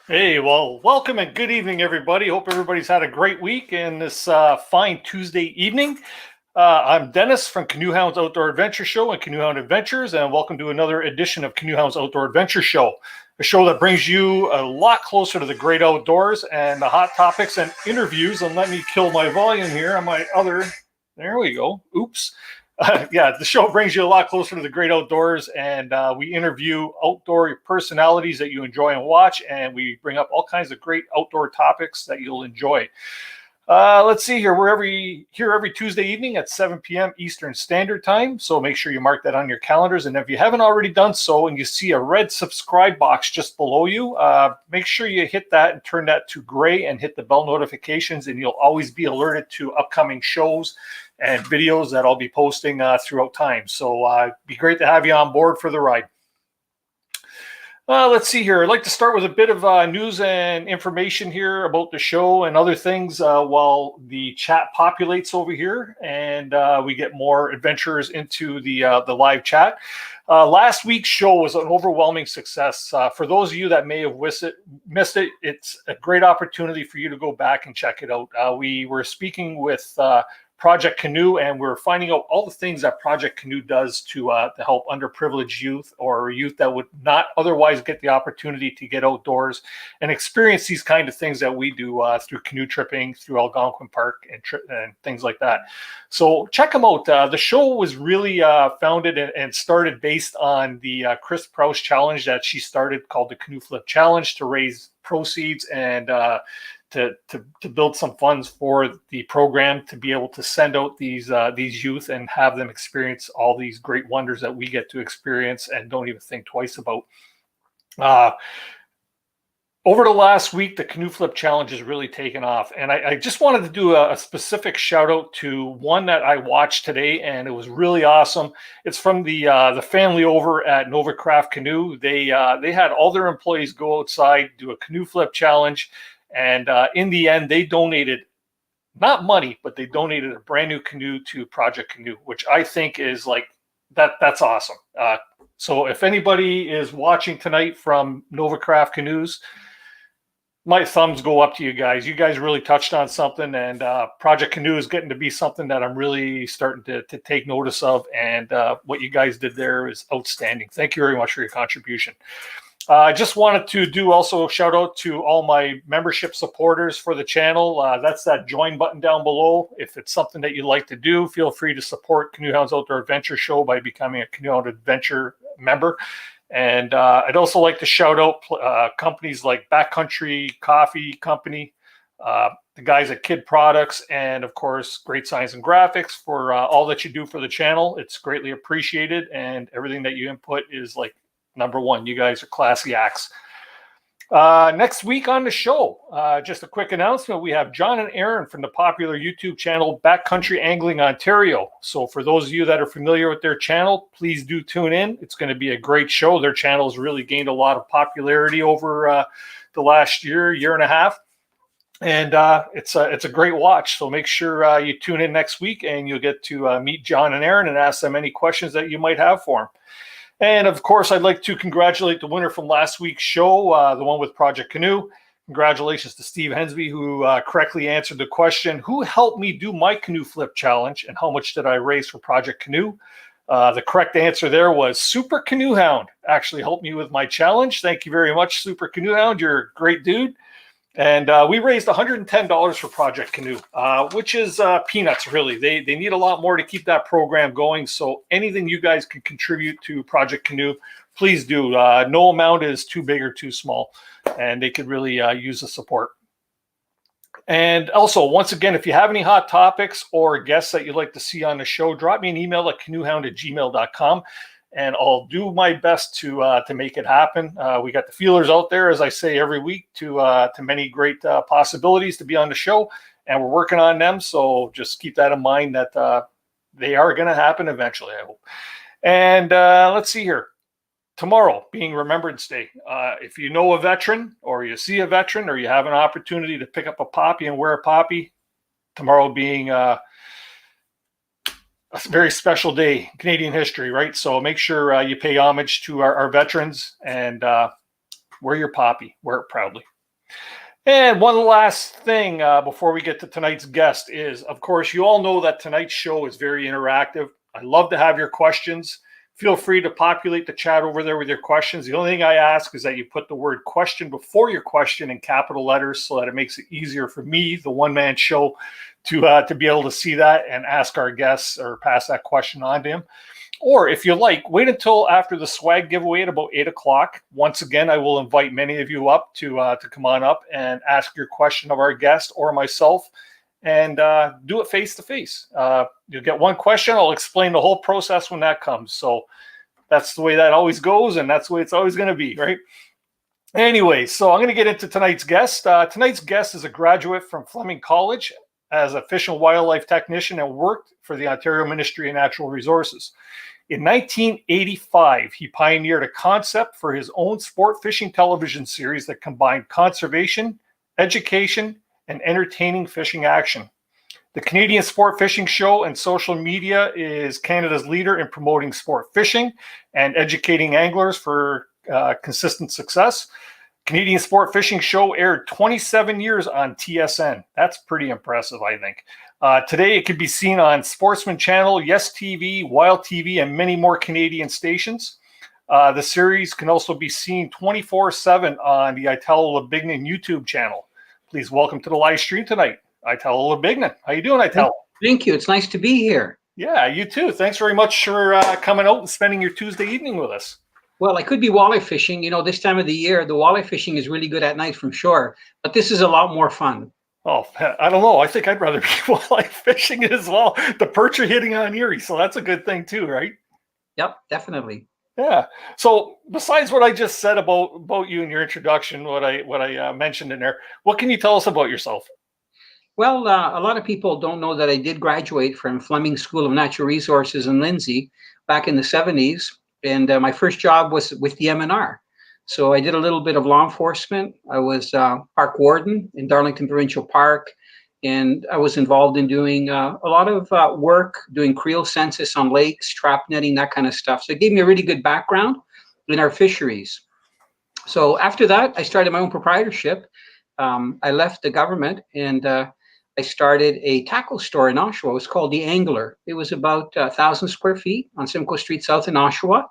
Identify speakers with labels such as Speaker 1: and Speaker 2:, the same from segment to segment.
Speaker 1: Hey, well, welcome and good evening, everybody. Hope everybody's had a great week in this fine Tuesday evening. I'm Dennis from CANOEHOUND'S Outdoor Adventure Show and CANOEHOUND Adventures, and welcome to another edition of CANOEHOUND'S Outdoor Adventure Show, a show that brings you a lot closer to the great outdoors and the hot topics and interviews. And let me kill my volume here on my other. There we go. Oops. Yeah, the show brings you a lot closer to the great outdoors, and we interview outdoor personalities that you enjoy and watch, and we bring up all kinds of great outdoor topics that you'll enjoy. Let's see here. We're here every Tuesday evening at 7 p.m. Eastern Standard Time, so make sure you mark that on your calendars. And if you haven't already done so and you see a red subscribe box just below you, make sure you hit that and turn that to gray and hit the bell notifications, and you'll always be alerted to upcoming shows and videos that I'll be posting throughout time. So it'd be great to have you on board for the ride. Let's see here. I'd like to start with a bit of news and information here about the show and other things while the chat populates over here and we get more adventurers into the live chat. Last week's show was an overwhelming success. For those of you that may have missed it, it's a great opportunity for you to go back and check it out. We were speaking with Project Canoe, and we're finding out all the things that Project Canoe does to help underprivileged youth or youth that would not otherwise get the opportunity to get outdoors and experience these kind of things that we do through canoe tripping, through Algonquin Park and things like that. So check them out. The show was really founded and started based on the Chris Prouse challenge that she started called the Canoe Flip Challenge to raise proceeds and to build some funds for the program to be able to send out these youth and have them experience all these great wonders that we get to experience and don't even think twice about. Over the last week, the Canoe Flip Challenge has really taken off, and I just wanted to do a specific shout out to one that I watched today, and it was really awesome. It's from the family over at Nova Craft Canoe. They had all their employees go outside, do a Canoe Flip Challenge. And in the end, they donated not money, but they donated a brand new canoe to Project Canoe, which I think is like that's awesome. So if anybody is watching tonight from Nova Craft Canoes, my thumbs go up to you guys. You guys really touched on something, and Project Canoe is getting to be something that I'm really starting to take notice of. And what you guys did there is outstanding. Thank you very much for your contribution. I just wanted to do also a shout out to all my membership supporters for the channel. That's that join button down below. If it's something that you'd like to do, feel free to support CANOEHOUND'S Outdoor Adventure Show by becoming a CANOEHOUND Adventure member. And I'd also like to shout out companies like Backcountry Coffee Company, the guys at Kid Products, and of course, Great Science and Graphics for all that you do for the channel. It's greatly appreciated, and everything that you input is like number one. You guys are classy acts. Next week on the show, just a quick announcement. We have John and Aaron from the popular YouTube channel Backcountry Angling Ontario. So for those of you that are familiar with their channel, please do tune in. It's going to be a great show. Their channel has really gained a lot of popularity over the last year and a half. And it's a great watch. So make sure you tune in next week, and you'll get to meet John and Aaron and ask them any questions that you might have for them. And of course, I'd like to congratulate the winner from last week's show, the one with Project Canoe. Congratulations to Steve Hensby, who correctly answered the question, who helped me do my Canoe Flip Challenge and how much did I raise for Project Canoe? The correct answer there was Super Canoe Hound actually helped me with my challenge. Thank you very much, Super Canoe Hound. You're a great dude. And we raised $110 for Project Canoe, which is peanuts, really. They need a lot more to keep that program going. So anything you guys can contribute to Project Canoe, please do. No amount is too big or too small, and they could really use the support. And also, once again, if you have any hot topics or guests that you'd like to see on the show, drop me an email at canoehound@gmail.com. And I'll do my best to make it happen. We got the feelers out there, as I say every week, to many great possibilities to be on the show, and we're working on them. So just keep that in mind that they are going to happen eventually, I hope. And let's see here. Tomorrow being Remembrance Day. If you know a veteran, or you see a veteran, or you have an opportunity to pick up a poppy and wear a poppy, tomorrow being a very special day, Canadian history, right? So make sure you pay homage to our veterans and wear your poppy, wear it proudly. And one last thing before we get to tonight's guest is, of course, you all know that tonight's show is very interactive. I love to have your questions. Feel free to populate the chat over there with your questions. The only thing I ask is that you put the word question before your question in capital letters so that it makes it easier for me, the one-man show, to be able to see that and ask our guests or pass that question on to him. Or if you like, wait until after the swag giveaway at about 8 o'clock. Once again, I will invite many of you up to come on up and ask your question of our guest or myself, and do it face to face. You'll get one question. I'll explain the whole process when that comes. So that's the way that always goes, and that's the way it's always going to be, right? Anyway, so I'm going to get into tonight's guest. Tonight's guest is a graduate from Fleming College as a fish and wildlife technician and worked for the Ontario Ministry of Natural Resources. In 1985, he pioneered a concept for his own sport fishing television series that combined conservation, education, and entertaining fishing action. The Canadian Sport Fishing Show and social media is Canada's leader in promoting sport fishing and educating anglers for consistent success. Canadian Sport Fishing Show aired 27 years on TSN. That's pretty impressive, I think. Today, it can be seen on Sportsman Channel, Yes TV, Wild TV, and many more Canadian stations. The series can also be seen 24/7 on the Italo Labignan YouTube channel. Please welcome to the live stream tonight, Italo Labignan. How you doing, Italo?
Speaker 2: Thank you. It's nice to be here.
Speaker 1: Yeah, you too. Thanks very much for coming out and spending your Tuesday evening with us.
Speaker 2: Well, I could be walleye fishing. You know, this time of the year, the walleye fishing is really good at night from shore, but this is a lot more fun.
Speaker 1: Oh, I don't know. I think I'd rather be walleye fishing as well. The perch are hitting on Erie, so that's a good thing too, right?
Speaker 2: Yep, definitely.
Speaker 1: Yeah. So besides what I just said about you in your introduction, what I mentioned in there, what can you tell us about yourself?
Speaker 2: Well, a lot of people don't know that I did graduate from Fleming School of Natural Resources in Lindsay back in the 70s. And my first job was with the MNR. So I did a little bit of law enforcement. I was park warden in Darlington Provincial Park. And I was involved in doing a lot of work, doing creel census on lakes, trap netting, that kind of stuff. So it gave me a really good background in our fisheries. So after that, I started my own proprietorship. I left the government and I started a tackle store in Oshawa. It was called The Angler. It was about 1,000 square feet on Simcoe Street South in Oshawa.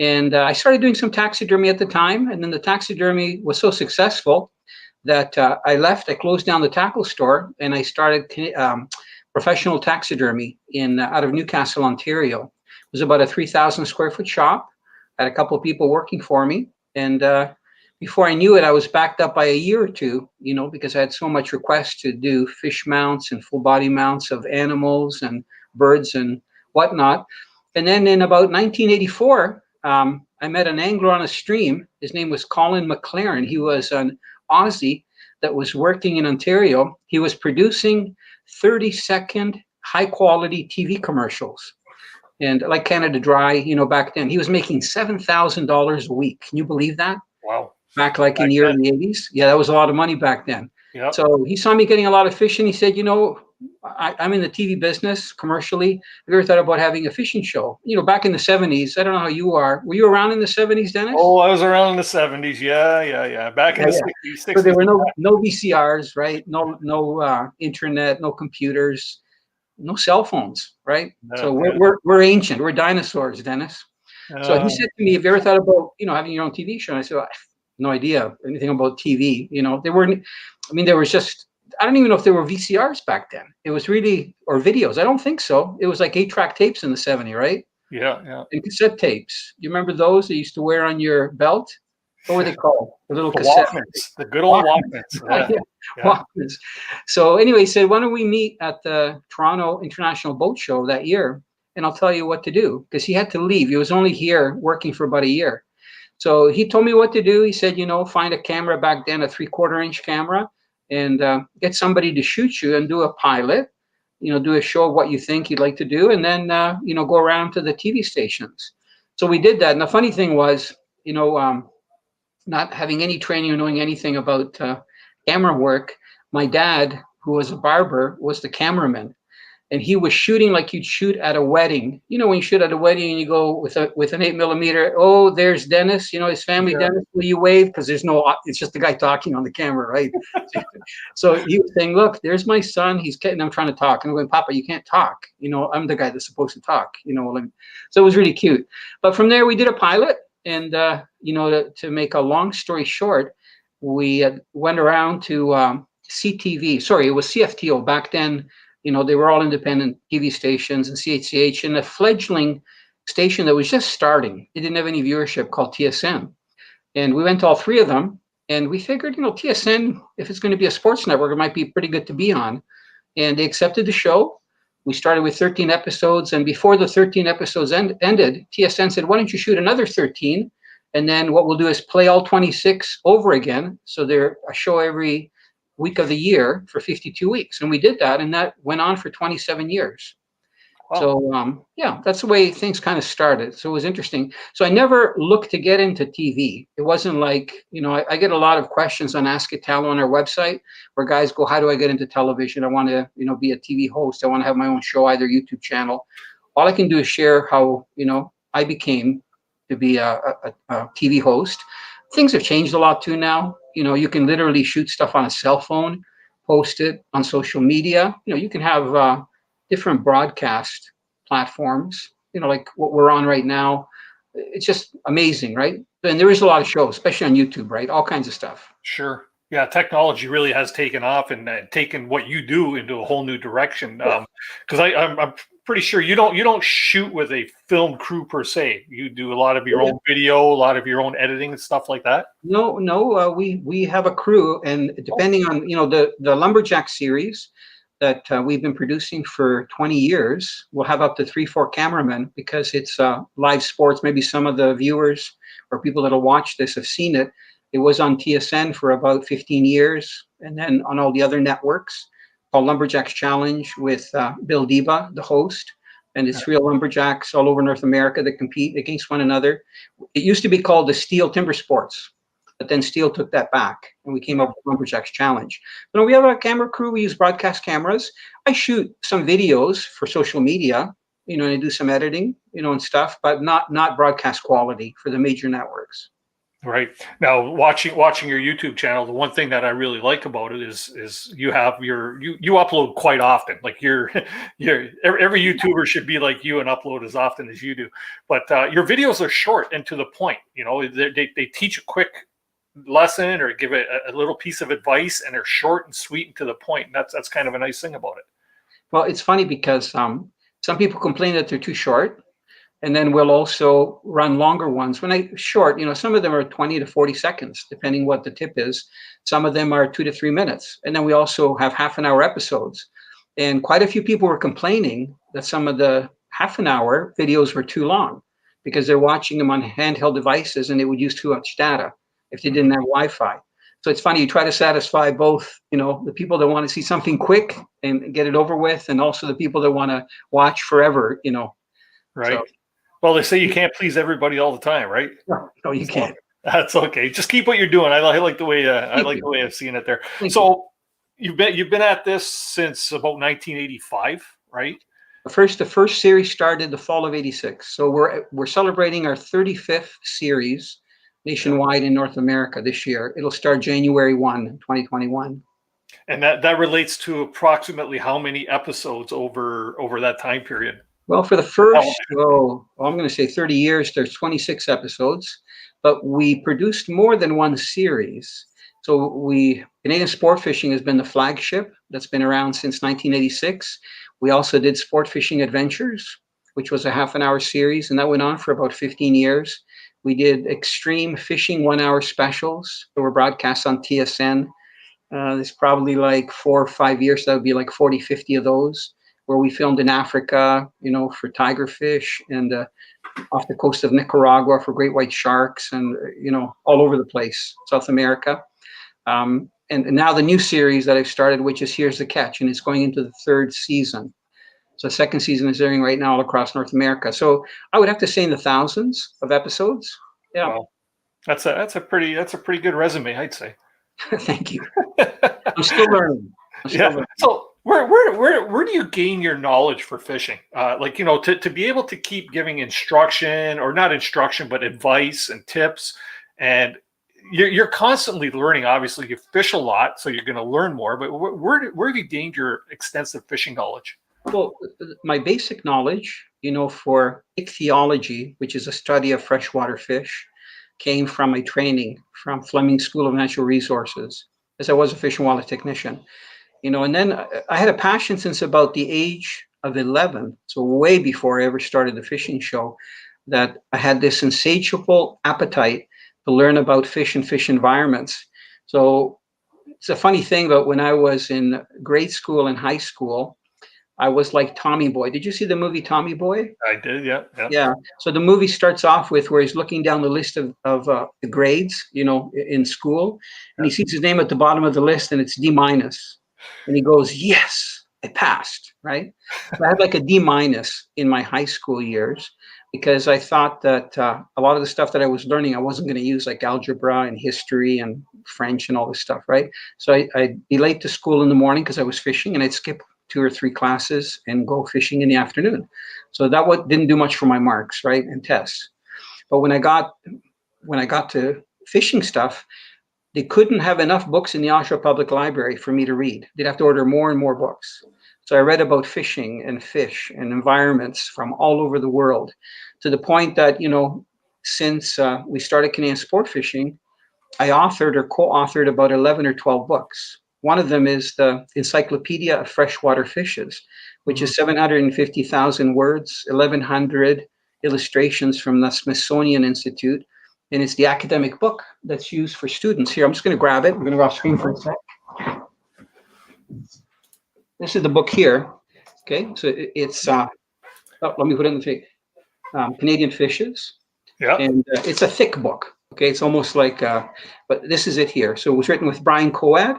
Speaker 2: And I started doing some taxidermy at the time. And then the taxidermy was so successful that I left. I closed down the tackle store and I started professional taxidermy out of Newcastle, Ontario. It was about a 3,000 square foot shop. I had a couple of people working for me. And before I knew it, I was backed up by a year or two, you know, because I had so much requests to do fish mounts and full body mounts of animals and birds and whatnot. And then in about 1984, I met an angler on a stream. His name was Colin McLaren. He was an Aussie that was working in Ontario. He was producing 30-second high-quality TV commercials. And like Canada Dry, you know, back then, he was making $7,000 a week. Can you believe that?
Speaker 1: Wow.
Speaker 2: Back like in the early 80s. Yeah, that was a lot of money back then.
Speaker 1: Yep.
Speaker 2: So he saw me getting a lot of fish and he said, you know, I'm in the TV business commercially. Have you ever thought about having a fishing show? You know, back in the 70s, I don't know how you are. Were you around in the 70s, Dennis?
Speaker 1: Oh, I was around in the 70s. Yeah. Back in the 60s.
Speaker 2: So there were no VCRs, right? No internet, no computers, no cell phones, right? So we're ancient. We're dinosaurs, Dennis. So he said to me, have you ever thought about, you know, having your own TV show? And I said, no idea anything about TV. You know, there was just, I don't even know if there were VCRs back then. It was really, or videos. I don't think so. It was like 8-track tapes in the 70s, right?
Speaker 1: Yeah.
Speaker 2: And cassette tapes. Do you remember those that you used to wear on your belt? What were they called? The little
Speaker 1: the
Speaker 2: cassette.
Speaker 1: Walkmans. The good old Walkmans.
Speaker 2: Yeah. Walkmans. So anyway, he said, why don't we meet at the Toronto International Boat Show that year? And I'll tell you what to do. Because he had to leave. He was only here working for about a year. So he told me what to do. He said, you know, find a camera back then, a 3/4-inch camera, and get somebody to shoot you and do a pilot, you know, do a show of what you think you'd like to do, and then, you know, go around to the TV stations. So we did that. And the funny thing was, you know, not having any training or knowing anything about camera work, my dad, who was a barber, was the cameraman. and he was shooting like you'd shoot at a wedding. You know, when you shoot at a wedding and you go with an 8mm. Oh, there's Dennis. You know, his family.
Speaker 1: Yeah.
Speaker 2: Dennis, will you wave? Because there's no. It's just the guy talking on the camera, right? So he was saying, "Look, there's my son. He's getting. I'm trying to talk." And I'm going, "Papa, you can't talk. You know, I'm the guy that's supposed to talk. You know." So it was really cute. But from there, we did a pilot, and you know, to make a long story short, we went around to CTV. Sorry, it was CFTO back then. You know, they were all independent TV stations, and CHCH, and a fledgling station that was just starting. It didn't have any viewership, called TSN. And we went to all three of them, and we figured, you know, TSN, if it's going to be a sports network, it might be pretty good to be on. And they accepted the show. We started with 13 episodes, and before the 13 episodes ended, TSN said, "Why don't you shoot another 13? And then what we'll do is play all 26 over again." So they're a show every week of the year for 52 weeks. And we did that, and that went on for 27 years.
Speaker 1: Wow.
Speaker 2: So yeah, that's the way things kind of started. So it was interesting. So I never looked to get into TV. It wasn't like, you know, I get a lot of questions on Ask Italo on our website where guys go, "How do I get into television? I want to, you know, be a TV host. I want to have my own show, either YouTube channel." All I can do is share how, you know, I became to be a TV host. Things have changed a lot too now. You know, you can literally shoot stuff on a cell phone, post it on social media. You know, you can have different broadcast platforms, you know, like what we're on right now. It's just amazing, right? And there is a lot of shows, especially on YouTube, right? All kinds of stuff.
Speaker 1: Sure. Yeah, technology really has taken off and taken what you do into a whole new direction. Because I'm pretty sure you don't shoot with a film crew per se. You do a lot of your own video, a lot of your own editing and stuff like that.
Speaker 2: No, we have a crew, and depending on, you know, the Lumberjack series that we've been producing for 20 years, we'll have up to 3-4 cameramen, because it's live sports. Maybe some of the viewers or people that'll watch this have seen it. It was on TSN for about 15 years, and then on all the other networks, called Lumberjacks Challenge with Bill Deba, the host. And it's real lumberjacks all over North America that compete against one another. It used to be called the Steel Timber Sports, but then Steel took that back, and we came up with Lumberjacks Challenge. So we have a camera crew. We use broadcast cameras. I shoot some videos for social media, you know, and I do some editing, you know, and stuff, but not broadcast quality for the major networks.
Speaker 1: Right. Now, watching your YouTube channel, the one thing that I really like about it is you have you upload quite often. Like every YouTuber should be like you and upload as often as you do. But your videos are short and to the point. You know, they teach a quick lesson or give a little piece of advice, and they're short and sweet and to the point. And that's kind of a nice thing about it.
Speaker 2: Well, it's funny because some people complain that they're too short. And then we'll also run longer ones. When short, you know, some of them are 20 to 40 seconds, depending what the tip is. Some of them are 2 to 3 minutes. And then we also have half-an-hour episodes. And quite a few people were complaining that some of the half-an-hour videos were too long, because they're watching them on handheld devices and it would use too much data if they didn't have Wi-Fi. So it's funny, you try to satisfy both, you know, the people that want to see something quick and get it over with, and also the people that want to watch forever, you know.
Speaker 1: Right.
Speaker 2: So,
Speaker 1: well, they say you can't please everybody all the time, right?
Speaker 2: No, you can't.
Speaker 1: That's okay. Just keep what you're doing. I like the way I've seen it there. So you've been at this since about 1985, right?
Speaker 2: The first series started the fall of '86. So we're celebrating our 35th series nationwide in North America this year. It'll start January 1, 2021.
Speaker 1: And that relates to approximately how many episodes over that time period?
Speaker 2: Well, for the first, I'm going to say 30 years, there's 26 episodes, but we produced more than one series. So Canadian Sportfishing has been the flagship that's been around since 1986. We also did Sportfishing Adventures, which was a half-an-hour series, and that went on for about 15 years. We did Extreme Fishing 1-hour specials that were broadcast on TSN. There's probably like 4 or 5 years, that would be like 40, 50 of those, where we filmed in Africa, you know, for tigerfish, and off the coast of Nicaragua for great white sharks, and, you know, all over the place, South America. And now the new series that I've started, which is Here's the Catch, and it's going into the 3rd season. So the 2nd season is airing right now all across North America. So I would have to say in the thousands of episodes. Yeah.
Speaker 1: Wow. That's a pretty good resume, I'd say.
Speaker 2: Thank you. I'm still learning.
Speaker 1: So Where do you gain your knowledge for fishing? Like, to be able to keep giving instruction, or not instruction, but advice and tips, and you're constantly learning. Obviously, you fish a lot, so you're going to learn more. But where have you gained your extensive fishing knowledge?
Speaker 2: Well, my basic knowledge, for ichthyology, which is a study of freshwater fish, came from my training from Fleming School of Natural Resources, as I was a fish and wildlife technician. And then I had a passion since about the age of 11, so way before I ever started the fishing show, that I had this insatiable appetite to learn about fish and fish environments. So it's a funny thing, but when I was in grade school and high school, I was like Tommy Boy. Did you see the movie Tommy Boy?
Speaker 1: I did, yeah.
Speaker 2: Yeah. So the movie starts off with where he's looking down the list of the grades, in school, and he sees his name at the bottom of the list, and it's D minus, and he goes, "Yes, I passed." Right. So I had like a D minus in my high school years because I thought that a lot of the stuff that I was learning I wasn't going to use, like algebra and history and French and all this stuff. Right. So I'd be late to school in the morning because I was fishing, and I'd skip 2 or 3 classes and go fishing in the afternoon. So that didn't do much for my marks, right, and tests. But when I got to fishing stuff, they couldn't have enough books in the Oshawa Public Library for me to read. They'd have to order more and more books. So I read about fishing and fish and environments from all over the world, to the point that, since we started Canadian sport fishing, I authored or co-authored about 11 or 12 books. One of them is the Encyclopedia of Freshwater Fishes, which is 750,000 words, 1,100 illustrations from the Smithsonian Institute, and it's the academic book that's used for students. Here, I'm just going to grab it. We're going to go off screen for a sec. This is the book here. Okay, so it's, let me put it in the Canadian Fishes.
Speaker 1: Yeah.
Speaker 2: And it's a thick book. Okay, it's almost like, but this is it here. So it was written with Brian Coad,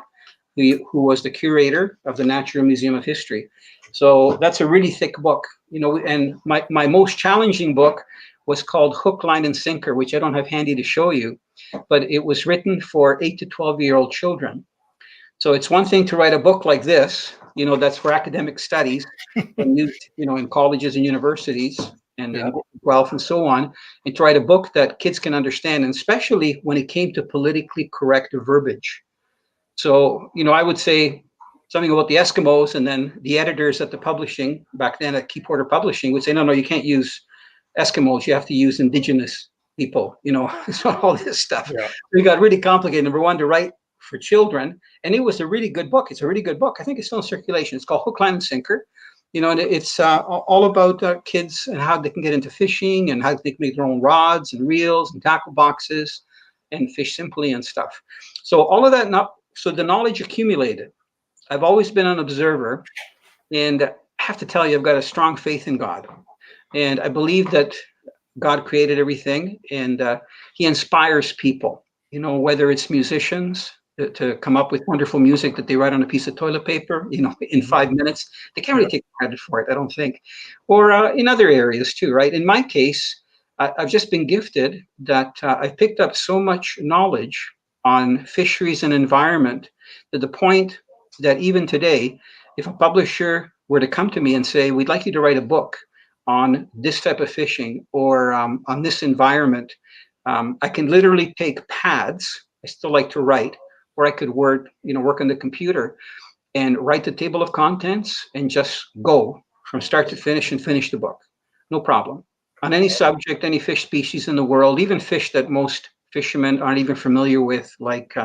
Speaker 2: who was the curator of the Natural Museum of History. So that's a really thick book, and my most challenging book was called Hook, Line, and Sinker, which I don't have handy to show you, but it was written for 8 to 12-year-old children. So it's one thing to write a book like this, that's for academic studies and used, in colleges and universities and in Guelph and so on, and to write a book that kids can understand, and especially when it came to politically correct verbiage. So, I would say something about the Eskimos, and then the editors at the publishing, back then at Key Porter Publishing, would say, no, you can't use Eskimos. You have to use indigenous people, so all this stuff. Yeah. It got really complicated. Number one, to write for children. And it was a really good book. It's a really good book. I think it's still in circulation. It's called Hook, Line, and Sinker. And it's all about kids and how they can get into fishing and how they can make their own rods and reels and tackle boxes and fish simply and stuff. So all of that, so the knowledge accumulated. I've always been an observer, and I have to tell you, I've got a strong faith in God. And I believe that God created everything, and he inspires people, whether it's musicians to come up with wonderful music that they write on a piece of toilet paper, in 5 minutes. They can't really take credit for it, I don't think. Or in other areas too, right? In my case, I've just been gifted that I've picked up so much knowledge on fisheries and environment, to the point that even today, if a publisher were to come to me and say, we'd like you to write a book on this type of fishing or on this environment, I can literally take pads. I still like to write, or I could work on the computer and write the table of contents and just go from start to finish and finish the book. No problem. On any subject, any fish species in the world, even fish that most fishermen aren't even familiar with, like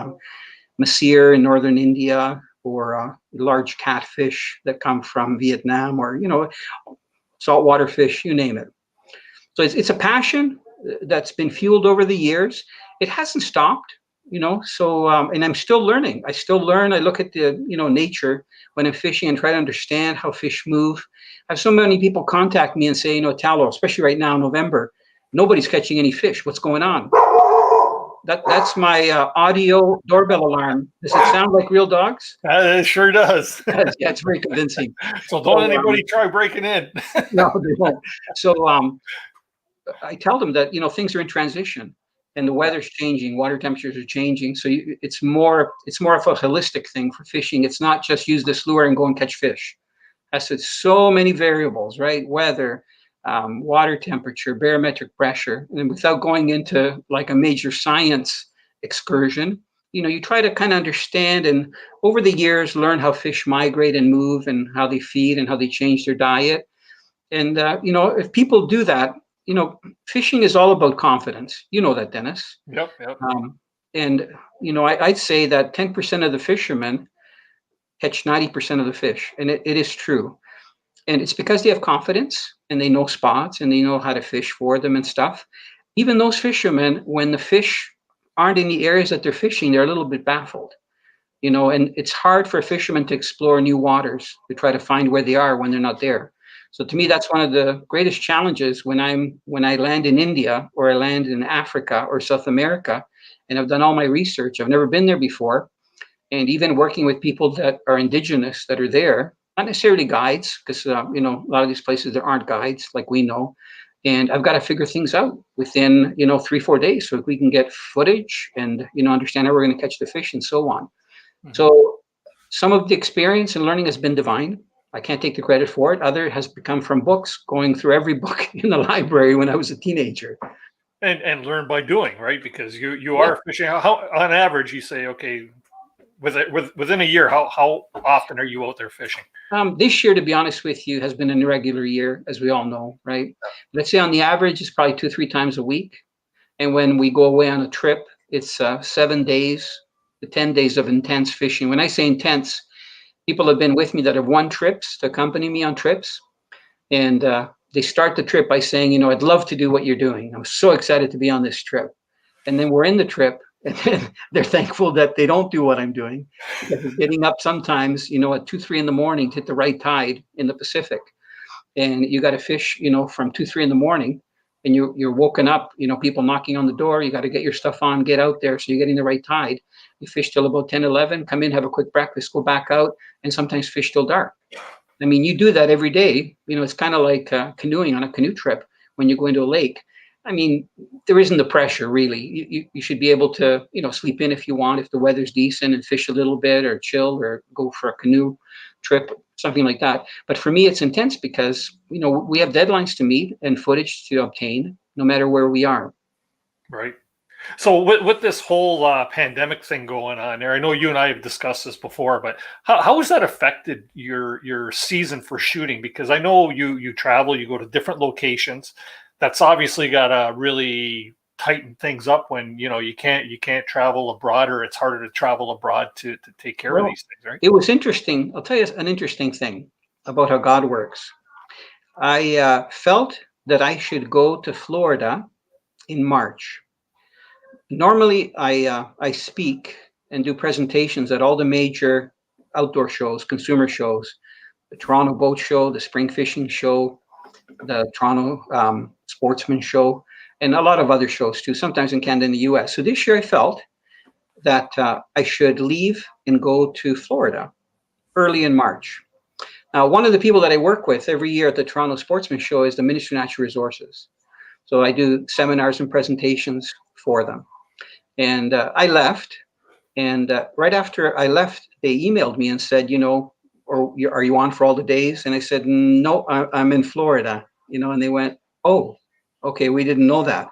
Speaker 2: mahseer in northern India, or large catfish that come from Vietnam, or saltwater fish, you name it. So it's a passion that's been fueled over the years. It hasn't stopped, so and I'm still learning. I still learn. I look at the nature when I'm fishing and try to understand how fish move. I have so many people contact me and say, Italo, especially right now in November, nobody's catching any fish. What's going on? That's my audio doorbell alarm. Does it sound like real dogs?
Speaker 1: It sure does.
Speaker 2: Yeah, it's very convincing.
Speaker 1: So don't anybody try breaking in.
Speaker 2: No, they won't. So I tell them that things are in transition, and the weather's changing, water temperatures are changing. So it's more of a holistic thing for fishing. It's not just use this lure and go and catch fish. That's so many variables, right? Weather, water temperature, barometric pressure, and without going into like a major science excursion, you try to kind of understand and over the years learn how fish migrate and move and how they feed and how they change their diet. And if people do that, fishing is all about confidence. You know that, Dennis.
Speaker 1: Yep. Yep.
Speaker 2: And I'd say that 10% of the fishermen catch 90% of the fish, and it is true. And it's because they have confidence and they know spots and they know how to fish for them and stuff. Even those fishermen, when the fish aren't in the areas that they're fishing, they're a little bit baffled. And it's hard for a fisherman to explore new waters to try to find where they are when they're not there. So to me, that's one of the greatest challenges when I land in India or I land in Africa or South America, and I've done all my research. I've never been there before. And even working with people that are indigenous that are there, not necessarily guides, because a lot of these places there aren't guides like we know. And I've got to figure things out within 3-4 days so we can get footage and understand how we're going to catch the fish and so on. Mm-hmm. So some of the experience and learning has been divine. I can't take the credit for it. Other has become from books, going through every book in the library when I was a teenager.
Speaker 1: And learn by doing, right? Because you are fishing. How on average you say, okay, within a year, how often are you out there fishing?
Speaker 2: This year, to be honest with you, has been an irregular year, as we all know, right? Yeah. Let's say on the average, it's probably 2-3 times a week. And when we go away on a trip, it's 7 days to 10 days of intense fishing. When I say intense, people have been with me that have won trips to accompany me on trips. And they start the trip by saying, I'd love to do what you're doing. I'm so excited to be on this trip. And then we're in the trip. And then they're thankful that they don't do what I'm doing. Because getting up sometimes, at 2-3 in the morning to hit the right tide in the Pacific. And you got to fish, from 2-3 in the morning. And you're woken up, people knocking on the door. You got to get your stuff on, get out there. So you're getting the right tide. You fish till about 10-11, come in, have a quick breakfast, go back out, and sometimes fish till dark. I mean, you do that every day. It's kind of like canoeing on a canoe trip when you go into a lake. I mean, there isn't the pressure, really. You should be able to, sleep in if you want, if the weather's decent, and fish a little bit or chill or go for a canoe trip, something like that. But for me, it's intense because, we have deadlines to meet and footage to obtain no matter where we are.
Speaker 1: Right. So with this whole pandemic thing going on there, I know you and I have discussed this before, but how has that affected your season for shooting? Because I know you travel, you go to different locations. That's obviously got to really tighten things up when you can't travel abroad, or it's harder to travel abroad to take care of these things, right?
Speaker 2: It was interesting. I'll tell you an interesting thing about how God works. I felt that I should go to Florida in March. Normally, I speak and do presentations at all the major outdoor shows, consumer shows, the Toronto Boat Show, the Spring Fishing Show, the Toronto Sportsman Show, and a lot of other shows too, sometimes in Canada and the US. So this year I felt that I should leave and go to Florida early in March. Now, one of the people that I work with every year at the Toronto Sportsman Show is the Ministry of Natural Resources. So I do seminars and presentations for them. And I left, and right after I left, they emailed me and said, are you on for all the days? And I said, no, I'm in Florida, and they went, oh, okay, we didn't know that.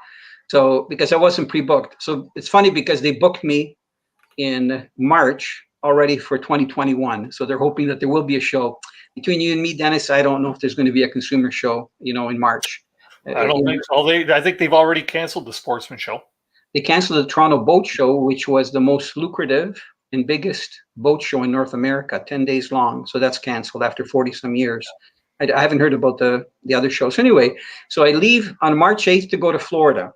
Speaker 2: So because I wasn't pre-booked. So it's funny because they booked me in March already for 2021. So they're hoping that there will be a show. Between you and me, Dennis, I don't know if there's going to be a consumer show, in March.
Speaker 1: I don't think so. I think they've already canceled the Sportsman Show.
Speaker 2: They canceled the Toronto Boat Show, which was the most lucrative and biggest boat show in North America, 10 days long. So that's canceled after 40 some years. I haven't heard about the other shows. Anyway, so I leave on March 8th to go to Florida.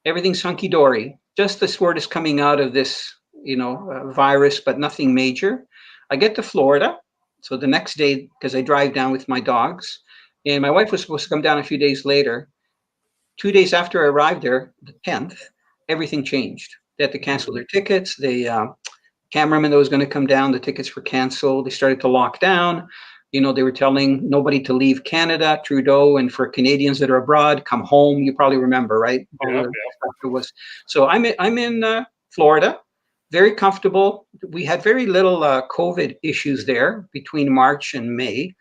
Speaker 2: Everything's hunky-dory. Just this word is coming out of this, virus, but nothing major. I get to Florida. So the next day, because I drive down with my dogs, and my wife was supposed to come down a few days later. 2 days after I arrived there, the 10th, everything changed. They had to cancel their tickets. The cameraman that was going to come down, the tickets were canceled. They started to lock down. They were telling nobody to leave Canada, Trudeau, and for Canadians that are abroad, come home. You probably remember, right? All
Speaker 1: Yeah,
Speaker 2: the stuff it was. So I'm in Florida, very comfortable. We had very little COVID issues there between March and May.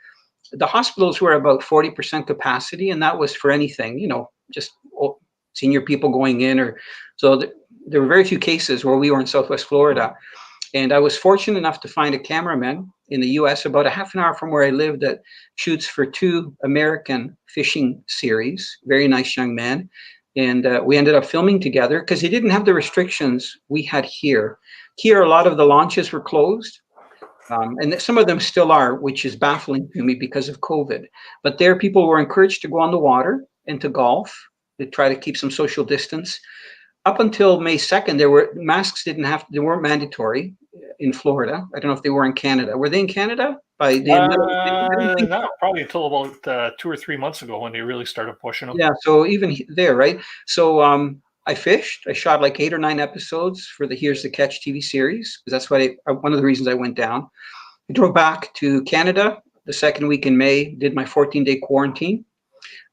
Speaker 2: The hospitals were about 40% capacity, and that was for anything, just senior people going in, or so. There were very few cases where we were in Southwest Florida. And I was fortunate enough to find a cameraman in the US about a half an hour from where I lived that shoots for 2 American fishing series. Very nice young man. And we ended up filming together because he didn't have the restrictions we had here. Here, a lot of the launches were closed. And some of them still are, which is baffling to me because of COVID. But there, people were encouraged to go on the water and to golf, to try to keep some social distance. Up until May 2nd, masks they weren't mandatory in Florida. I don't know if they were in Canada. Were they in Canada by the middle?
Speaker 1: No, probably until about 2 or 3 months ago when they really started pushing them.
Speaker 2: Yeah, so even there, right? So I fished. I shot like 8 or 9 episodes for the Here's the Catch TV series, because that's one of the reasons I went down. I drove back to Canada the second week in May, did my 14-day quarantine.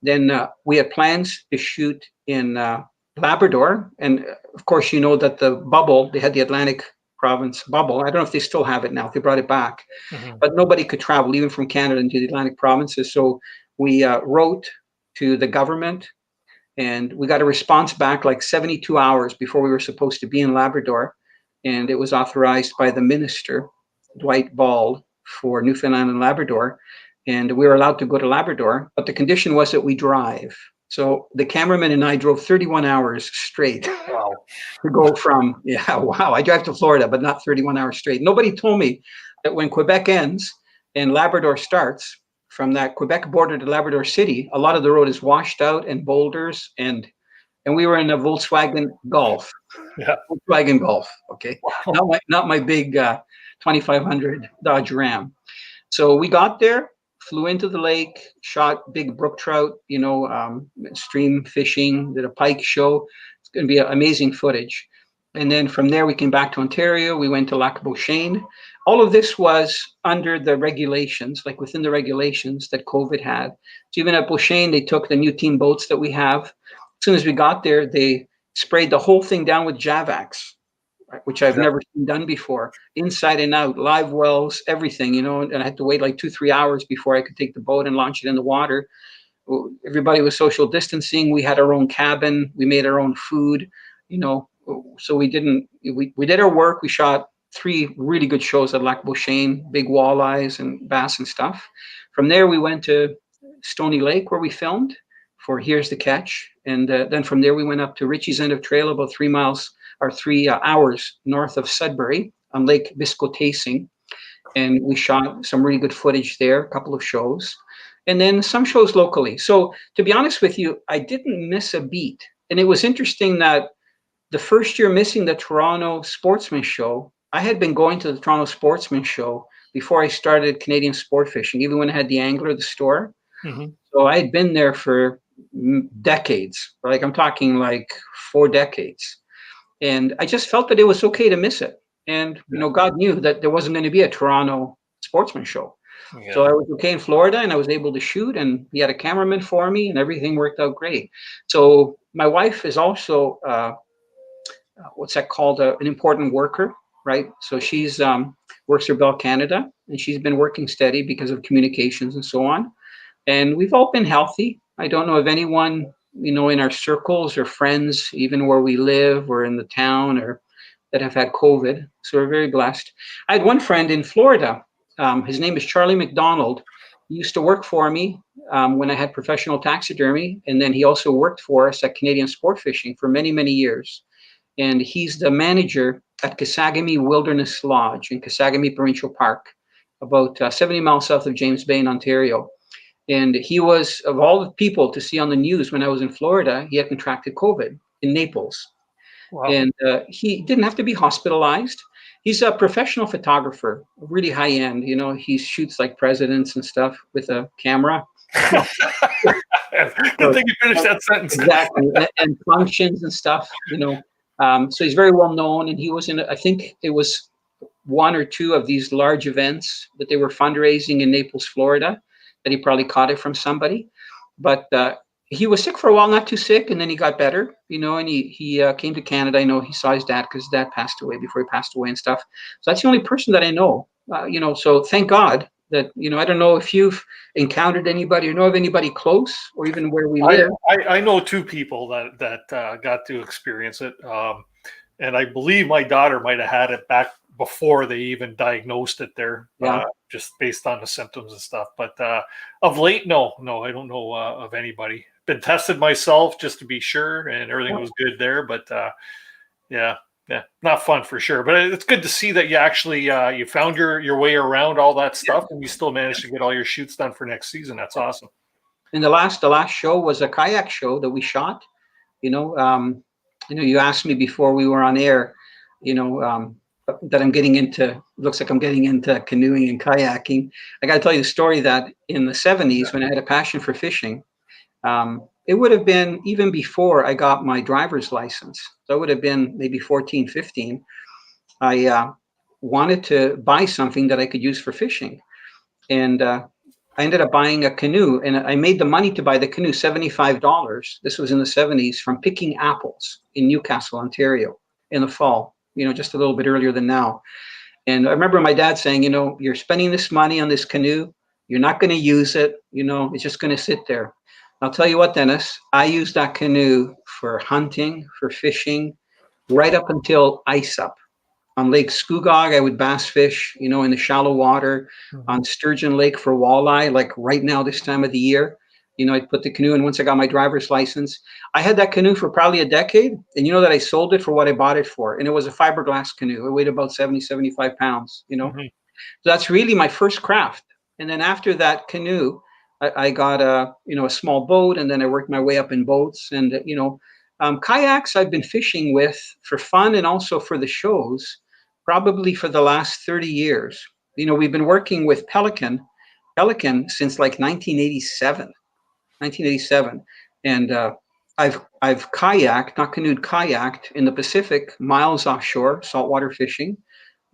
Speaker 2: Then we had plans to shoot in Labrador, and of course, that the bubble, they had the Atlantic province bubble. I don't know if they still have it now, if they brought it back, but nobody could travel even from Canada into the Atlantic provinces. So we wrote to the government, and we got a response back like 72 hours before we were supposed to be in Labrador, and it was authorized by the minister, Dwight Bald, for Newfoundland and Labrador, and we were allowed to go to Labrador, but the condition was that we drive. So the cameraman and I drove 31 hours straight.
Speaker 1: Wow.
Speaker 2: To go from, I drive to Florida, but not 31 hours straight. Nobody told me that when Quebec ends and Labrador starts, from that Quebec border to Labrador City, a lot of the road is washed out and boulders, and we were in a Volkswagen Golf.
Speaker 1: Yeah.
Speaker 2: Volkswagen Golf, okay?
Speaker 1: Wow.
Speaker 2: Not my big 2500 Dodge Ram. So we got there, flew into the lake, shot big brook trout, stream fishing, did a pike show. It's going to be amazing footage. And then from there, we came back to Ontario. We went to Lac Beauchesne. All of this was under the regulations, like within the regulations that COVID had. So even at Beauchesne, they took the new team boats that we have. As soon as we got there, they sprayed the whole thing down with Javax, which I've never seen done before, inside and out, live wells, everything, and I had to wait like 2-3 hours before I could take the boat and launch it in the water. Everybody was social distancing. We had our own cabin. We made our own food, so we did our work. We shot 3 really good shows at Lac Beauchesne, big walleyes and bass and stuff. From there, we went to Stony Lake where we filmed for Here's the Catch. And then from there, we went up to Ritchie's End of Trail, about 3 hours north of Sudbury on Lake Biscotasing. And we shot some really good footage there, a couple of shows, and then some shows locally. So to be honest with you, I didn't miss a beat. And it was interesting that the first year missing the Toronto Sportsman Show, I had been going to the Toronto Sportsman Show before I started Canadian Sportfishing, even when I had the Angler, the store. So I had been there for decades, like I'm talking like 4 decades. And I just felt that it was okay to miss it. And, God knew that there wasn't going to be a Toronto Sportsman Show. Yeah. So I was okay in Florida, and I was able to shoot, and he had a cameraman for me, and everything worked out great. So my wife is also, what's that called? An important worker, right? So she's works for Bell Canada, and she's been working steady because of communications and so on. And we've all been healthy. I don't know of anyone, in our circles or friends, even where we live or in the town, or that have had COVID. So we're very blessed. I had one friend in Florida. His name is Charlie McDonald. He used to work for me when I had professional taxidermy. And then he also worked for us at Canadian Sportfishing for many, many years. And he's the manager at Kasagami Wilderness Lodge in Kasagami Provincial Park, about 70 miles south of James Bay in Ontario. And he was, of all the people to see on the news when I was in Florida, he had contracted COVID in Naples. Wow. And he didn't have to be hospitalized. He's a professional photographer, really high end. He shoots like presidents and stuff with a camera.
Speaker 1: Good thing you finished that sentence.
Speaker 2: Exactly, and functions and stuff. So he's very well known. And he was in, I think it was one or two of these large events that they were fundraising in Naples, Florida, that he probably caught it from somebody. But he was sick for a while, not too sick, and then he got better, and he came to Canada. I know he saw his dad because his dad passed away before he passed away and stuff. So that's the only person that I know, so thank God that, I don't know if you've encountered anybody or know of anybody close or even where we live.
Speaker 1: I know two people that got to experience it. And I believe my daughter might have had it back before they even diagnosed it there, just based on the symptoms and stuff. But of late, no, I don't know of anybody. Been tested myself just to be sure, and everything was good there. But yeah, not fun for sure. But it's good to see that you actually you found your way around all that stuff, and you still managed to get all your shoots done for next season. That's awesome.
Speaker 2: And the last show was a kayak show that we shot. You asked me before we were on air, that I'm getting into, looks like I'm getting into canoeing and kayaking. I got to tell you the story that in the 70s, when I had a passion for fishing, it would have been even before I got my driver's license. So it would have been maybe 14, 15. I wanted to buy something that I could use for fishing. And I ended up buying a canoe, and I made the money to buy the canoe, $75. This was in the 70s, from picking apples in Newcastle, Ontario, in the fall, just a little bit earlier than now. And I remember my dad saying, you're spending this money on this canoe. You're not going to use it. It's just going to sit there. I'll tell you what, Dennis, I used that canoe for hunting, for fishing, right up until ice up. On Lake Scugog, I would bass fish, in the shallow water. On Sturgeon Lake for walleye, like right now this time of the year. I'd put the canoe in once I got my driver's license. I had that canoe for probably a decade, and that I sold it for what I bought it for. And it was a fiberglass canoe. It weighed about 70, 75 pounds, So that's really my first craft. And then after that canoe, I got a small boat, and then I worked my way up in boats. And, kayaks I've been fishing with for fun and also for the shows, probably for the last 30 years. We've been working with Pelican since like 1987. And I've kayaked, not canoed, kayaked in the Pacific, miles offshore, saltwater fishing,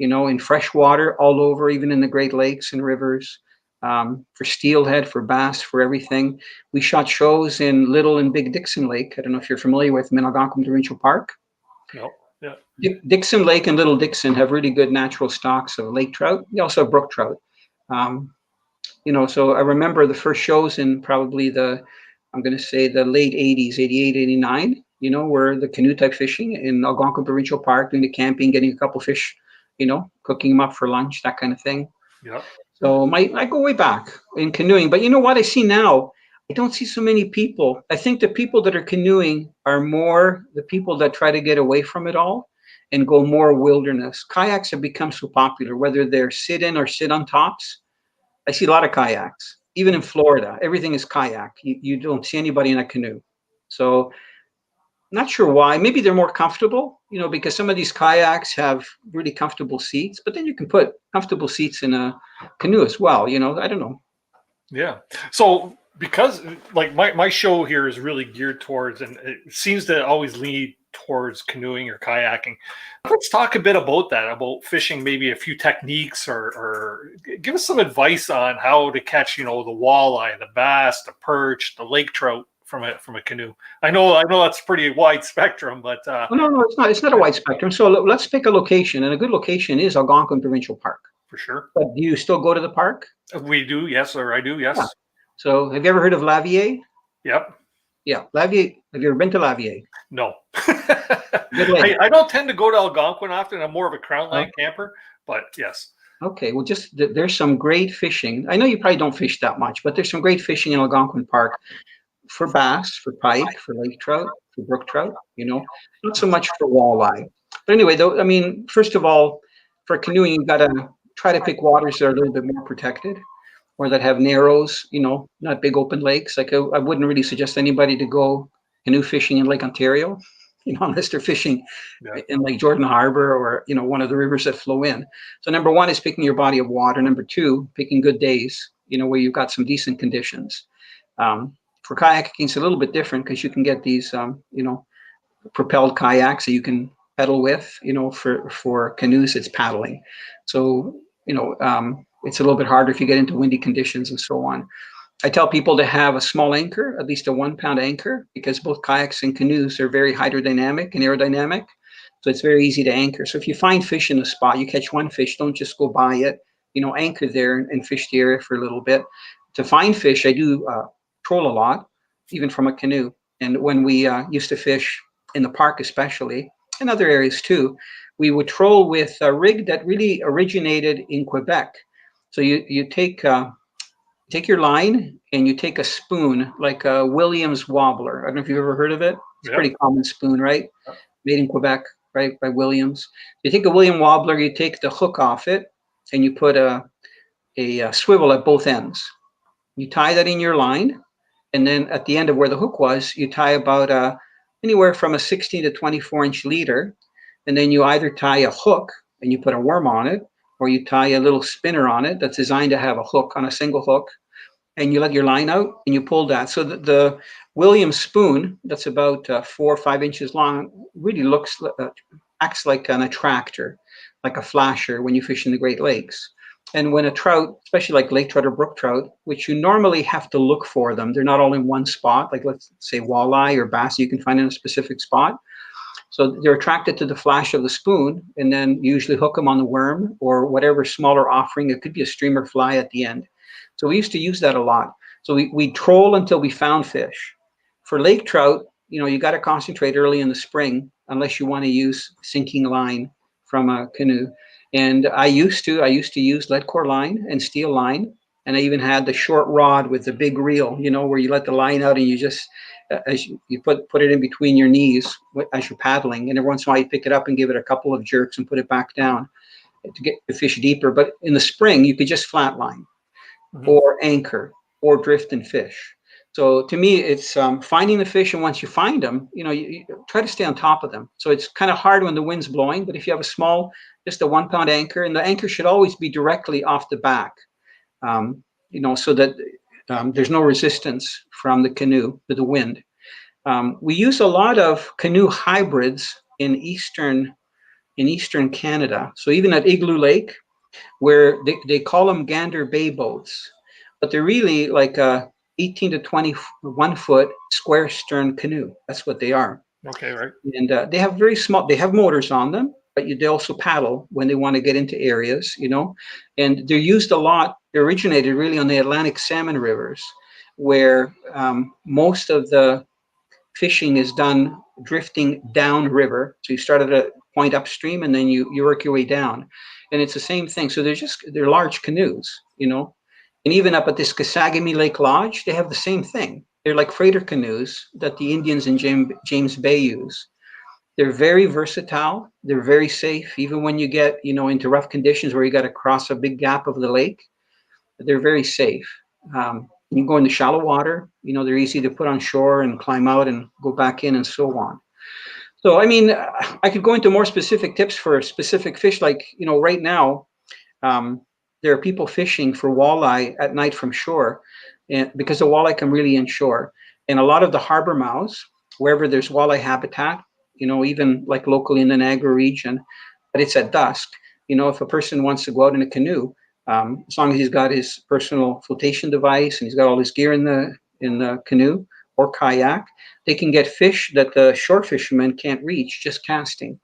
Speaker 2: in freshwater all over, even in the Great Lakes and rivers, for steelhead, for bass, for everything. We shot shows in Little and Big Dixon Lake. I don't know if you're familiar with them, in Algonquin Provincial Park.
Speaker 1: No. Yeah.
Speaker 2: Dixon Lake and Little Dixon have really good natural stocks of lake trout. They also have brook trout. So I remember the first shows in probably I'm going to say the late 80s, 88, 89, were the canoe type fishing in Algonquin Provincial Park, doing the camping, getting a couple fish, cooking them up for lunch, that kind of thing.
Speaker 1: Yeah.
Speaker 2: So I go way back in canoeing. But you know what I see now? I don't see so many people. I think the people that are canoeing are more the people that try to get away from it all and go more wilderness. Kayaks have become so popular, whether they're sit-in or sit-on tops. I see a lot of kayaks. Even in Florida, everything is kayak. You don't see anybody in a canoe. So not sure why. Maybe they're more comfortable, because some of these kayaks have really comfortable seats, but then you can put comfortable seats in a canoe as well. I don't know.
Speaker 1: Yeah. So because like my show here is really geared towards, and it seems to always lead towards canoeing or kayaking. Let's talk a bit about that, about fishing, maybe a few techniques, or give us some advice on how to catch, the walleye, the bass, the perch, the lake trout from a canoe. I know that's pretty wide spectrum, but
Speaker 2: no, it's not. It's not a wide spectrum. So let's pick a location, and a good location is Algonquin Provincial Park.
Speaker 1: For sure.
Speaker 2: But do you still go to the park?
Speaker 1: We do, yes, or I do, yes. Yeah.
Speaker 2: So have you ever heard of Lavier?
Speaker 1: Yep.
Speaker 2: Yeah, Lavier. Have you ever been to Lavier?
Speaker 1: No. I don't tend to go to Algonquin often. I'm more of a Crown Line camper, but yes.
Speaker 2: Okay, well, there's some great fishing. I know you probably don't fish that much, but there's some great fishing in Algonquin Park for bass, for pike, for lake trout, for brook trout, not so much for walleye. But anyway, though, first of all, for canoeing, you've got to try to pick waters that are a little bit more protected, or that have narrows, not big open lakes. Like I wouldn't really suggest anybody to go canoe fishing in Lake Ontario, unless they're fishing in Lake Jordan Harbor or, one of the rivers that flow in. So number one is picking your body of water. Number two, picking good days, where you've got some decent conditions. For kayaking, it's a little bit different because you can get these, propelled kayaks that you can pedal with. For canoes, it's paddling. So, it's a little bit harder if you get into windy conditions and so on. I tell people to have a small anchor, at least a 1 pound anchor, because both kayaks and canoes are very hydrodynamic and aerodynamic. So it's very easy to anchor. So if you find fish in a spot, you catch one fish, don't just go by it, anchor there and fish the area for a little bit. To find fish, I do troll a lot, even from a canoe. And when we used to fish in the park, especially, and other areas too, we would troll with a rig that really originated in Quebec. So you take your line and you take a spoon, like a Williams wobbler. I don't know if you've ever heard of it. It's a pretty common spoon, right? Made in Quebec, right, by Williams. You take a William wobbler, you take the hook off it, and you put a swivel at both ends. You tie that in your line, and then at the end of where the hook was, you tie about anywhere from a 16 to 24-inch leader, and then you either tie a hook and you put a worm on it, or you tie a little spinner on it that's designed to have a hook on a single hook, and you let your line out and you pull that. So the Williams spoon, that's about 4 or 5 inches long, really acts like an attractor, like a flasher when you fish in the Great Lakes. And when a trout, especially like lake trout or brook trout, which you normally have to look for them, they're not all in one spot, like let's say walleye or bass you can find in a specific spot. So they're attracted to the flash of the spoon, and then you usually hook them on the worm or whatever smaller offering. It could be a streamer fly at the end. So we used to use that a lot. So we troll until we found fish. For lake trout, you got to concentrate early in the spring unless you want to use sinking line from a canoe. And I used to use lead core line and steel line. And I even had the short rod with the big reel, where you let the line out and you just, as you put it in between your knees as you're paddling. And every once in a while you pick it up and give it a couple of jerks and put it back down to get the fish deeper. But in the spring, you could just flat line or anchor or drift and fish. So to me, it's finding the fish. And once you find them, you try to stay on top of them. So it's kind of hard when the wind's blowing. But if you have a just a 1 pound anchor, and the anchor should always be directly off the back. So that there's no resistance from the canoe to the wind. We use a lot of canoe hybrids in eastern Canada. So even at Igloo Lake, where they call them Gander Bay boats, but they're really like a 18 to 21 foot square stern canoe. That's what they are.
Speaker 1: Okay, right.
Speaker 2: And they have they have motors on them, but they also paddle when they want to get into areas, and they're used a lot. They originated really on the Atlantic salmon rivers, where most of the fishing is done drifting downriver. So you start at a point upstream and then you work your way down. And it's the same thing. So they're large canoes, and even up at this Kasagami Lake Lodge, they have the same thing. They're like freighter canoes that the Indians in James Bay use. They're very versatile. They're very safe, even when you get, into rough conditions where you got to cross a big gap of the lake. They're very safe. You go into shallow water, they're easy to put on shore and climb out and go back in and so on. So, I mean, I could go into more specific tips for specific fish. Like, right now, there are people fishing for walleye at night from shore, and because the walleye come really inshore. And a lot of the harbor mouths, wherever there's walleye habitat, even like locally in the Niagara region, but it's at dusk. If a person wants to go out in a canoe, as long as he's got his personal flotation device and he's got all his gear in the canoe or kayak, they can get fish that the shore fishermen can't reach just casting.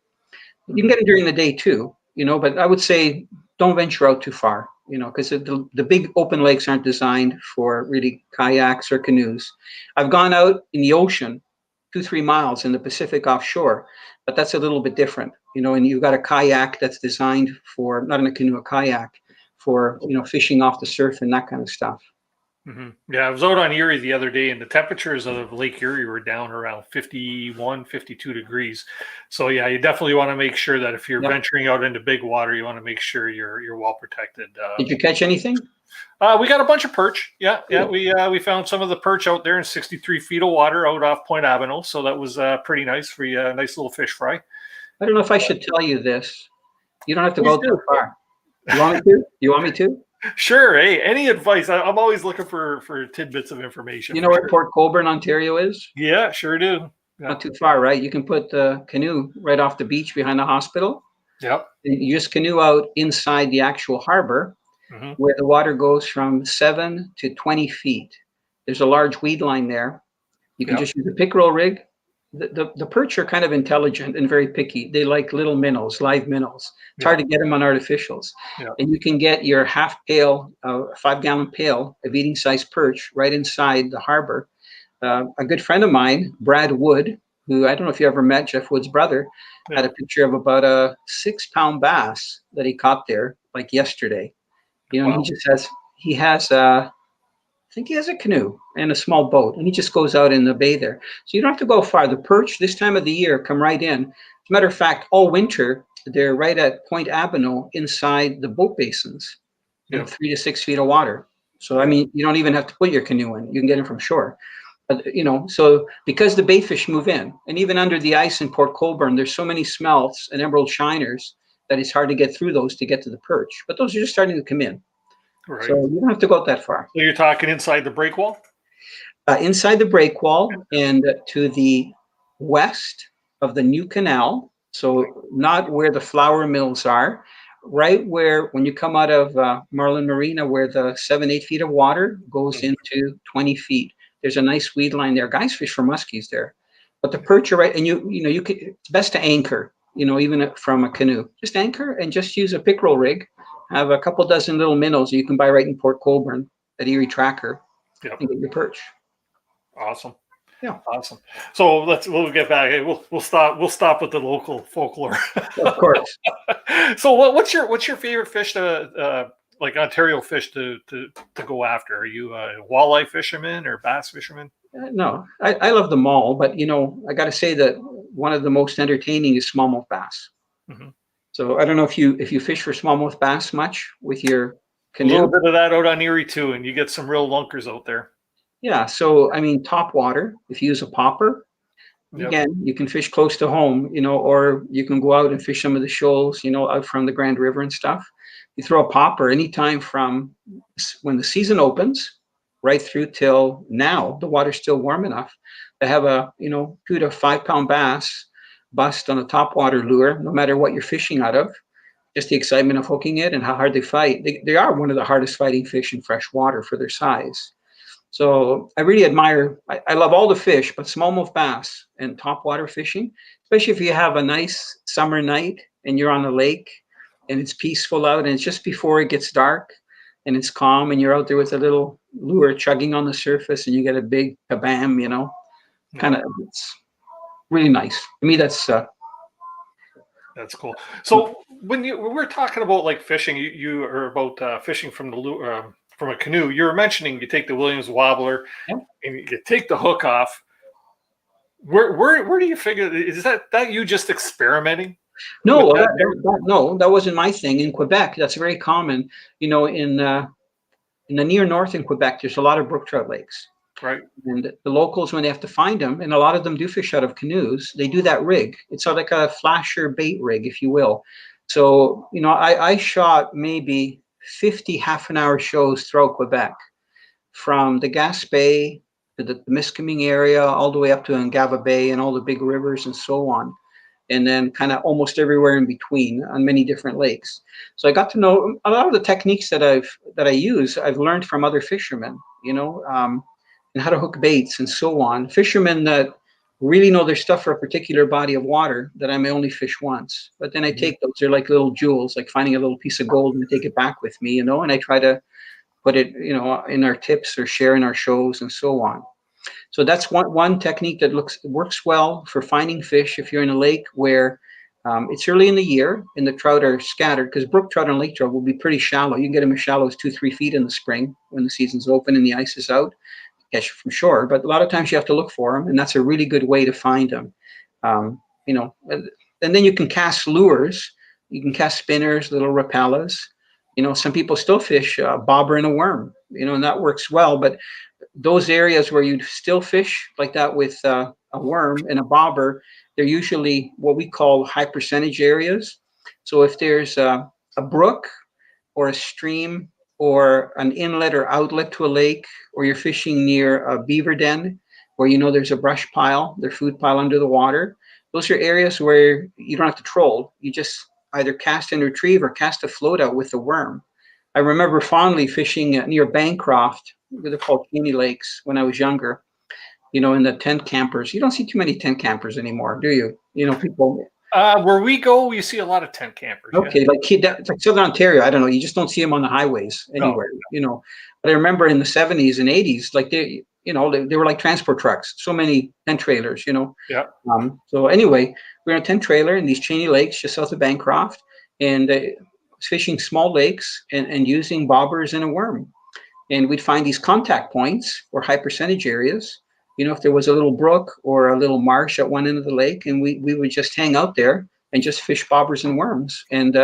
Speaker 2: You can get them during the day too, but I would say don't venture out too far, because the big open lakes aren't designed for really kayaks or canoes. I've gone out in the ocean 2-3 miles in the Pacific offshore, but that's a little bit different, and you've got a kayak that's designed for, not in a canoe, a kayak for, fishing off the surf and that kind of stuff.
Speaker 1: Mm-hmm. Yeah, I was out on Erie the other day, and the temperatures of Lake Erie were down around 51, 52 degrees. So yeah, you definitely want to make sure that if you're venturing out into big water, you want to make sure you're well protected.
Speaker 2: Did you catch anything?
Speaker 1: We got a bunch of perch. Yeah. We found some of the perch out there in 63 feet of water out off Point Avenel. So that was pretty nice for you. A nice little fish fry.
Speaker 2: I don't know if I should tell you this. You don't have to go too far. You want me to?
Speaker 1: Sure. Hey, any advice? I'm always looking for tidbits of information.
Speaker 2: You know where Port Colborne, Ontario is?
Speaker 1: Yeah, sure do. Yeah.
Speaker 2: Not too far, right? You can put the canoe right off the beach behind the hospital.
Speaker 1: Yep.
Speaker 2: And you just canoe out inside the actual harbor
Speaker 1: Hmm.
Speaker 2: where the water goes from 7 to 20 feet. There's a large weed line there. You can
Speaker 1: Yep.
Speaker 2: just use a pickerel rig. The perch are kind of intelligent and very picky. They like little minnows, live minnows. It's hard to get them on artificials.
Speaker 1: Yep.
Speaker 2: And you can get your half pail, 5-gallon pail of eating size perch right inside the harbor. A good friend of mine, Brad Wood, who I don't know if you ever met, Jeff Wood's brother, had a picture of about a 6-pound bass that he caught there like yesterday. You know,
Speaker 1: Wow.
Speaker 2: and he has I think he has a canoe and a small boat, and he just goes out in the bay there. So you don't have to go far. The perch this time of the year come right in. As a matter of fact, all winter they're right at Point Abino inside the boat basins in 3 to 6 feet of water. So I mean, you don't even have to put your canoe in. You can get it from shore. But you know, so because the bayfish move in, and even under the ice in Port Colborne, there's so many smelts and emerald shiners that it's hard to get through those to get to the perch. But those are just starting to come in.
Speaker 1: Right.
Speaker 2: So you don't have to go that far.
Speaker 1: So you're talking inside the break wall?
Speaker 2: Inside the break wall and to the west of the new canal. So not where the flour mills are, right where when you come out of Marlin Marina, where the 7-8 feet of water goes into 20 feet. There's a nice weed line there. Guys fish for muskies there, but the perch are right. And you can. It's best to anchor. You know, even from a canoe, just anchor and just use a pickerel rig. Have a couple dozen little minnows you can buy right in Port Colborne at Erie Tracker, and get your perch.
Speaker 1: Awesome.
Speaker 2: Yeah.
Speaker 1: Awesome. So we'll get back. We'll stop with the local folklore.
Speaker 2: Of course.
Speaker 1: So what's your favorite fish to like Ontario fish to go after? Are you a walleye fisherman or bass fisherman?
Speaker 2: No, I love them all, but you know, I got to say that one of the most entertaining is smallmouth bass.
Speaker 1: Mm-hmm.
Speaker 2: So I don't know if you fish for smallmouth bass much with your canoe.
Speaker 1: A little bit of that out on Erie too, and you get some real lunkers out there.
Speaker 2: Yeah, so I mean, top water. If you use a popper, again, you can fish close to home, you know, or you can go out and fish some of the shoals, you know, out from the Grand River and stuff. You throw a popper anytime from when the season opens right through till now. The water's still warm enough to have a 2 to 5 pound bass bust on a topwater lure, no matter what you're fishing out of. Just the excitement of hooking it and how hard they fight. They are one of the hardest fighting fish in fresh water for their size. So I really admire, I love all the fish, but smallmouth bass and topwater fishing, especially if you have a nice summer night and you're on a lake and it's peaceful out and it's just before it gets dark and it's calm and you're out there with a little lure chugging on the surface and you get a big kabam, you know, kind of, it's really nice. To me, that's
Speaker 1: cool. So when we're talking about like fishing, you are about fishing from the lure, from a canoe. You were mentioning you take the Williams wobbler and you take the hook off. Where do you figure, is that you just experimenting?
Speaker 2: No, that wasn't my thing. In Quebec, that's very common. You know, in the near north in Quebec, there's a lot of brook trout lakes.
Speaker 1: Right.
Speaker 2: And the locals, when they have to find them, and a lot of them do fish out of canoes, they do that rig. It's sort of like a flasher bait rig, if you will. So, you know, I shot maybe 50 half-an-hour shows throughout Quebec, from the Gaspé to the Miskaming area, all the way up to Angava Bay and all the big rivers and so on. And then kind of almost everywhere in between on many different lakes. So I got to know a lot of the techniques that I use. I've learned from other fishermen, you know, and how to hook baits and so on. Fishermen that really know their stuff for a particular body of water that I may only fish once. But then I take those, they're like little jewels, like finding a little piece of gold and I take it back with me, you know, and I try to put it, you know, in our tips or share in our shows and so on. So that's one technique that works well for finding fish if you're in a lake where it's early in the year and the trout are scattered, because brook trout and lake trout will be pretty shallow. You can get them as shallow as 2-3 feet in the spring when the season's open and the ice is out. Catch from shore, but a lot of times you have to look for them, and that's a really good way to find them. You know, and then you can cast lures. You can cast spinners, little rapellas. You know, some people still fish a bobber and a worm. You know, and that works well. But those areas where you still fish like that with a worm and a bobber, they're usually what we call high percentage areas. So if there's a brook or a stream or an inlet or outlet to a lake, or you're fishing near a beaver den, where there's a brush pile, their food pile under the water. Those are areas where you don't have to troll. You just either cast and retrieve or cast a float out with the worm. I remember fondly fishing near Bancroft, they're called Caney Lakes, when I was younger, in the tent campers. You don't see too many tent campers anymore, do you? People.
Speaker 1: Where we go, you see a lot of tent campers.
Speaker 2: Okay,
Speaker 1: Yeah.
Speaker 2: like Southern Ontario, I don't know. You just don't see them on the highways anywhere, But I remember in the 70s and 80s, like they were like transport trucks. So many tent trailers,
Speaker 1: Yeah.
Speaker 2: So anyway, we were in a tent trailer in these Cheney Lakes just south of Bancroft, and fishing small lakes and using bobbers and a worm. And we'd find these contact points or high percentage areas. If there was a little brook or a little marsh at one end of the lake, and we would just hang out there and just fish bobbers and worms. And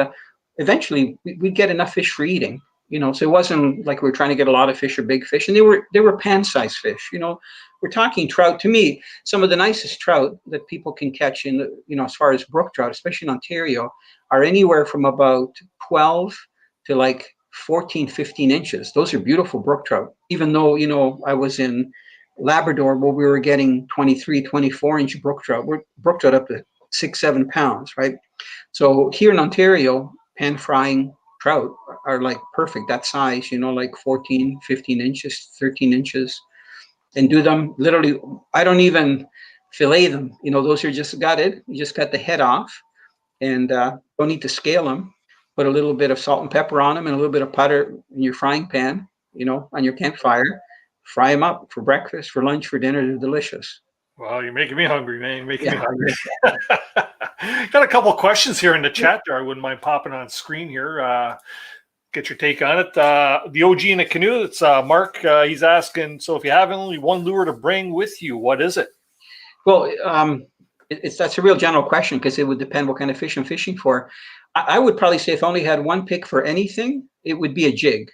Speaker 2: eventually we'd get enough fish for eating. So it wasn't like we were trying to get a lot of fish or big fish. And they were pan-sized fish. We're talking trout. To me, some of the nicest trout that people can catch as far as brook trout, especially in Ontario, are anywhere from about 12 to like 14, 15 inches. Those are beautiful brook trout. Even though, I was in Labrador where we were getting 23, 24-inch brook trout. We're brook trout up to 6, 7 pounds, right? So here in Ontario, pan frying trout are like perfect, that size, like 14, 15 inches, 13 inches, and do them literally. I don't even fillet them. Those are just gutted. You just cut the head off and don't need to scale them. Put a little bit of salt and pepper on them and a little bit of butter in your frying pan, on your campfire. Fry them up for breakfast, for lunch, for dinner. They're delicious.
Speaker 1: Well, you're making me hungry, man. You're making me hungry. Got a couple of questions here in the chat there. I wouldn't mind popping on screen here. Get your take on it. The OG in a canoe, it's Mark. He's asking, so if you have only one lure to bring with you, what is it?
Speaker 2: Well, that's a real general question because it would depend what kind of fish I'm fishing for. I would probably say if I only had one pick for anything, it would be a jig.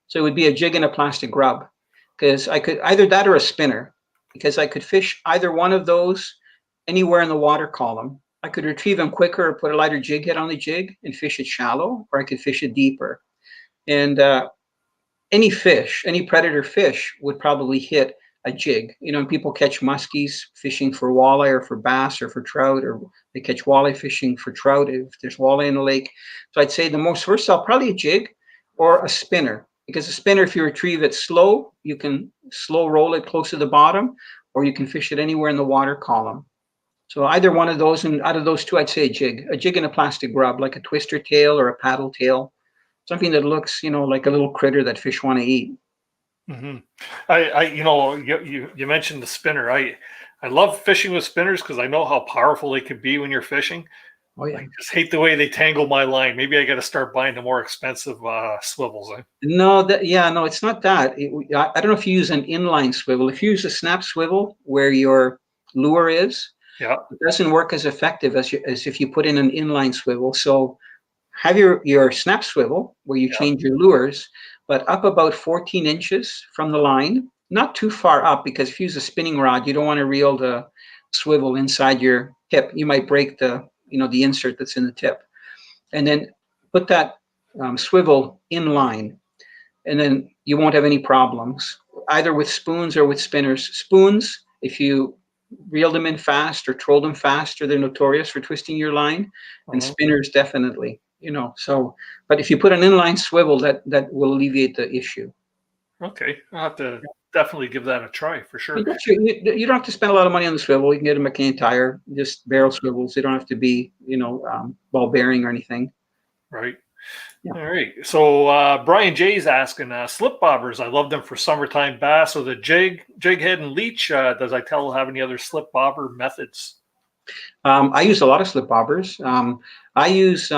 Speaker 2: So it would be a jig and a plastic grub, because I could either that or a spinner, because I could fish either one of those anywhere in the water column. I could retrieve them quicker or put a lighter jig head on the jig and fish it shallow, or I could fish it deeper. And any fish, any predator fish would probably hit a jig. And people catch muskies fishing for walleye or for bass or for trout, or they catch walleye fishing for trout if there's walleye in the lake. So I'd say the most versatile, probably a jig or a spinner. Because a spinner, if you retrieve it slow, you can slow roll it close to the bottom, or you can fish it anywhere in the water column. So either one of those, and out of those two, I'd say a jig and a plastic grub, like a twister tail or a paddle tail, something that looks, like a little critter that fish want to eat.
Speaker 1: Mm-hmm. You mentioned the spinner. I love fishing with spinners because I know how powerful they can be when you're fishing.
Speaker 2: Oh yeah.
Speaker 1: I just hate the way they tangle my line. Maybe I got to start buying the more expensive swivels.
Speaker 2: No, it's not that. I don't know if you use an inline swivel. If you use a snap swivel where your lure is,
Speaker 1: yeah,
Speaker 2: it doesn't work as effective as if you put in an inline swivel. So have your snap swivel where you change your lures, but up about 14 inches from the line, not too far up, because if you use a spinning rod, you don't want to reel the swivel inside your tip. You might break the insert that's in the tip. And then put that swivel in line, and then you won't have any problems, either with spoons or with spinners. Spoons, if you reel them in fast or troll them faster, they're notorious for twisting your line. And spinners, definitely, but if you put an inline swivel, that will alleviate the issue.
Speaker 1: Okay, I'll have to definitely give that a try for sure.
Speaker 2: You don't have to spend a lot of money on the swivel. You can get a McCain tire, just barrel swivels. They don't have to be, ball bearing or anything.
Speaker 1: Right. Yeah. All right. So Brian Jay's asking, slip bobbers. I love them for summertime bass. So the jig head and leech. Does Italo have any other slip bobber methods?
Speaker 2: I use a lot of slip bobbers. I use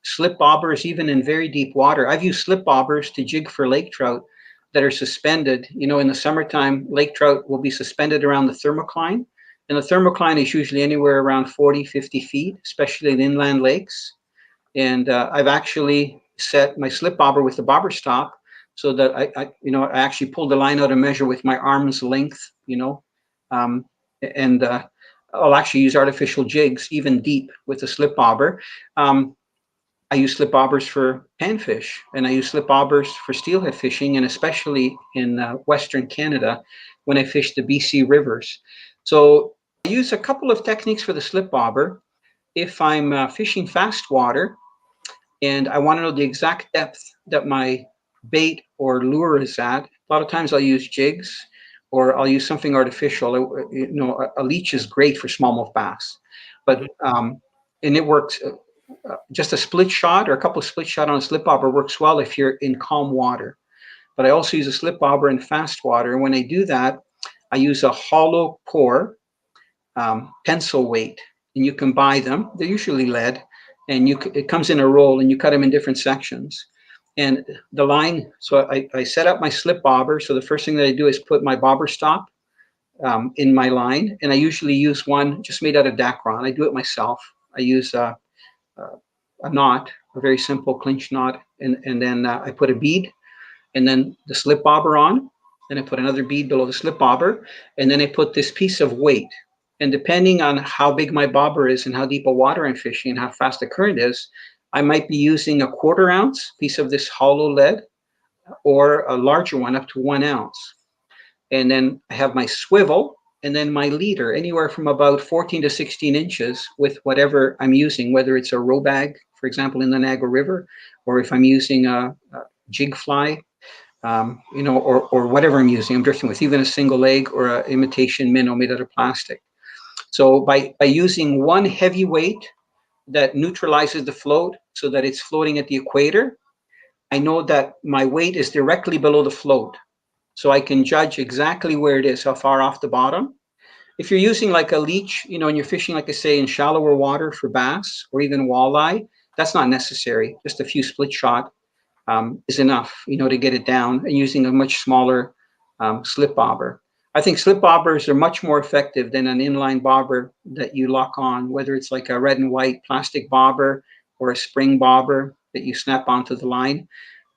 Speaker 2: slip bobbers even in very deep water. I've used slip bobbers to jig for lake trout that are suspended. In the summertime, lake trout will be suspended around the thermocline. And the thermocline is usually anywhere around 40, 50 feet, especially in inland lakes. And I've actually set my slip bobber with the bobber stop so that I actually pull the line out and measure with my arm's length, and I'll actually use artificial jigs even deep with the slip bobber. I use slip bobbers for panfish, and I use slip bobbers for steelhead fishing, and especially in Western Canada, when I fish the BC rivers. So I use a couple of techniques for the slip bobber. If I'm fishing fast water and I want to know the exact depth that my bait or lure is at, a lot of times I'll use jigs or I'll use something artificial. A leech is great for smallmouth bass, but and it works. Just a split shot or a couple of split shot on a slip bobber works well if you're in calm water. But I also use a slip bobber in fast water. And when I do that, I use a hollow core pencil weight, and you can buy them. They're usually lead, and it comes in a roll, and you cut them in different sections. And the line, so I set up my slip bobber. So the first thing that I do is put my bobber stop in my line, and I usually use one just made out of Dacron. I do it myself. I use a knot, a very simple clinch knot, and then I put a bead, and then the slip bobber on, then I put another bead below the slip bobber, and then I put this piece of weight. And depending on how big my bobber is and how deep a water I'm fishing and how fast the current is, I might be using a 1/4 ounce piece of this hollow lead or a larger one up to 1 ounce. And then I have my swivel and then my leader, anywhere from about 14 to 16 inches with whatever I'm using, whether it's a row bag, for example, in the Niagara River, or if I'm using a jig fly, or whatever I'm using, I'm drifting with, even a single leg or an imitation minnow made out of plastic. So by using one heavy weight that neutralizes the float so that it's floating at the equator, I know that my weight is directly below the float. So I can judge exactly where it is, how far off the bottom. If you're using like a leech, and you're fishing, like I say, in shallower water for bass or even walleye, that's not necessary. Just a few split shot is enough, to get it down, and using a much smaller slip bobber. I think slip bobbers are much more effective than an inline bobber that you lock on, whether it's like a red and white plastic bobber or a spring bobber that you snap onto the line.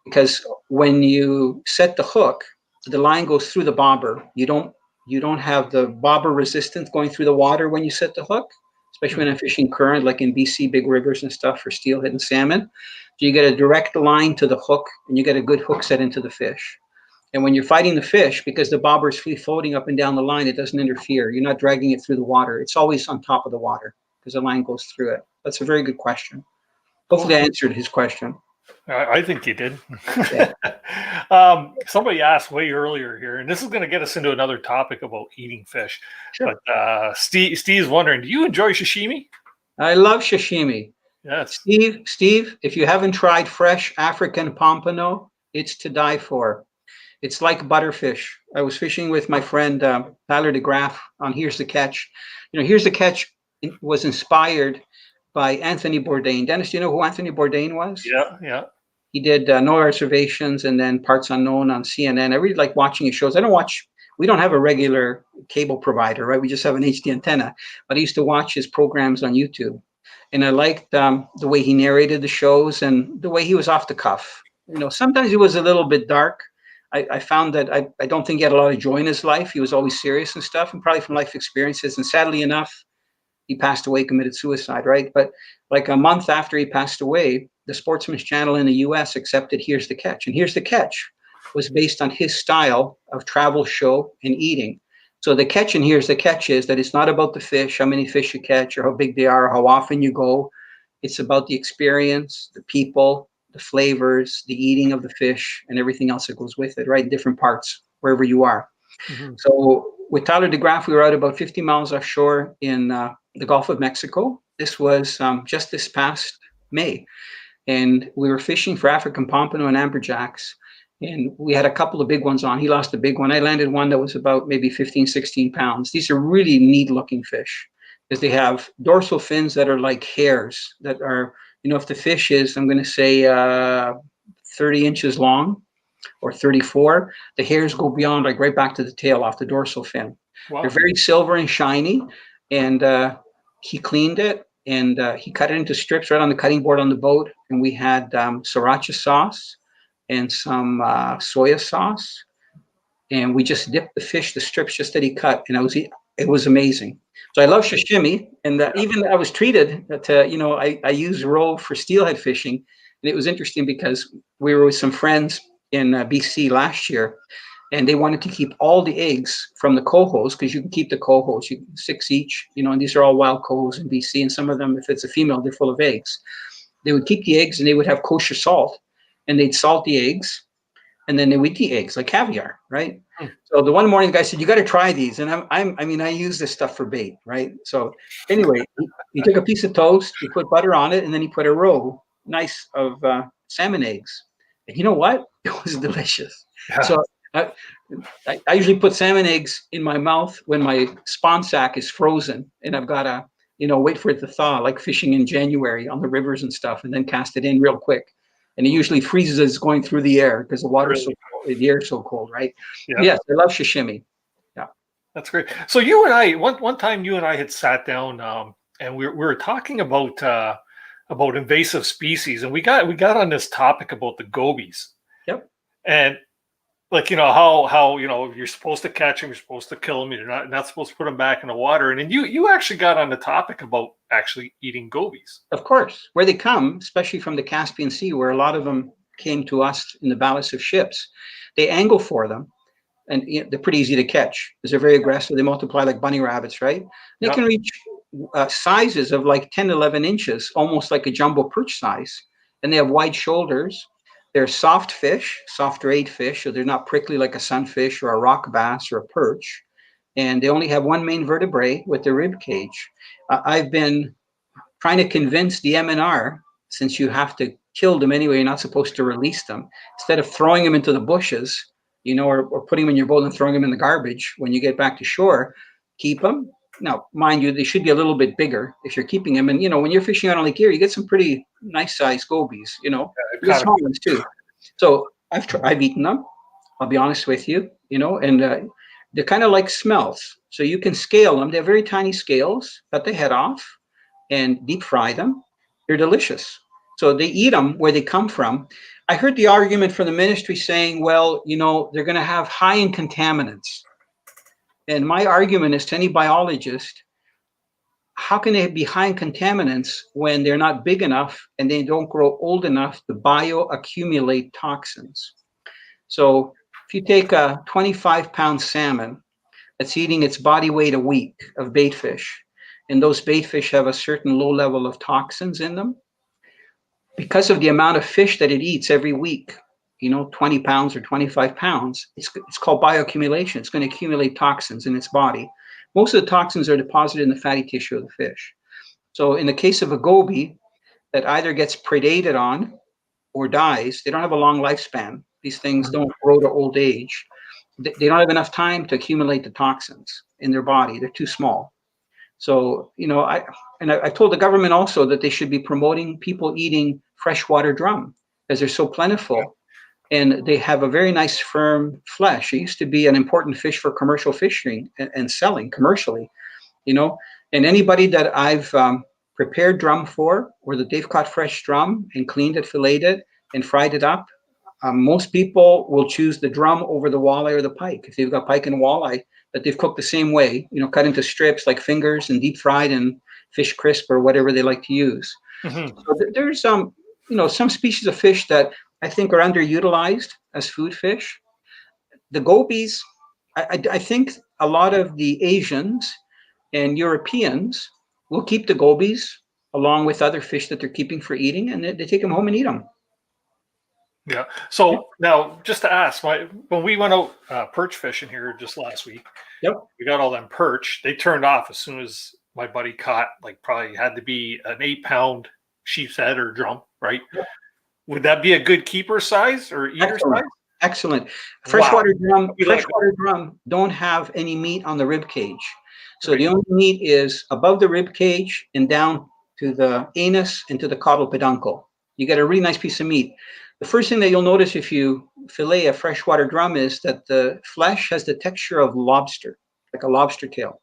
Speaker 2: Because when you set the hook, the line goes through the bobber. You don't have the bobber resistance going through the water when you set the hook, especially when I'm fishing current, like in BC, big rivers and stuff for steelhead and salmon. So you get a direct line to the hook, and you get a good hook set into the fish. And when you're fighting the fish, because the bobber is free floating up and down the line, it doesn't interfere. You're not dragging it through the water. It's always on top of the water because the line goes through it. That's a very good question. Hopefully I answered his question.
Speaker 1: I think you did.
Speaker 2: Yeah.
Speaker 1: Somebody asked way earlier here, and this is going to get us into another topic about eating fish.
Speaker 2: Sure.
Speaker 1: But Steve's wondering, do you enjoy sashimi?
Speaker 2: I love sashimi.
Speaker 1: Yes.
Speaker 2: Steve, if you haven't tried fresh African pompano, it's to die for. It's like butterfish. I was fishing with my friend Tyler DeGraff on Here's the Catch. Here's the Catch was inspired by Anthony Bourdain. Dennis, do you know who Anthony Bourdain was?
Speaker 1: Yeah.
Speaker 2: He did No Reservations and then Parts Unknown on CNN. I really like watching his shows. We don't have a regular cable provider, right? We just have an HD antenna. But I used to watch his programs on YouTube. And I liked the way he narrated the shows and the way he was off the cuff. Sometimes he was a little bit dark. I found that I don't think he had a lot of joy in his life. He was always serious and stuff, and probably from life experiences. And sadly enough, he passed away, committed suicide, right? But like a month after he passed away, the Sportsman's Channel in the US accepted Here's the Catch. And Here's the Catch was based on his style of travel show and eating. So the catch in Here's the Catch is that it's not about the fish, how many fish you catch or how big they are, or how often you go. It's about the experience, the people, the flavors, the eating of the fish, and everything else that goes with it, right? In different parts, wherever you are. Mm-hmm. So with Tyler DeGraff, we were out about 50 miles offshore in the Gulf of Mexico. This was just this past May. And we were fishing for African pompano and amberjacks. And we had a couple of big ones on. He lost a big one. I landed one that was about maybe 15, 16 pounds. These are really neat looking fish because they have dorsal fins that are like hairs that are, if the fish is, I'm going to say 30 inches long or 34, the hairs go beyond, like right back to the tail off the dorsal fin. Wow. They're very silver and shiny. And he cleaned it and he cut it into strips right on the cutting board on the boat. And we had sriracha sauce and some soya sauce. And we just dipped the strips just that he cut. And it was amazing. So I love sashimi, and even I was treated to, I use roe for steelhead fishing, and it was interesting because we were with some friends in BC last year, and they wanted to keep all the eggs from the cohos, because you can keep the cohos, 6 each, and these are all wild cohos in BC, and some of them, if it's a female, they're full of eggs. They would keep the eggs, and they would have kosher salt, and they'd salt the eggs, and then they would eat the eggs like caviar, right? So the one morning, the guy said, "You got to try these," and I use this stuff for bait, right? So anyway, he took a piece of toast, he put butter on it, and then he put a row of salmon eggs. And you know what? It was delicious.
Speaker 1: Yeah.
Speaker 2: So I usually put salmon eggs in my mouth when my spawn sack is frozen, and I've got to, wait for it to thaw, like fishing in January on the rivers and stuff, and then cast it in real quick. And it usually freezes as it's going through the air because the water's so cold, the air's so cold, right? Yeah. Yes, I love sashimi. Yeah,
Speaker 1: that's great. So you and I, one time, you and I had sat down, and we were talking about invasive species, and we got on this topic about the gobies.
Speaker 2: Yep.
Speaker 1: And like, how you're supposed to catch them, you're supposed to kill them, you're not supposed to put them back in the water. And then you actually got on the topic about actually eating gobies.
Speaker 2: Of course, where they come, especially from the Caspian Sea, where a lot of them came to us in the ballast of ships, they angle for them, and they're pretty easy to catch because they're very aggressive. They multiply like bunny rabbits, right? They can reach sizes of like 10, 11 inches, almost like a jumbo perch size, and they have wide shoulders. They're soft fish, soft-rayed fish, so they're not prickly like a sunfish or a rock bass or a perch. And they only have one main vertebrae with the rib cage. I've been trying to convince the MNR, since you have to kill them anyway, you're not supposed to release them. Instead of throwing them into the bushes, or putting them in your boat and throwing them in the garbage when you get back to shore, keep them. Now, mind you, they should be a little bit bigger if you're keeping them. And, when you're fishing out on Lake Erie, you get some pretty nice sized gobies, you get small ones too. So I've eaten them, I'll be honest with you, and they're kind of like smelts. So you can scale them. They have very tiny scales, cut the head off and deep fry them. They're delicious. So they eat them where they come from. I heard the argument from the ministry saying, well, they're going to have high in contaminants. And my argument is to any biologist, how can they be high in contaminants when they're not big enough and they don't grow old enough to bioaccumulate toxins? So if you take a 25-pound salmon that's eating its body weight a week of bait fish, and those bait fish have a certain low level of toxins in them, because of the amount of fish that it eats every week, 20 pounds or 25 pounds, it's called bioaccumulation. It's going to accumulate toxins in its body. Most of the toxins are deposited in the fatty tissue of the fish. So in the case of a goby that either gets predated on or dies, they don't have a long lifespan. These things don't grow to old age. They don't have enough time to accumulate the toxins in their body. They're too small. So, I've told the government also that they should be promoting people eating freshwater drum because they're so plentiful. And they have a very nice firm flesh. It used to be an important fish for commercial fishing and selling commercially, And anybody that I've prepared drum for, or that they've caught fresh drum and cleaned it, filleted it, and fried it up, most people will choose the drum over the walleye or the pike. If they've got pike and walleye that they've cooked the same way, cut into strips like fingers and deep fried and fish crisp or whatever they like to use. Mm-hmm. So there's some species of fish that I think are underutilized as food fish. The gobies, I think a lot of the Asians and Europeans will keep the gobies along with other fish that they're keeping for eating, and they take them home and eat them.
Speaker 1: Yeah. So now, just to ask, when we went out perch fishing here just last week, we got all them perch. They turned off as soon as my buddy caught, probably had to be an 8-pound sheep's head or drum, right? Yep. Would that be a good keeper size or eater size?
Speaker 2: Excellent. Freshwater drum don't have any meat on the rib cage. So the only meat is above the rib cage and down to the anus and to the caudal peduncle. You get a really nice piece of meat. The first thing that you'll notice if you fillet a freshwater drum is that the flesh has the texture of lobster, like a lobster tail.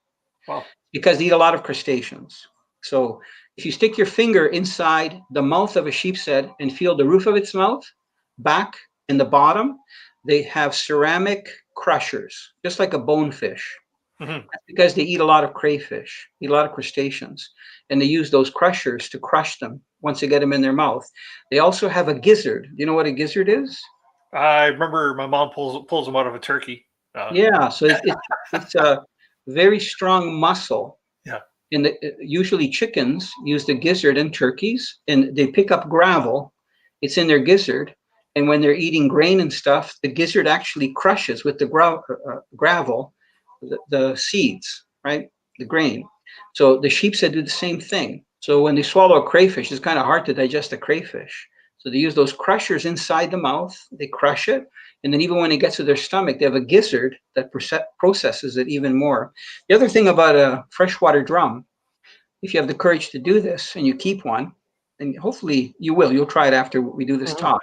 Speaker 1: Wow. Because
Speaker 2: they eat a lot of crustaceans. So if you stick your finger inside the mouth of a sheep's head and feel the roof of its mouth, back and the bottom, they have ceramic crushers, just like a bonefish. Mm-hmm. That's because they eat a lot of crayfish, eat a lot of crustaceans, and they use those crushers to crush them once they get them in their mouth. They also have a gizzard. Do you know what a gizzard is?
Speaker 1: I remember my mom pulls them out of a turkey.
Speaker 2: Yeah, so it's a very strong muscle.
Speaker 1: Yeah.
Speaker 2: And usually chickens use the gizzard, and turkeys, and they pick up gravel. It's in their gizzard, and when they're eating grain and stuff, the gizzard actually crushes with the gravel the seeds, right? The grain. So the sheepshead do the same thing. So when they swallow a crayfish, it's kind of hard to digest a crayfish. So they use those crushers inside the mouth. They crush it, and then even when it gets to their stomach, they have a gizzard that processes it even more. The other thing about a freshwater drum, if you have the courage to do this and you keep one, and hopefully you will, you'll try it after we do this talk.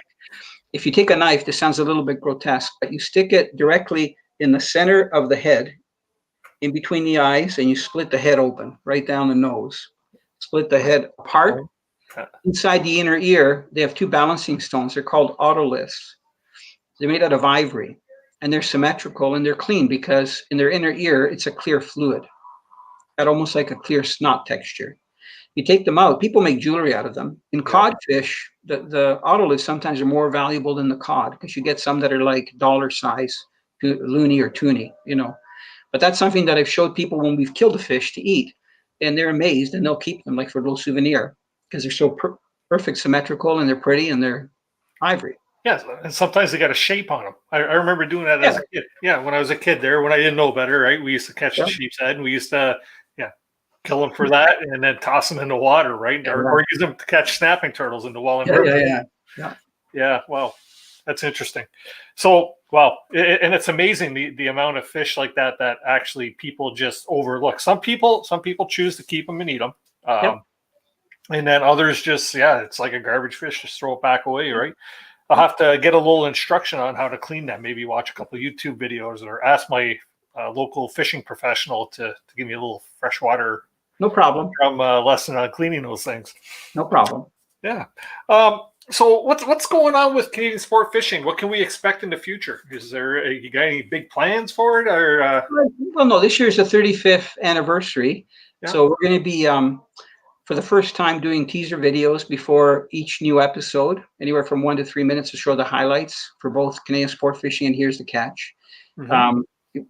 Speaker 2: If you take a knife, this sounds a little bit grotesque, but you stick it directly in the center of the head, in between the eyes, and you split the head open, right down the nose. Split the head apart. Inside the inner ear, they have two balancing stones. They're called otoliths. They're made out of ivory, and they're symmetrical, and they're clean because in their inner ear, it's a clear fluid, got almost like a clear snot texture. You take them out, people make jewelry out of them. In codfish, the otoliths sometimes are more valuable than the cod because you get some that are like dollar size, loony or toonie, you know. But that's something that I've showed people when we've killed a fish to eat, and they're amazed, and they'll keep them like for a little souvenir because they're so perfect, symmetrical, and they're pretty, and they're ivory.
Speaker 1: Yes, and sometimes they got a shape on them. I remember doing that as a kid. Yeah, when I was a kid there, when I didn't know better, right? We used to catch the sheep's head, and we used to, kill them for that, and then toss them in the water, right? Or use them to catch snapping turtles in the Welland River. Yeah, well, that's interesting. So, wow, and it's amazing the amount of fish like that actually people just overlook. Some people choose to keep them and eat them. And then others just, it's like a garbage fish, just throw it back away, right? I'll have to get a little instruction on how to clean that. Maybe watch a couple of YouTube videos or ask my local fishing professional to give me a little freshwater.
Speaker 2: No problem.
Speaker 1: Lesson on cleaning those things.
Speaker 2: No problem.
Speaker 1: Yeah. So what's going on with Canadian sport fishing? What can we expect in the future? Is there you got any big plans for it? Or
Speaker 2: well, no. This year's the 35th anniversary, so we're going to be for the first time doing teaser videos before each new episode, anywhere from 1 to 3 minutes to show the highlights for both Canadian sport fishing and Here's the Catch.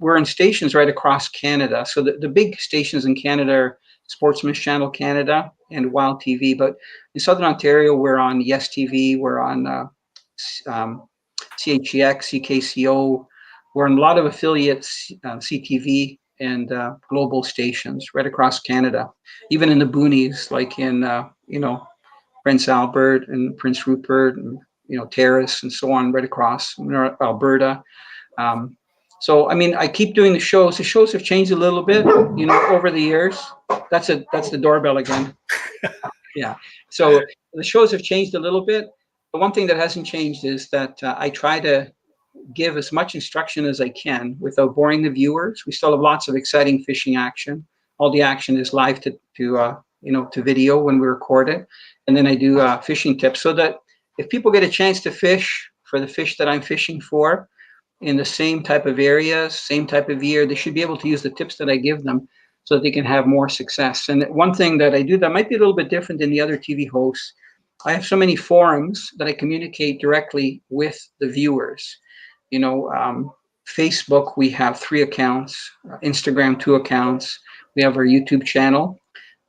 Speaker 2: We're in stations right across Canada. So the big stations in Canada are Sportsman's Channel Canada and Wild TV. But in Southern Ontario, we're on Yes TV, we're on CHEX, CKCO. We're on a lot of affiliates, CTV and global stations right across Canada, even in the boonies, like in, Prince Albert and Prince Rupert and, Terrace and so on, right across Alberta. So, I mean, I keep doing the shows. The shows have changed a little bit, over the years. That's the doorbell again. Yeah. So the shows have changed a little bit. The one thing that hasn't changed is that I try to give as much instruction as I can without boring the viewers. We still have lots of exciting fishing action. All the action is live to video when we record it. And then I do fishing tips so that if people get a chance to fish for the fish that I'm fishing for, in the same type of areas, same type of year, they should be able to use the tips that I give them so that they can have more success. And one thing that I do that might be a little bit different than the other TV hosts, I have so many forums that I communicate directly with the viewers. Facebook, we have 3 accounts, Instagram, 2 accounts. We have our YouTube channel.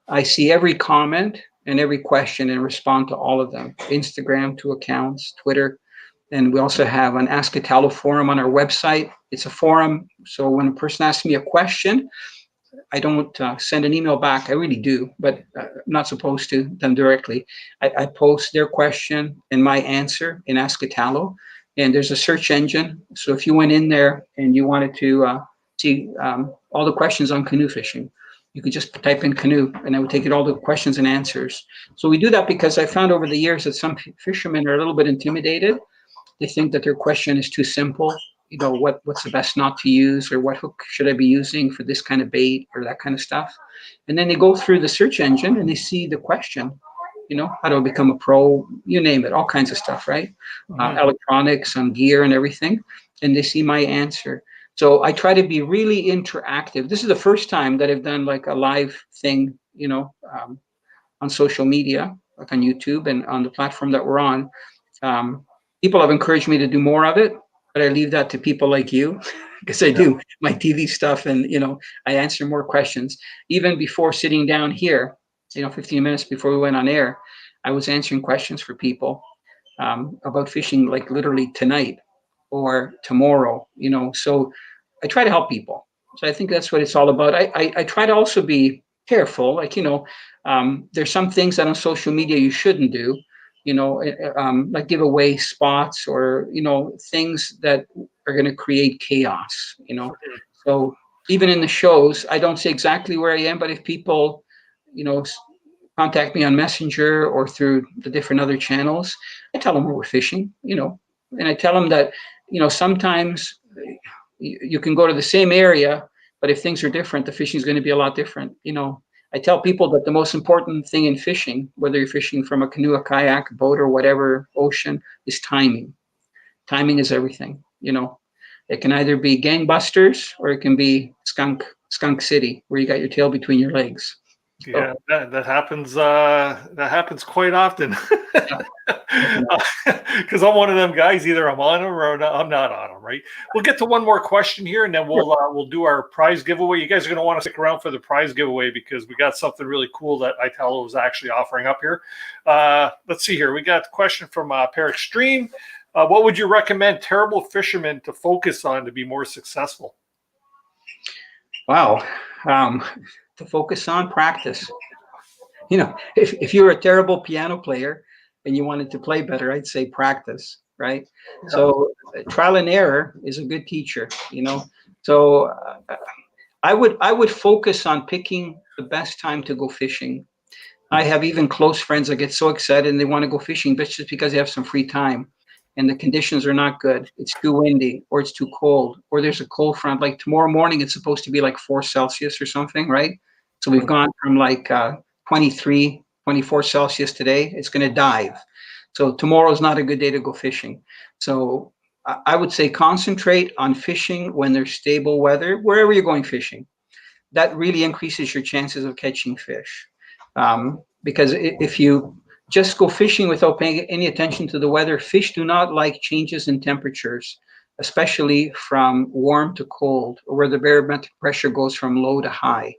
Speaker 2: I see every comment and every question and respond to all of them. Instagram, 2 accounts, Twitter. And we also have an Ask Italo forum on our website. It's a forum, so when a person asks me a question, I don't send an email back. I really do, but I'm not supposed to them directly. I post their question and my answer in Ask Italo, and there's a search engine. So if you went in there and you wanted to see all the questions on canoe fishing, you could just type in canoe, and I would take it all the questions and answers. So we do that because I found over the years that some fishermen are a little bit intimidated. They think that their question is too simple. What's the best knot to use, or what hook should I be using for this kind of bait or that kind of stuff. And then they go through the search engine and they see the question, how do I become a pro? You name it, all kinds of stuff, right? Electronics and gear and everything. And they see my answer. So I try to be really interactive. This is the first time that I've done like a live thing, on social media, like on YouTube and on the platform that we're on. People have encouraged me to do more of it, but I leave that to people like you because I do my TV stuff, and I answer more questions. Even before sitting down here, 15 minutes before we went on air, I was answering questions for people about fishing, like literally tonight or tomorrow. So I try to help people. So I think that's what it's all about. I try to also be careful, like there's some things that on social media you shouldn't do, like give away spots or things that are going to create chaos. So even in the shows, I don't say exactly where I am, but if people contact me on Messenger or through the different other channels, I tell them where we're fishing, and I tell them that sometimes you can go to the same area, but if things are different, the fishing is going to be a lot different. I tell people that the most important thing in fishing, whether you're fishing from a canoe, a kayak, a boat, or whatever ocean, is timing. Timing is everything. It can either be gangbusters or it can be skunk city, where you got your tail between your legs.
Speaker 1: Yeah, that happens. That happens quite often. Because I'm one of them guys. Either I'm on them or I'm not on them. Right. We'll get to one more question here, and then we'll do our prize giveaway. You guys are going to want to stick around for the prize giveaway because we got something really cool that Italo is actually offering up here. Let's see here. We got a question from Pair Extreme. What would you recommend terrible fishermen to focus on to be more successful?
Speaker 2: Wow. To focus on practice. If you're a terrible piano player and you wanted to play better, I'd say practice, right? Yeah. So trial and error is a good teacher, So I would focus on picking the best time to go fishing. I have even close friends that get so excited and they want to go fishing, but just because they have some free time and the conditions are not good. It's too windy or it's too cold or there's a cold front. Like tomorrow morning, it's supposed to be like 4 Celsius or something, right? So we've gone from like 23, 24 Celsius today. It's going to dive. So tomorrow's not a good day to go fishing. So I would say concentrate on fishing when there's stable weather, wherever you're going fishing. That really increases your chances of catching fish. Because if you just go fishing without paying any attention to the weather, fish do not like changes in temperatures, especially from warm to cold, or where the barometric pressure goes from low to high.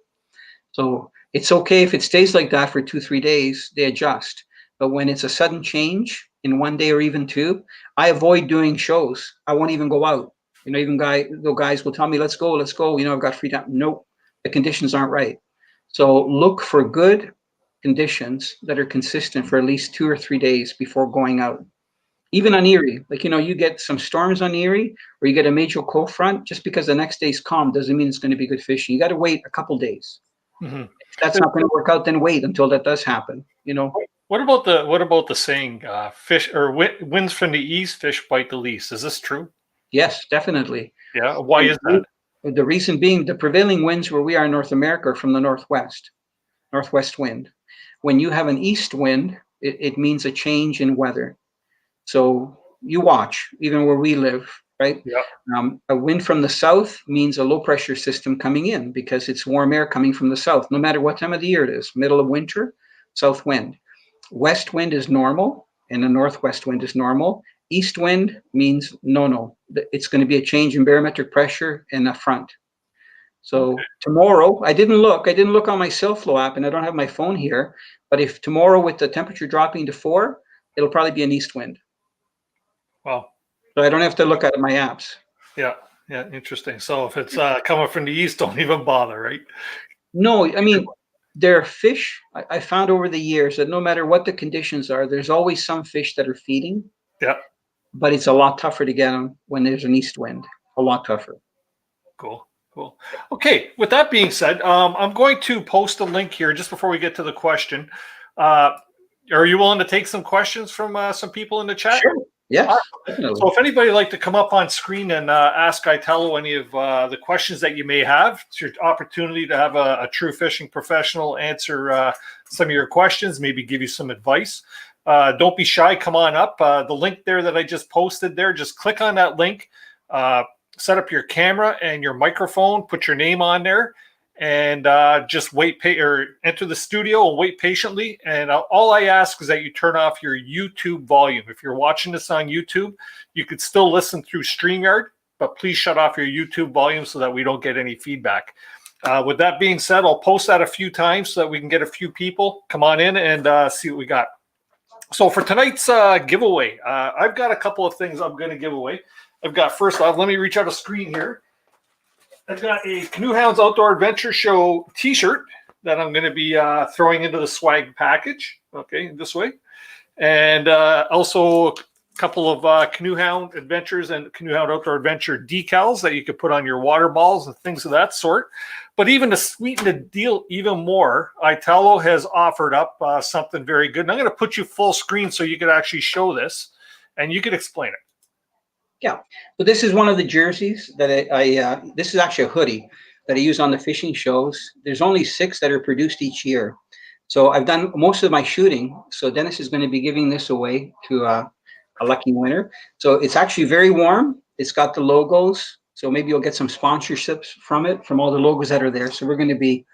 Speaker 2: So it's okay if it stays like that for 2-3 days, they adjust. But when it's a sudden change in 1 day or even 2, I avoid doing shows. I won't even go out. Even guys will tell me, let's go. I've got free time. Nope, the conditions aren't right. So look for good conditions that are consistent for at least 2 or 3 days before going out. Even on Erie, like, you get some storms on Erie or you get a major cold front, just because the next day's calm doesn't mean it's going to be good fishing. You got to wait a couple days. Mm-hmm. If that's not going to work out, then wait until that does happen.
Speaker 1: What about the saying, fish or winds from the east, fish bite the least? Is this true?
Speaker 2: Yes, definitely.
Speaker 1: Yeah. Why is that?
Speaker 2: The reason being the prevailing winds where we are in North America are from the northwest wind. When you have an east wind, it means a change in weather. So you watch, even where we live, right? Yeah. A wind from the south means a low pressure system coming in because it's warm air coming from the south, no matter what time of the year it is. Middle of winter, south wind. West wind is normal and the northwest wind is normal. East wind means no. It's going to be a change in barometric pressure in the front. So tomorrow, I didn't look on my SailFlow app and I don't have my phone here, but if tomorrow with the temperature dropping to 4, it'll probably be an east wind.
Speaker 1: Wow.
Speaker 2: So I don't have to look at my apps.
Speaker 1: Yeah, interesting. So if it's coming from the east, don't even bother, right?
Speaker 2: No, I mean, there are fish. I found over the years that no matter what the conditions are, there's always some fish that are feeding.
Speaker 1: Yeah.
Speaker 2: But it's a lot tougher to get them when there's an east wind. A lot tougher.
Speaker 1: Cool. Okay, with that being said, I'm going to post a link here just before we get to the question. Are you willing to take some questions from some people in the chat?
Speaker 2: Sure. Yes, definitely.
Speaker 1: So if anybody would like to come up on screen and ask Italo any of the questions that you may have, it's your opportunity to have a true fishing professional answer some of your questions, maybe give you some advice. Don't be shy. Come on up. The link there that I just posted there, just click on that link, set up your camera and your microphone, put your name on there, and just or enter the studio and wait patiently. And all I ask is that you turn off your YouTube volume. If you're watching this on YouTube, you could still listen through StreamYard, but please shut off your YouTube volume so that we don't get any feedback. With that being said, I'll post that a few times so that we can get a few people come on in and see what we got. So for tonight's giveaway, I've got a couple of things I'm going to give away. I've got, first off, let me reach out a screen here. I've got a Canoe Hounds Outdoor Adventure Show t-shirt that I'm going to be throwing into the swag package, okay, this way. And also a couple of Canoe Hound Adventures and Canoe Hound Outdoor Adventure decals that you could put on your water balls and things of that sort. But even to sweeten the deal even more, Italo has offered up something very good. And I'm going to put you full screen so you could actually show this and you could explain it.
Speaker 2: Yeah, so this is one of the jerseys that this is actually a hoodie that I use on the fishing shows. There's only 6 that are produced each year. So I've done most of my shooting. So Dennis is going to be giving this away to a lucky winner. So it's actually very warm. It's got the logos. So maybe you'll get some sponsorships from it, from all the logos that are there. So we're going to be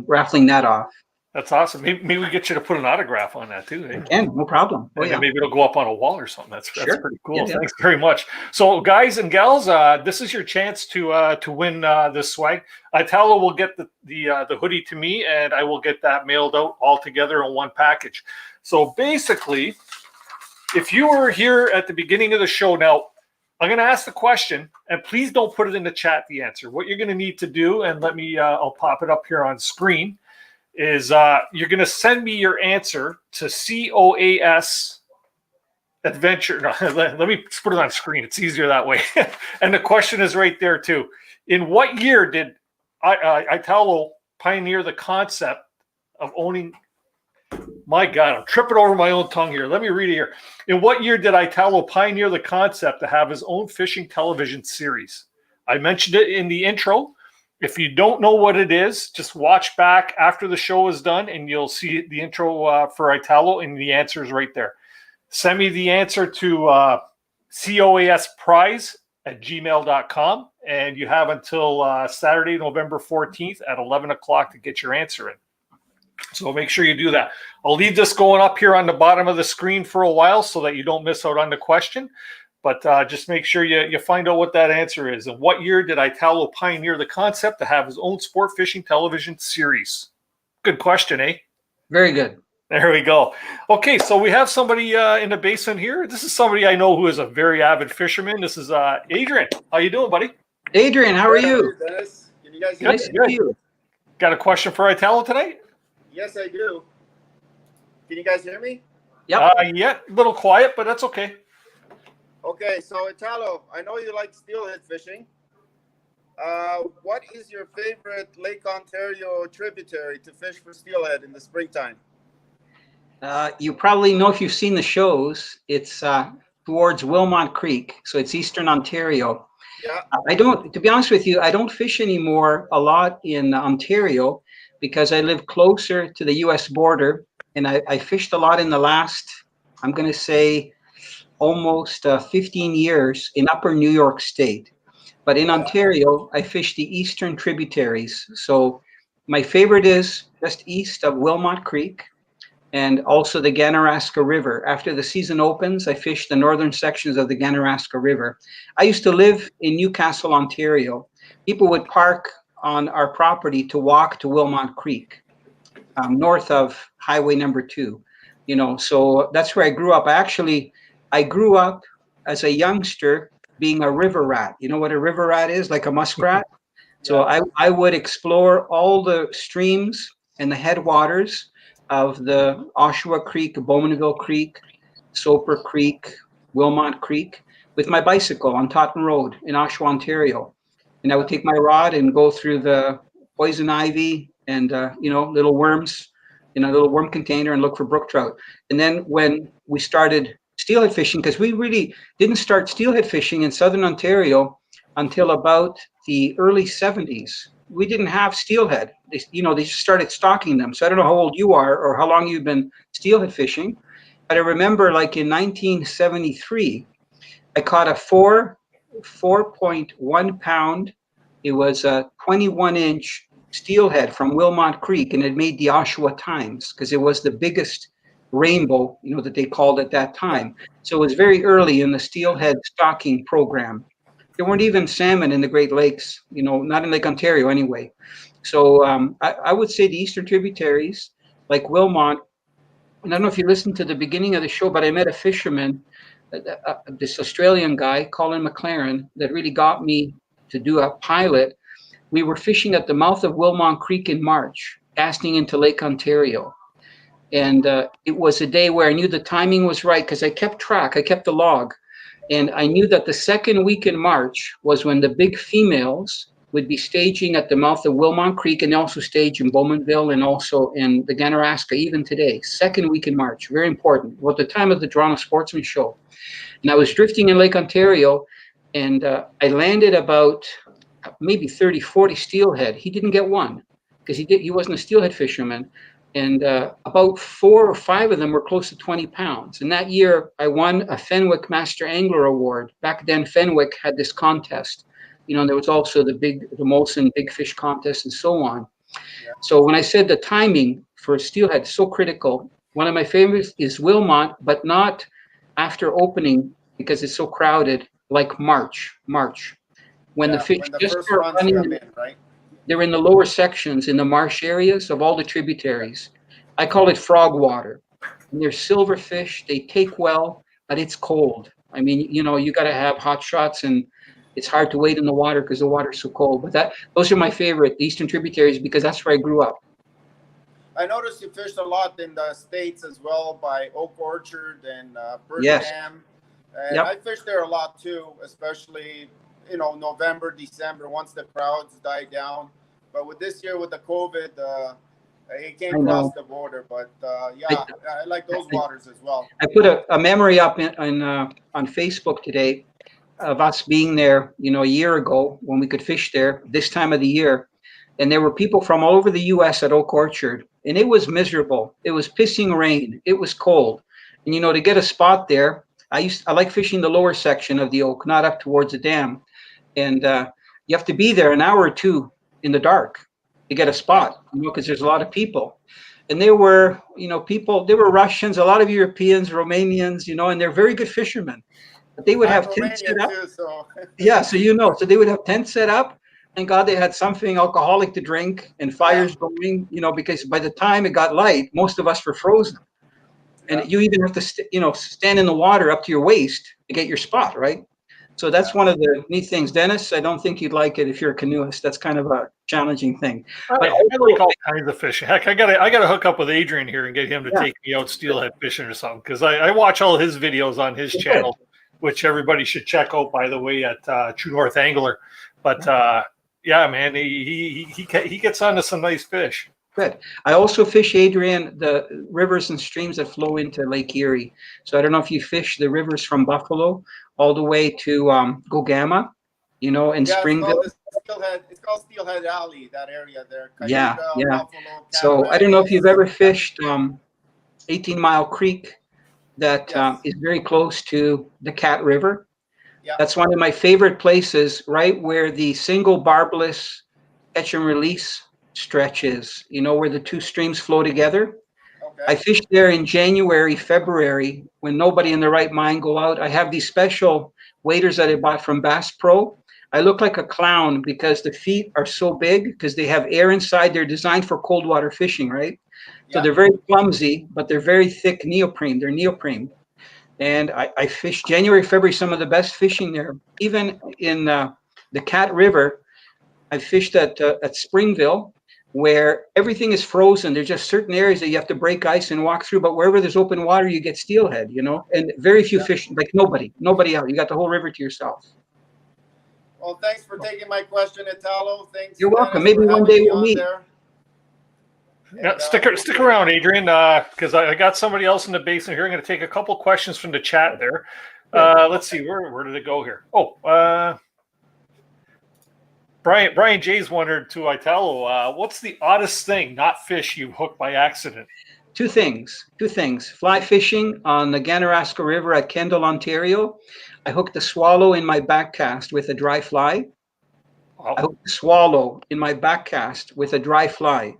Speaker 2: raffling that off.
Speaker 1: That's awesome. Maybe we get you to put an autograph on that too. Eh?
Speaker 2: Again, no problem.
Speaker 1: Oh, yeah. Maybe it'll go up on a wall or something. That's
Speaker 2: Sure.
Speaker 1: pretty cool.
Speaker 2: Yeah.
Speaker 1: Thanks very much. So, guys and gals, this is your chance to win this swag. Italo will get the hoodie to me, and I will get that mailed out all together in one package. So basically, if you were here at the beginning of the show, now I'm going to ask the question, and please don't put it in the chat. The answer. What you're going to need to do, and let me, I'll pop it up here on screen. Is you're going to send me your answer to COAS Adventure. No, let me put it on screen. It's easier that way. And the question is right there too. In what year did Italo pioneer the concept of owning? My God, I'm tripping over my own tongue here. Let me read it here. In what year did Italo pioneer the concept to have his own fishing television series? I mentioned it in the intro. If you don't know what it is, just watch back after the show is done and you'll see the intro for Italo and the answer is right there. Send me the answer to coasprize@gmail.com and you have until Saturday, November 14th at 11 o'clock to get your answer in. So make sure you do that. I'll leave this going up here on the bottom of the screen for a while so that you don't miss out on the question. But just make sure you find out what that answer is. And what year did Italo pioneer the concept to have his own sport fishing television series? Good question, eh?
Speaker 2: Very good.
Speaker 1: There we go. Okay, so we have somebody in the basement here. This is somebody I know who is a very avid fisherman. This is Adrian. How you doing, buddy?
Speaker 2: Adrian, how are you?
Speaker 3: Dennis? Can you guys hear
Speaker 2: Nice
Speaker 3: me?
Speaker 2: to see you.
Speaker 1: Got a question for Italo tonight?
Speaker 3: Yes, I do. Can you guys hear me?
Speaker 2: Yep.
Speaker 1: Yeah, a little quiet, but that's okay.
Speaker 3: Okay, so Italo, I know you like steelhead fishing. What is your favorite Lake Ontario tributary to fish for steelhead in the springtime?
Speaker 2: You probably know if you've seen the shows. It's towards Wilmot Creek, so it's Eastern Ontario.
Speaker 3: Yeah.
Speaker 2: To be honest with you, I don't fish anymore a lot in Ontario because I live closer to the U.S. border, and I fished a lot in the last, I'm going to say, almost 15 years in Upper New York State. But in Ontario, I fish the eastern tributaries. So my favorite is just east of Wilmot Creek and also the Ganaraska River. After the season opens, I fish the northern sections of the Ganaraska River. I used to live in Newcastle, Ontario. People would park on our property to walk to Wilmot Creek, north of Highway number 2. You know, so that's where I grew up. I grew up as a youngster being a river rat. You know what a river rat is? Like a muskrat. So I would explore all the streams and the headwaters of the Oshawa Creek, Bowmanville Creek, Soper Creek, Wilmot Creek with my bicycle on Totten Road in Oshawa, Ontario. And I would take my rod and go through the poison ivy and, little worms in a little worm container and look for brook trout. And then when we started steelhead fishing, because we really didn't start steelhead fishing in Southern Ontario until about the early 70s. We didn't have steelhead. They just started stocking them. So I don't know how old you are or how long you've been steelhead fishing, but I remember like in 1973, I caught a 4.1 pound It was a 21-inch steelhead from Wilmot Creek, and it made the Oshawa Times because it was the biggest rainbow, that they called at that time. So it was very early in the steelhead stocking program. There weren't even salmon in the Great Lakes, not in Lake Ontario anyway. So I would say the eastern tributaries, like Wilmot, and I don't know if you listened to the beginning of the show, but I met a fisherman, this Australian guy, Colin McLaren, that really got me to do a pilot. We were fishing at the mouth of Wilmot Creek in March, casting into Lake Ontario. And it was a day where I knew the timing was right because I kept track, I kept the log. And I knew that the second week in March was when the big females would be staging at the mouth of Wilmot Creek, and they also stage in Bowmanville and also in the Ganaraska, even today. Second week in March, very important. Well, at the time of the Toronto Sportsman Show. And I was drifting in Lake Ontario, and I landed about maybe 30, 40 steelhead. He didn't get one because he wasn't a steelhead fisherman. And about 4 or 5 of them were close to 20 pounds. And that year, I won a Fenwick Master Angler Award. Back then, Fenwick had this contest. There was also the Molson Big Fish contest and so on. Yeah. So when I said the timing for steelhead is so critical, one of my favorites is Wilmot, but not after opening because it's so crowded, like March. When the fish just start running, right? They're in the lower sections in the marsh areas of all the tributaries. I call it frog water. And they're silver fish. They take well, but it's cold. I mean, you got to have hot shots, and it's hard to wade in the water because the water's so cold. But those are my favorite, the eastern tributaries, because that's where I grew up.
Speaker 3: I noticed you fished a lot in the States as well by Oak Orchard and Birmingham.
Speaker 2: Yes.
Speaker 3: And yep. I fished there a lot too, especially November, December, once the crowds die down. But with this year, with the COVID, it came across the border. But I like those waters as well.
Speaker 2: I put a memory up on Facebook today of us being there, a year ago when we could fish there this time of the year. And there were people from all over the U.S. at Oak Orchard, and it was miserable. It was pissing rain. It was cold. And, to get a spot there, I like fishing the lower section of the Oak, not up towards the dam. And you have to be there an hour or two in the dark to get a spot, because there's a lot of people. And there were, people, there were Russians, a lot of Europeans, Romanians, and they're very good fishermen. But they would have tents set up. Too, so. Yeah, so so they would have tents set up. Thank God they had something alcoholic to drink and fires going, because by the time it got light, most of us were frozen. And you even have to, stand in the water up to your waist to get your spot, right? So that's one of the neat things. Dennis, I don't think you'd like it if you're a canoeist. That's kind of a challenging thing.
Speaker 1: I like all kinds of fishing. Heck, I gotta hook up with Adrian here and get him to take me out steelhead fishing or something, because I watch all his videos on his channel, which everybody should check out, by the way, at True North Angler. But man, he gets onto some nice fish.
Speaker 2: Good. I also fish, Adrian, the rivers and streams that flow into Lake Erie. So I don't know if you fish the rivers from Buffalo all the way to Gogama, in Springville.
Speaker 3: It's called Steelhead Alley, that area there.
Speaker 2: Cayuga,
Speaker 3: Buffalo,
Speaker 2: so I don't know if you've ever fished 18 Mile Creek that is very close to the Cat River. Yeah. That's one of my favorite places, right where the single barbless catch and release stretch is, where the two streams flow together. Okay. I fished there in January, February, when nobody in their right mind go out. I have these special waders that I bought from Bass Pro. I look like a clown because the feet are so big because they have air inside. They're designed for cold water fishing, right? Yeah. So they're very clumsy, but they're very thick neoprene. They're neoprene. And I fished January, February, some of the best fishing there. Even in the Cat River, I fished at Springville, where everything is frozen. There's just certain areas that you have to break ice and walk through, but wherever there's open water, you get steelhead, and very few fish, like nobody out. You got the whole river to yourself.
Speaker 3: Well, thanks for taking my question, Italo. Thanks.
Speaker 2: You're welcome. Maybe one day we'll meet.
Speaker 1: Yeah, stick around, Adrian, because I got somebody else in the basement here. I'm going to take a couple questions from the chat there. Let's see, where did it go here? Oh, Brian Jay's wondered to Italo, what's the oddest thing, not fish, you've hooked by accident?
Speaker 2: Two things. Fly fishing on the Ganaraska River at Kendall, Ontario. I hooked a swallow in my back cast with a dry fly.
Speaker 1: Wow.
Speaker 2: I hooked a swallow in my back cast with a dry fly,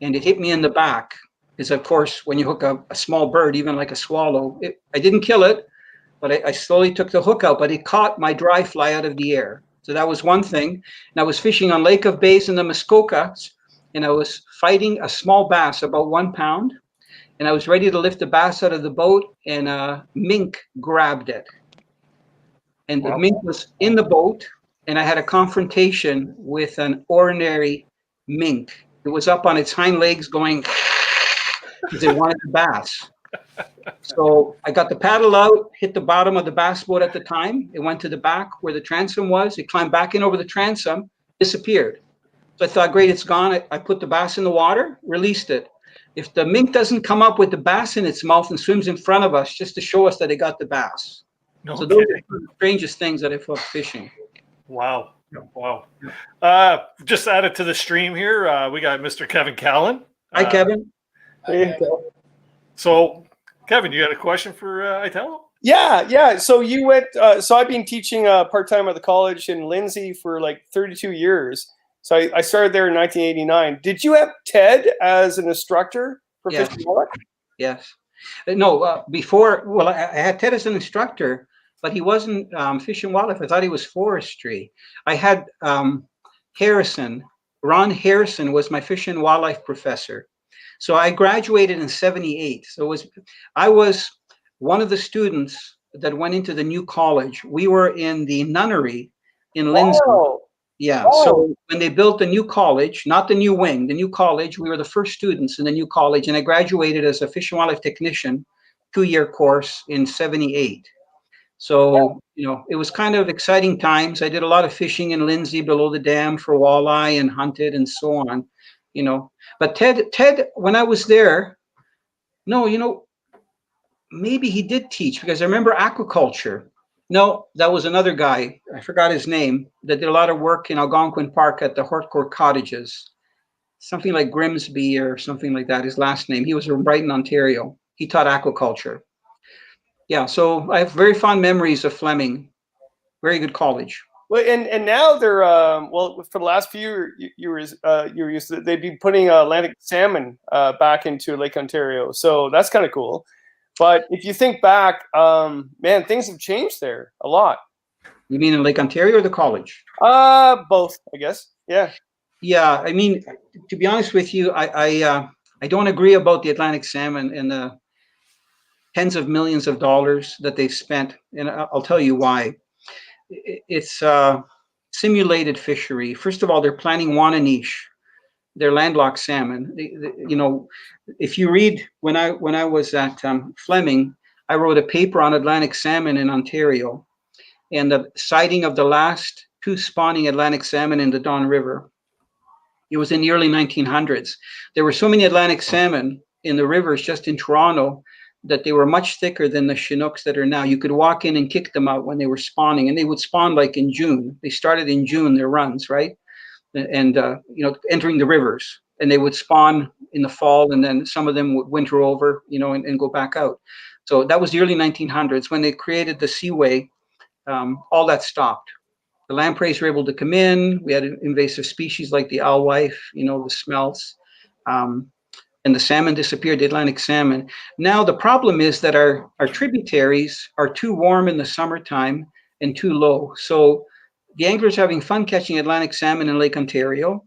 Speaker 2: and it hit me in the back. Because of course, when you hook a small bird, even like a swallow, I didn't kill it, but I slowly took the hook out, but it caught my dry fly out of the air. So that was one thing. And I was fishing on Lake of Bays in the Muskokas, and I was fighting a small bass, about 1 pound. And I was ready to lift the bass out of the boat, and a mink grabbed it. And the mink was in the boat, and I had a confrontation with an ordinary mink. It was up on its hind legs going because it wanted the bass. So I got the paddle out, hit the bottom of the bass boat at the time. It went to the back where the transom was. It climbed back in over the transom, disappeared. So I thought, great, it's gone. I put the bass in the water, released it. If the mink doesn't come up with the bass in its mouth and swims in front of us just to show us that it got the bass.
Speaker 1: No
Speaker 2: so those
Speaker 1: kidding.
Speaker 2: are the strangest things that I've hooked fishing.
Speaker 1: Wow. Wow. Just added to the stream here, we got Mr. Kevin Callan.
Speaker 2: Hi, Kevin.
Speaker 4: Hey.
Speaker 1: So, Kevin, you got a question for Italo?
Speaker 4: Yeah. So you went. So I've been teaching part-time at the college in Lindsay for like 32 years. So I started there in 1989. Did you have Ted as an instructor for fishing walleye?
Speaker 2: Yes. No, before, well, I had Ted as an instructor, but he wasn't fishing wildlife. I thought he was forestry. I had Harrison. Ron Harrison was my fish and wildlife professor. So I graduated in 78. So I was one of the students that went into the new college. We were in the nunnery in Lindsay.
Speaker 4: Wow.
Speaker 2: Yeah.
Speaker 4: Oh.
Speaker 2: So when they built the new college, not the new wing, the new college, we were the first students in the new college, and I graduated as a fish and wildlife technician, 2-year course in 78. So, it was kind of exciting times. I did a lot of fishing in Lindsay below the dam for walleye and hunted and so on, But Ted, when I was there, maybe he did teach, because I remember aquaculture. No, that was another guy. I forgot his name, that did a lot of work in Algonquin Park at the Hortcourt Cottages. Something like Grimsby or something like that, his last name. He was from Brighton, Ontario. He taught aquaculture. Yeah, so I have very fond memories of Fleming. Very good college.
Speaker 4: Well, and now they're for the last few years, they've been putting Atlantic salmon back into Lake Ontario. So that's kind of cool. But if you think back, man, things have changed there a lot.
Speaker 2: You mean in Lake Ontario or the college?
Speaker 4: Both, I guess. Yeah.
Speaker 2: Yeah, I mean, to be honest with you, I don't agree about the Atlantic salmon and the tens of millions of dollars that they've spent, and I'll tell you why. It's simulated fishery. First of all, they're planting Wananiche. They're landlocked salmon. If you read, when I was at Fleming, I wrote a paper on Atlantic salmon in Ontario, and the sighting of the last 2 spawning Atlantic salmon in the Don River. It was in the early 1900s. There were so many Atlantic salmon in the rivers just in Toronto that they were much thicker than the Chinooks that are now. You could walk in and kick them out when they were spawning, and they would spawn like in June. They started in June, their runs, right? And entering the rivers, and they would spawn in the fall, and then some of them would winter over, and go back out. So that was the early 1900s. When they created the Seaway, all that stopped. The lampreys were able to come in. We had invasive species like the alewife, the smelts, and the salmon disappeared, the Atlantic salmon. Now the problem is that our tributaries are too warm in the summertime and too low. So the anglers are having fun catching Atlantic salmon in Lake Ontario,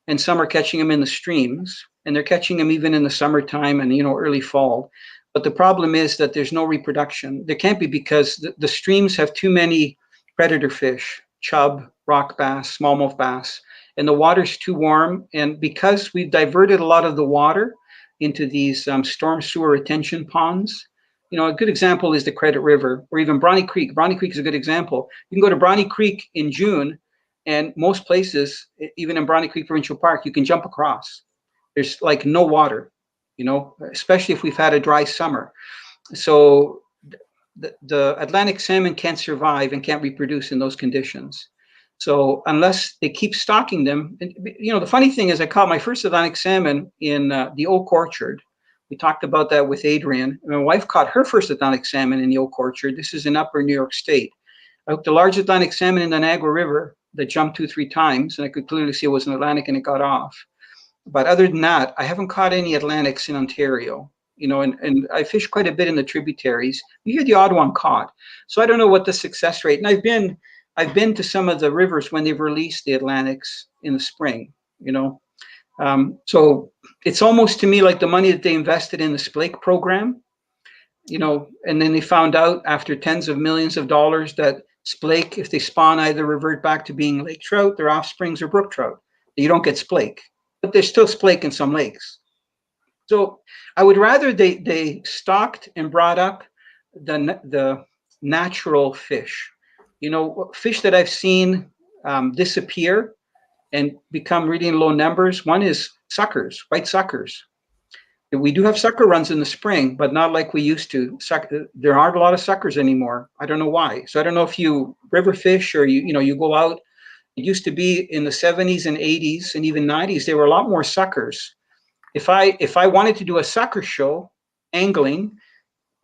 Speaker 2: and some are catching them in the streams, and they're catching them even in the summertime and early fall. But the problem is that there's no reproduction. There can't be, because the streams have too many predator fish, chub, rock bass, smallmouth bass, and the water's too warm. And because we've diverted a lot of the water into these storm sewer retention ponds, a good example is the Credit River, or even Bronte Creek. Bronte Creek is a good example. You can go to Bronte Creek in June, and most places, even in Bronte Creek Provincial Park, you can jump across. There's like no water, especially if we've had a dry summer. So the Atlantic salmon can't survive and can't reproduce in those conditions. So unless they keep stocking them, and, the funny thing is, I caught my first Atlantic salmon in the Oak Orchard. We talked about that with Adrian. My wife caught her first Atlantic salmon in the Oak Orchard. This is in Upper New York State. I hooked the largest Atlantic salmon in the Niagara River that jumped 2-3 times, and I could clearly see it was an Atlantic, and it got off. But other than that, I haven't caught any Atlantics in Ontario. And I fish quite a bit in the tributaries. You hear the odd one caught. So I don't know what the success rate. And I've been to some of the rivers when they've released the Atlantics in the spring. So it's almost to me like the money that they invested in the Splake program. And then they found out after tens of millions of dollars that Splake, if they spawn, either revert back to being lake trout, their offsprings, or brook trout. You don't get Splake, but there's still Splake in some lakes. So I would rather they stocked and brought up the natural fish. Fish that I've seen disappear and become really in low numbers. One is suckers, white suckers. We do have sucker runs in the spring, but not like we used to. There aren't a lot of suckers anymore. I don't know why. So I don't know if you river fish or you go out. It used to be in the 70s and 80s and even 90s, there were a lot more suckers. If I wanted to do a sucker show, angling,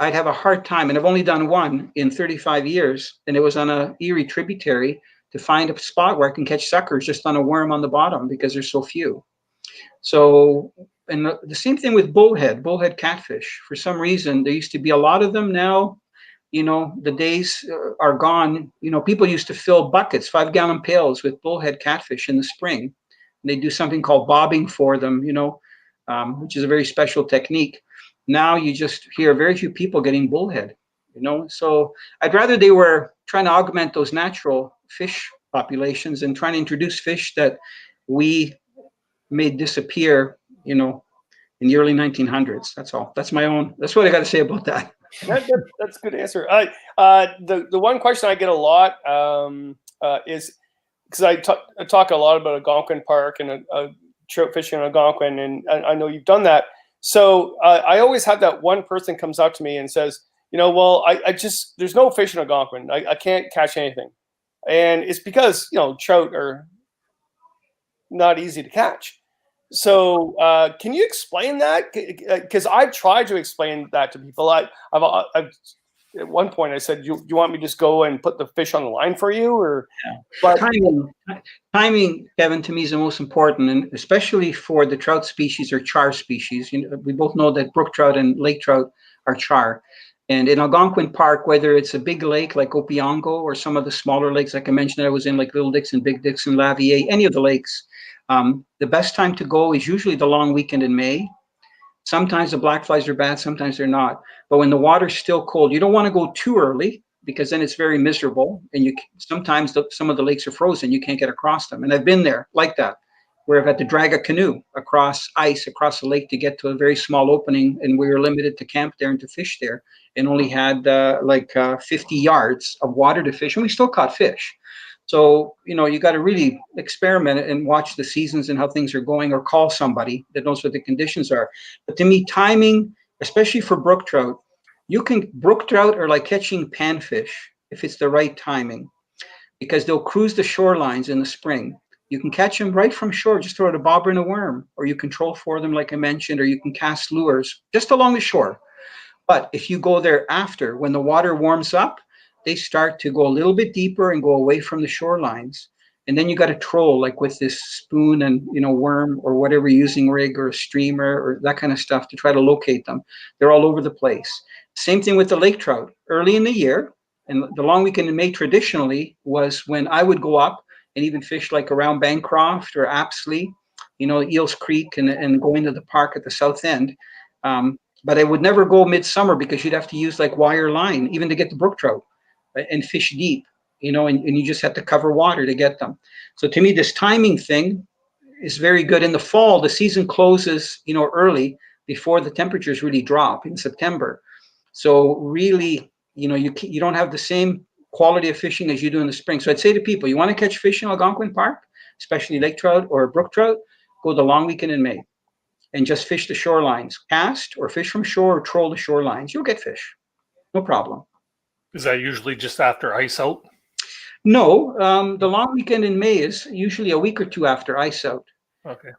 Speaker 2: I'd have a hard time. And I've only done one in 35 years, and it was on a Erie tributary, to find a spot where I can catch suckers just on a worm on the bottom because there's so few. So, and the same thing with bullhead catfish. For some reason, there used to be a lot of them. Now, the days are gone. People used to fill buckets, 5-gallon pails with bullhead catfish in the spring. And they do something called bobbing for them, which is a very special technique. Now you just hear very few people getting bullhead, So I'd rather they were trying to augment those natural fish populations and trying to introduce fish that we made disappear, in the early 1900s. That's all. That's what I got to say about that.
Speaker 4: That's a good answer. The one question I get a lot is, because I talk a lot about Algonquin Park and trout fishing on Algonquin, and I know you've done that. So I always have that one person comes up to me and says, well, I just, there's no fish in Algonquin. I can't catch anything. And it's because, trout are not easy to catch. So can you explain that? Because I've tried to explain that to people. I've at one point I said, you want me to just go and put the fish on the line for you? Or but
Speaker 2: timing, Kevin, to me is the most important, and especially for the trout species or char species. We both know that brook trout and lake trout are char. And in Algonquin Park, whether it's a big lake like Opiongo or some of the smaller lakes, like I mentioned, I was in like Little Dixon, Big Dixon, Lavier, any of the lakes, the best time to go is usually the long weekend in May. Sometimes the black flies are bad, sometimes they're not. But when the water's still cold, you don't want to go too early because then it's very miserable. And sometimes some of the lakes are frozen, you can't get across them. And I've been there like that, where I've had to drag a canoe across ice, across the lake to get to a very small opening. And we were limited to camp there and to fish there, and only had 50 yards of water to fish. And we still caught fish. So, you got to really experiment and watch the seasons and how things are going, or call somebody that knows what the conditions are. But to me, timing, especially for brook trout, brook trout are like catching panfish if it's the right timing, because they'll cruise the shorelines in the spring. You can catch them right from shore, just throw out a bobber and a worm, or you control for them, like I mentioned, or you can cast lures just along the shore. But if you go there after, when the water warms up, they start to go a little bit deeper and go away from the shorelines. And then you got to troll, like with this spoon and, worm or whatever you're using, rig or a streamer or that kind of stuff, to try to locate them. They're all over the place. Same thing with the lake trout. Early in the year, and the long weekend in May traditionally was when I would go up and even fish like around Bancroft or Apsley, Eels Creek, and go into the park at the south end. But I would never go midsummer because you'd have to use like wire line even to get the brook trout and fish deep, and you just have to cover water to get them. So to me, this timing thing is very good. In the fall, the season closes, early before the temperatures really drop in September. So really, you don't have the same quality of fishing as you do in the spring. So I'd say to people, you want to catch fish in Algonquin Park, especially lake trout or brook trout, go the long weekend in May and just fish the shorelines. Cast or fish from shore or troll the shorelines. You'll get fish. No problem.
Speaker 1: Is that usually just after ice out?
Speaker 2: No, the long weekend in May is usually a week or two after ice out.
Speaker 1: Okay.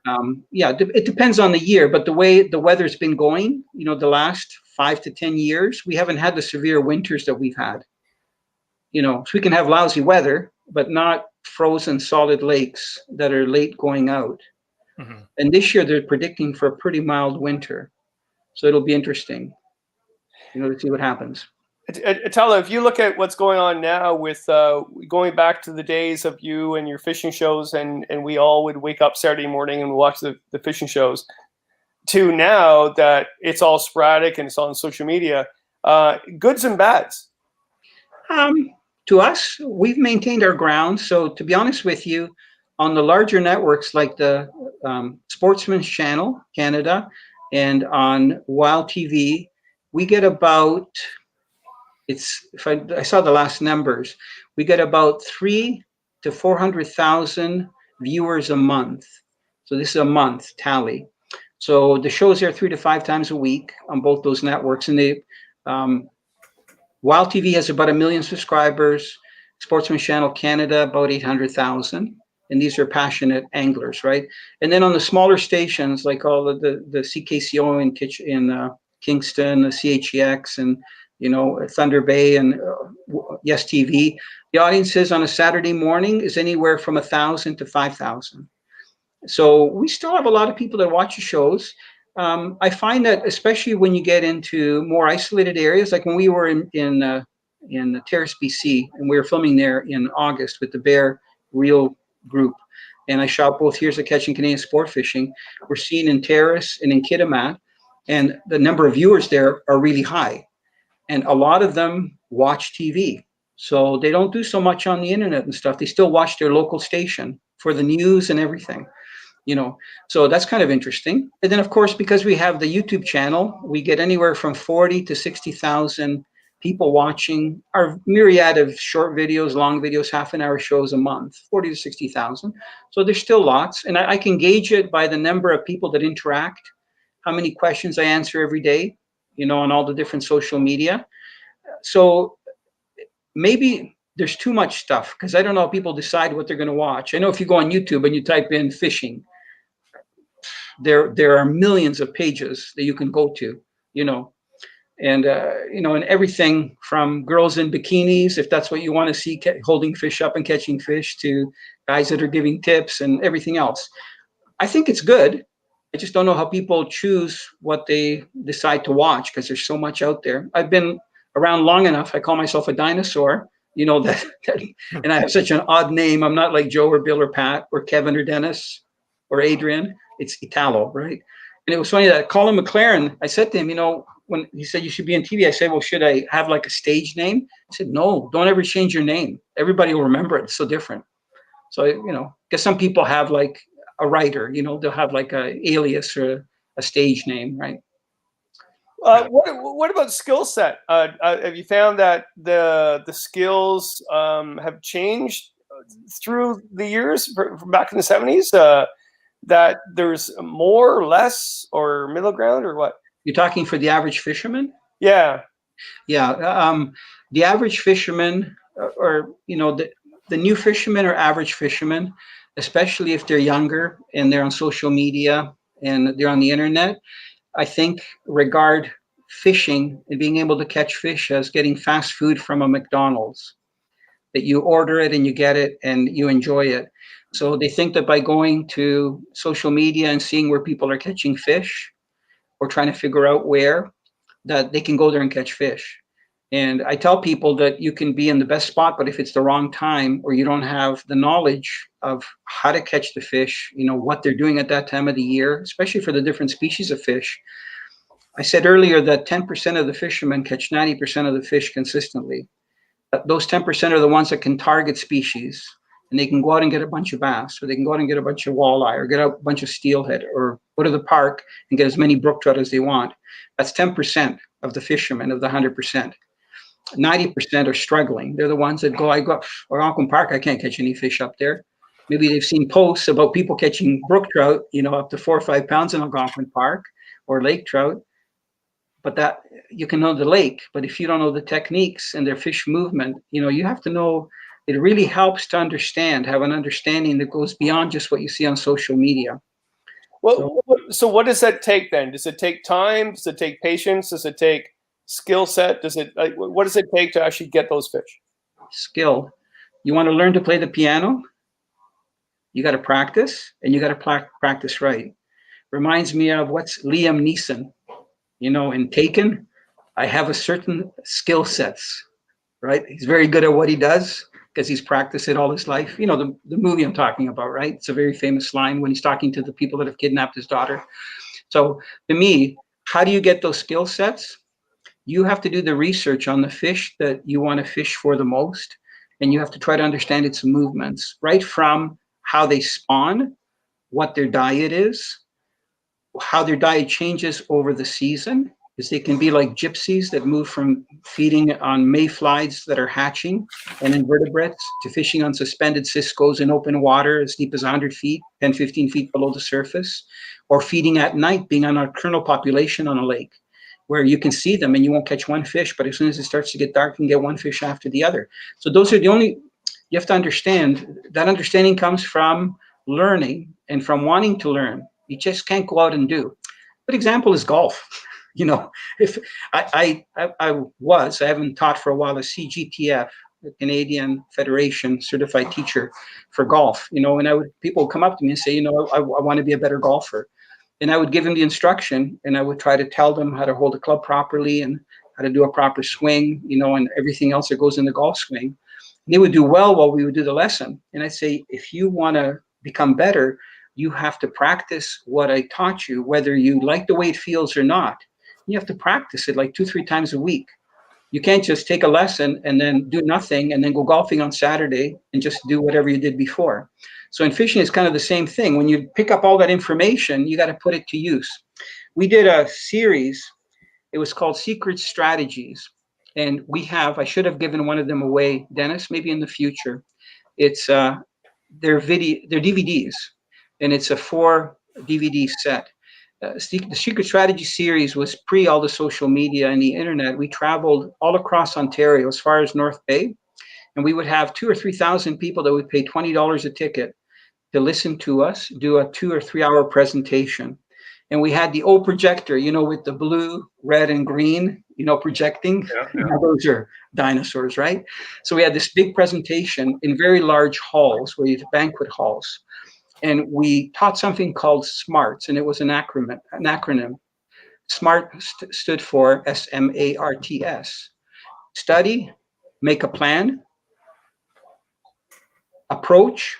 Speaker 2: It depends on the year, but the way the weather's been going, the last 5 to 10 years, we haven't had the severe winters that we've had. So we can have lousy weather, but not frozen solid lakes that are late going out.
Speaker 1: Mhm.
Speaker 2: And this year they're predicting for a pretty mild winter. So it'll be interesting, to see what happens.
Speaker 4: Italo, if you look at what's going on now with going back to the days of you and your fishing shows, and we all would wake up Saturday morning and watch the fishing shows, to now that it's all sporadic and it's on social media, goods and bads.
Speaker 2: To us, we've maintained our ground. So to be honest with you, on the larger networks like the Sportsman's Channel, Canada, and on Wild TV, we get about, if I saw the last numbers, we get about 300,000 to 400,000 viewers a month. So this is a month tally. So the shows are 3 to 5 times a week on both those networks, and they Wild TV has about 1 million subscribers. Sportsman's Channel Canada about 800,000, and these are passionate anglers, right? And then on the smaller stations like all of the CKCO in Kingston, the CHEX, and Thunder Bay and Yes TV, the audiences on a Saturday morning is anywhere from 1,000 to 5,000. So we still have a lot of people that watch the shows. I find that especially when you get into more isolated areas, like when we were in Terrace, BC, and we were filming there in August with the Bear Reel group, and I shot both Here's a Catch and Canadian Sport Fishing. We're seen in Terrace and in Kitimat, and the number of viewers there are really high, and a lot of them watch TV. So they don't do so much on the internet and stuff. They still watch their local station for the news and everything. So that's kind of interesting. And then, of course, because we have the YouTube channel, we get anywhere from 40 to 60,000 people watching our myriad of short videos, long videos, half-an-hour shows a month, 40 to 60,000. So there's still lots. And I can gauge it by the number of people that interact, how many questions I answer every day, on all the different social media. So maybe there's too much stuff, because I don't know how people decide what they're going to watch. I know if you go on YouTube and you type in fishing, there are millions of pages that you can go to, and and everything from girls in bikinis, if that's what you want to see, holding fish up and catching fish, to guys that are giving tips and everything else. I think it's good. I just don't know how people choose what they decide to watch, because there's so much out there. I've been around long enough. I call myself a dinosaur, that and I have such an odd name. I'm not like Joe or Bill or Pat or Kevin or Dennis or Adrian. It's Italo, right? And it was funny that Colin McLaren, I said to him, when he said you should be on TV, I said, well, should I have like a stage name? He said, no, don't ever change your name. Everybody will remember it. It's so different. So, because some people have like a writer, they'll have like a alias or a stage name, right?
Speaker 4: What about skill set? Have you found that the skills have changed through the years from back in the 70s? That there's more or less or middle ground, or what?
Speaker 2: You're talking for the average fisherman?
Speaker 4: Yeah.
Speaker 2: The average fisherman, or the new fishermen or average fishermen, especially if they're younger and they're on social media and they're on the internet, I think regard fishing and being able to catch fish as getting fast food from a McDonald's, that you order it and you get it and you enjoy it. So they think that by going to social media and seeing where people are catching fish, or trying to figure out where, that they can go there and catch fish. And I tell people that you can be in the best spot, but if it's the wrong time, or you don't have the knowledge of how to catch the fish, what they're doing at that time of the year, especially for the different species of fish. I said earlier that 10% of the fishermen catch 90% of the fish consistently. Those 10% are the ones that can target species, and they can go out and get a bunch of bass, or they can go out and get a bunch of walleye, or get a bunch of steelhead, or go to the park and get as many brook trout as they want. That's 10% of the fishermen of the 100%. 90% are struggling. They're the ones that go, or Algonquin Park, I can't catch any fish up there. Maybe they've seen posts about people catching brook trout, up to 4 or 5 pounds in Algonquin Park, or lake trout. But that you can know the lake, but if you don't know the techniques and their fish movement, you have to know. It really helps to have an understanding that goes beyond just what you see on social media.
Speaker 4: Well, so what does that take then? Does it take time? Does it take patience? Does it take skill set? What does it take to actually get those fish?
Speaker 2: Skill. You want to learn to play the piano? You got to practice, and you got to practice right. Reminds me of what's Liam Neeson, in Taken. I have a certain skill sets, right? He's very good at what he does because he's practiced it all his life. The movie I'm talking about, right? It's a very famous line when he's talking to the people that have kidnapped his daughter. So to me, how do you get those skill sets? You have to do the research on the fish that you want to fish for the most, and you have to try to understand its movements, right from how they spawn, what their diet is, how their diet changes over the season, because they can be like gypsies that move from feeding on mayflies that are hatching and invertebrates to fishing on suspended ciscos in open water as deep as 100 feet, 10, 15 feet below the surface, or feeding at night, being on a kernel population on a lake where you can see them and you won't catch one fish, but as soon as it starts to get dark, you can get one fish after the other. So those are you have to understand, that understanding comes from learning and from wanting to learn. You just can't go out and do. Good example is golf. If I haven't taught for a while, a CGTF, the Canadian Federation certified teacher for golf, and people would come up to me and say, I want to be a better golfer. And I would give them the instruction, and I would try to tell them how to hold a club properly and how to do a proper swing, and everything else that goes in the golf swing. And they would do well while we would do the lesson. And I'd say, if you want to become better, you have to practice what I taught you, whether you like the way it feels or not. You have to practice it like 2-3 times a week. You can't just take a lesson and then do nothing and then go golfing on Saturday and just do whatever you did before. So in fishing, it's kind of the same thing. When you pick up all that information, you got to put it to use. We did a series. It was called Secret Strategies. And I should have given one of them away, Dennis, maybe in the future. It's their DVDs, and it's a 4 DVD set. The Secret Strategy series was pre all the social media and the internet. We traveled all across Ontario as far as North Bay, and we would have 2,000 or 3,000 people that would pay $20 a ticket to listen to us do a 2 or 3 hour presentation. And we had the old projector, with the blue, red, and green, projecting. Yeah. Those are dinosaurs, right? So we had this big presentation in very large halls, where you had banquet halls. And we taught something called SMARTS, and it was an acronym. SMART stood for SMARTS. Study, make a plan, approach,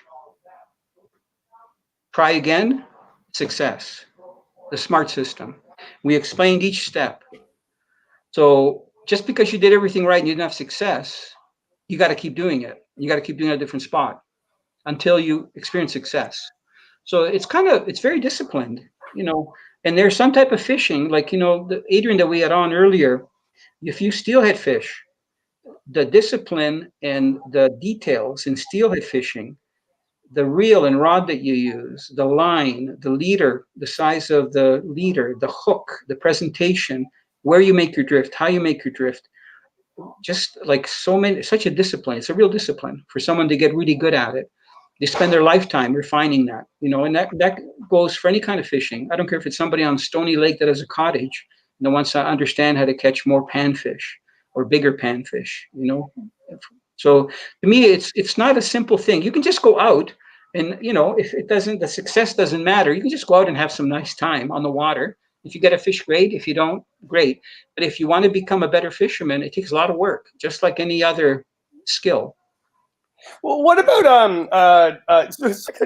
Speaker 2: try again, success. The SMART system. We explained each step. So just because you did everything right and you didn't have success, you got to keep doing it. You got to keep doing it at a different spot until you experience success. So it's very disciplined, and there's some type of fishing, like, the Adrian that we had on earlier, if you steelhead fish, the discipline and the details in steelhead fishing, the reel and rod that you use, the line, the leader, the size of the leader, the hook, the where you make your drift, how you make your drift, just like such a discipline. It's a real discipline for someone to get really good at it. They spend their lifetime refining that, and that goes for any kind of fishing. I don't care if it's somebody on Stony Lake that has a cottage and wants to understand how to catch more panfish or bigger panfish, So to me, it's not a simple thing. You can just go out and, if the success doesn't matter, you can just go out and have some nice time on the water. If you get a fish, great. If you don't, great. But if you want to become a better fisherman, it takes a lot of work, just like any other skill.
Speaker 4: Well, what about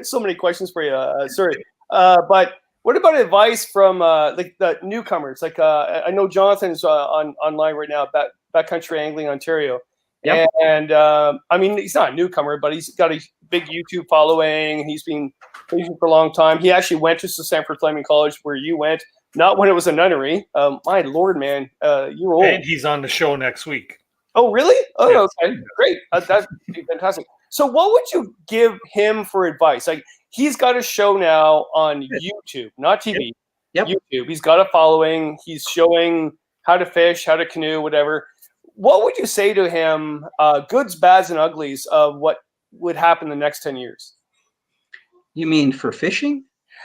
Speaker 4: so many questions for you, sorry, but what about advice from like the newcomers? Like I know Jonathan's online right now, Backcountry Angling Ontario. Yep. And I mean, he's not a newcomer, but he's got a big YouTube following, and he's been fishing for a long time. He actually went to Sanford Fleming College, where you went, not when it was a nunnery. My Lord, man, you're old.
Speaker 1: And he's on the show next week.
Speaker 4: Oh, really? Oh,
Speaker 1: yes.
Speaker 4: Okay, great. That's fantastic. So what would you give him for advice? Like, he's got a show now on YouTube, not TV.
Speaker 2: Yep.
Speaker 4: YouTube. He's got a following. He's showing how to fish, how to canoe, whatever. What would you say to him, goods, bads, and uglies of what would happen the next 10 years?
Speaker 2: You mean for fishing?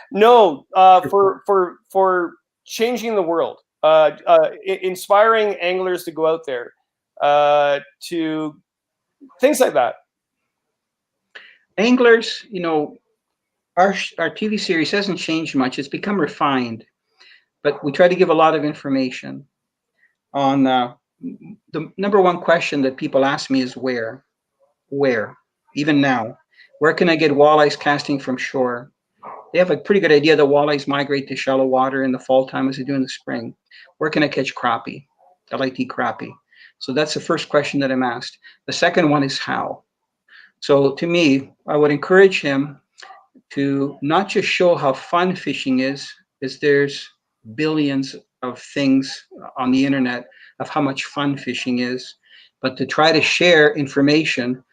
Speaker 4: No, for changing the world, inspiring anglers to go out there, to things like that.
Speaker 2: Anglers, our TV series hasn't changed much. It's become refined, but we try to give a lot of information on the number one question that people ask me is where, even now, where can I get walleyes casting from shore? They have a pretty good idea that walleyes migrate to shallow water in the fall time as they do in the spring. Where can I catch crappie? I like to eat crappie. So that's the first question that I'm asked. The second one is how. So to me, I would encourage him to not just show how fun fishing is there's billions of things on the internet of how much fun fishing is, but to try to share information.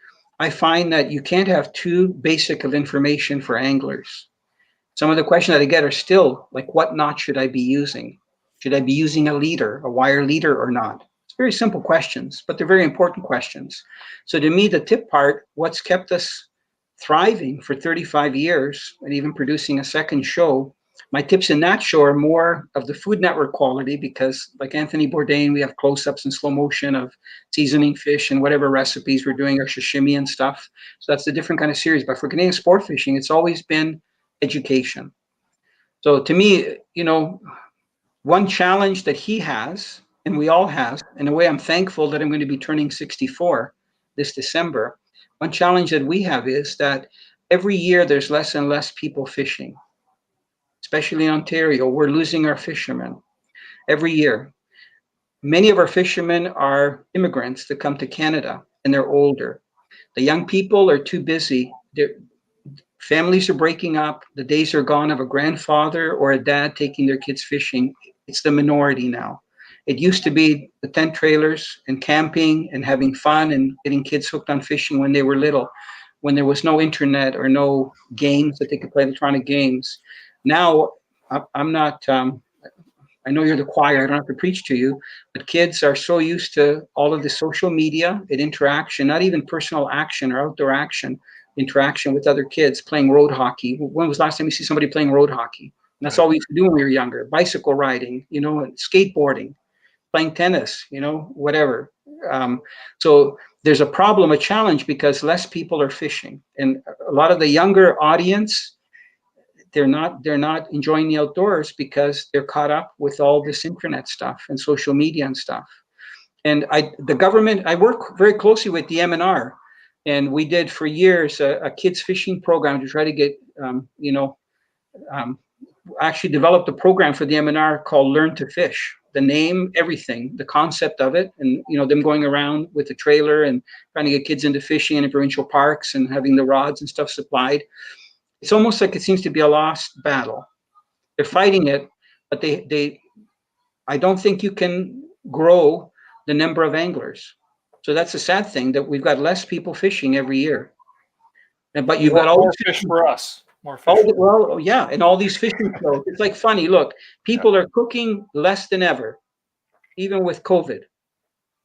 Speaker 2: I find that you can't have too basic of information for anglers. Some of the questions that I get are still like, what knot should I be using? Should I be using a leader, a wire leader or not? It's very simple questions, but they're very important questions. So to me, the tip part, what's kept us thriving for 35 years and even producing a second show, my tips in that show are more of the Food Network quality, because like Anthony Bourdain, we have close-ups and slow motion of seasoning fish and whatever recipes we're doing, our sashimi and stuff. So that's a different kind of series. But for Canadian sport fishing, it's always been education. So to me, one challenge that he has, and we all have, in a way I'm thankful that I'm going to be turning 64 this December. One challenge that we have is that every year there's less and less people fishing, especially in Ontario. We're losing our fishermen every year. Many of our fishermen are immigrants that come to Canada, and they're older. The young people are too busy. Their families are breaking up. The days are gone of a grandfather or a dad taking their kids fishing. It's the minority now. It used to be the tent trailers and camping and having fun and getting kids hooked on fishing when they were little, when there was no internet or no games that they could play, electronic games. Now, I'm not, I know you're the choir, I don't have to preach to you, but kids are so used to all of the social media and interaction, not even personal action or outdoor action, interaction with other kids, playing road hockey. When was the last time you see somebody playing road hockey? And that's all we used to do when we were younger. Bicycle riding, skateboarding, playing tennis, whatever. So there's a problem, a challenge, because less people are fishing. And a lot of the younger audience, they're not enjoying the outdoors because they're caught up with all this internet stuff and social media and stuff. And the government, I work very closely with the MNR, and we did for years a kids fishing program to try to get, actually developed a program for the MNR called Learn to Fish. The name, everything, the concept of it, and them going around with the trailer and trying to get kids into fishing in provincial parks and having the rods and stuff supplied. It's almost like it seems to be a lost battle. They're fighting it, but I don't think you can grow the number of anglers. So that's a sad thing, that we've got less people fishing every year. But you've got all
Speaker 1: more fish for us. More fish.
Speaker 2: Well, yeah, and all these fishing shows. It's like funny. Look, people are cooking less than ever, even with COVID.